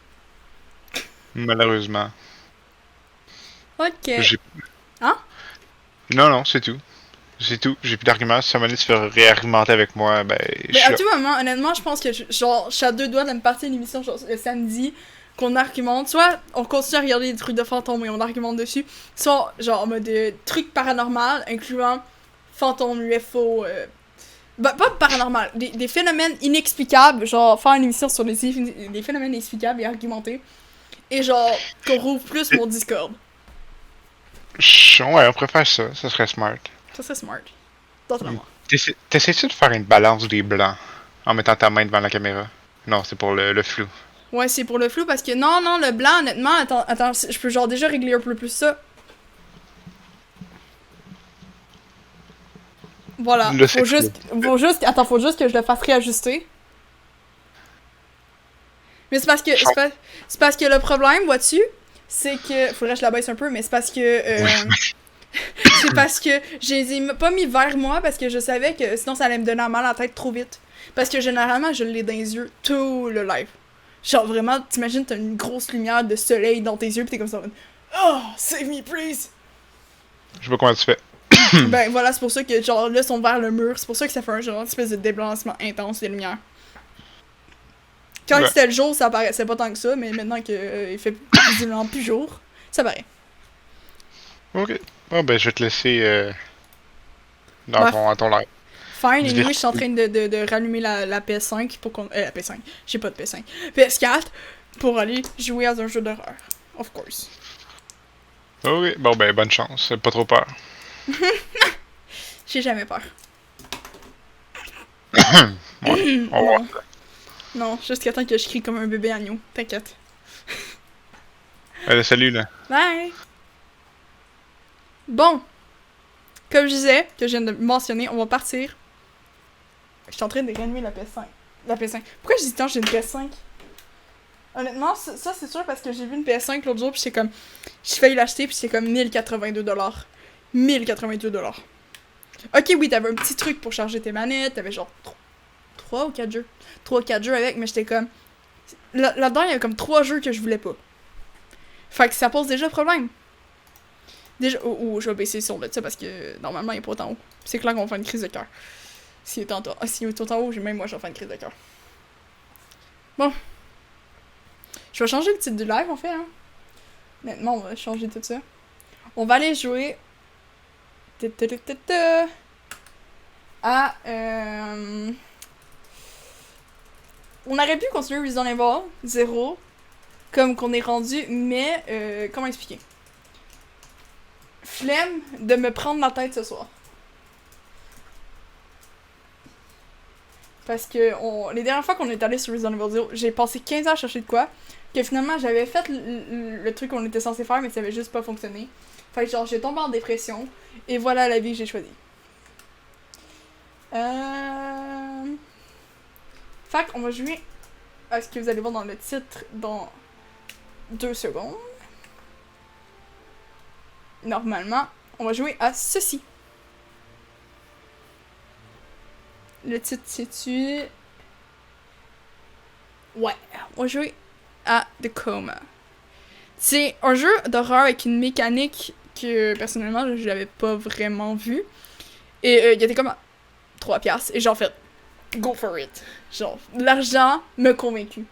Malheureusement. Ok. Hein? Non, c'est tout. C'est tout. J'ai plus d'arguments. Si ça m'a dit de se faire réargumenter avec moi, ben... Mais à tout moment, honnêtement, je pense que je suis à 2 doigts de me partir l'émission le samedi, qu'on argumente. Soit on continue à regarder des trucs de fantômes et on argumente dessus, soit genre en mode trucs paranormal, incluant fantômes, UFO... pas paranormal, des phénomènes inexplicables, genre faire une émission sur des phénomènes inexplicables et argumenter. Et genre, qu'on rouvre plus mon Discord. Ouais, on préfère ça. Ça serait smart. Ça serait smart. Totalement. T'essaies-tu de faire une balance des blancs en mettant ta main devant la caméra? Non, c'est pour le flou. Ouais, c'est pour le flou parce que non, le blanc, honnêtement, attends, je peux genre déjà régler un peu plus ça. Voilà. Faut juste que je le fasse réajuster. Mais c'est parce que le problème, vois-tu, c'est que... Faudrait que je la baisse un peu, mais c'est parce que... c'est parce que je les ai pas mis vers moi parce que je savais que sinon ça allait me donner mal à la tête trop vite. Parce que généralement, je l'ai dans les yeux tout le live. Genre vraiment, t'imagines, t'as une grosse lumière de soleil dans tes yeux pis t'es comme ça. Oh, save me please! Je sais pas comment tu fais. Ben voilà, c'est pour ça que genre là, ils sont vers le mur. C'est pour ça que ça fait un genre espèce de déblancement intense des lumières. Quand c'était le jour, ça paraissait pas tant que ça, mais maintenant qu'il fait visiblement plus jour, ça paraît. Ok. Bon, ben, je vais te laisser à ton live. Fine, et anyway, je suis en train de rallumer la PS5 pour qu'on... la PS5. J'ai pas de PS5. PS4 pour aller jouer à un jeu d'horreur. Of course. Ok, bon, ben, bonne chance. Pas trop peur. J'ai jamais peur. Ouais, on va voir. Non, jusqu'à temps que je crie comme un bébé agneau. T'inquiète. Allez, salut, là. Bye! Bon. Comme je disais, que je viens de mentionner, on va partir. Je suis en train de réanimer la PS5. La PS5. Pourquoi je dis tant j'ai une PS5? Honnêtement, ça c'est sûr parce que j'ai vu une PS5 l'autre jour pis j'étais comme... J'ai failli l'acheter pis c'était comme 1082$. $1088. Ok, oui, t'avais un petit truc pour charger tes manettes, t'avais genre 3 ou 4 jeux. 3 ou 4 jeux avec, mais j'étais comme... Là-dedans, il y avait comme 3 jeux que je voulais pas. Fait que ça pose déjà problème. Déjà... Oh, je vais baisser le son de ça parce que normalement, il est pas autant haut. C'est clair qu'on va faire une crise de cœur. S'il est autant haut, même moi, je vais faire une crise de cœur. Bon. Je vais changer le titre du live, en fait, hein. Maintenant, on va changer tout ça. On va aller jouer... à... On aurait pu continuer Resident Evil 0, comme qu'on est rendu, mais... comment expliquer? Flemme de me prendre la tête ce soir. Parce que les dernières fois qu'on est allé sur Resident Evil 0, j'ai passé 15 ans à chercher de quoi, que finalement j'avais fait le truc qu'on était censé faire, mais ça avait juste pas fonctionné. Fait que genre j'ai tombé en dépression, et voilà la vie que j'ai choisie. Fait qu'on va jouer à ce que vous allez voir dans le titre dans 2 secondes. Normalement, on va jouer à ceci. Le titre situe... Ouais, on va jouer à The Coma. C'est un jeu d'horreur avec une mécanique que, personnellement, je l'avais pas vraiment vue. Et il était comme à 3$. Et j'ai en fait, go for it. Genre, l'argent m'a convaincu.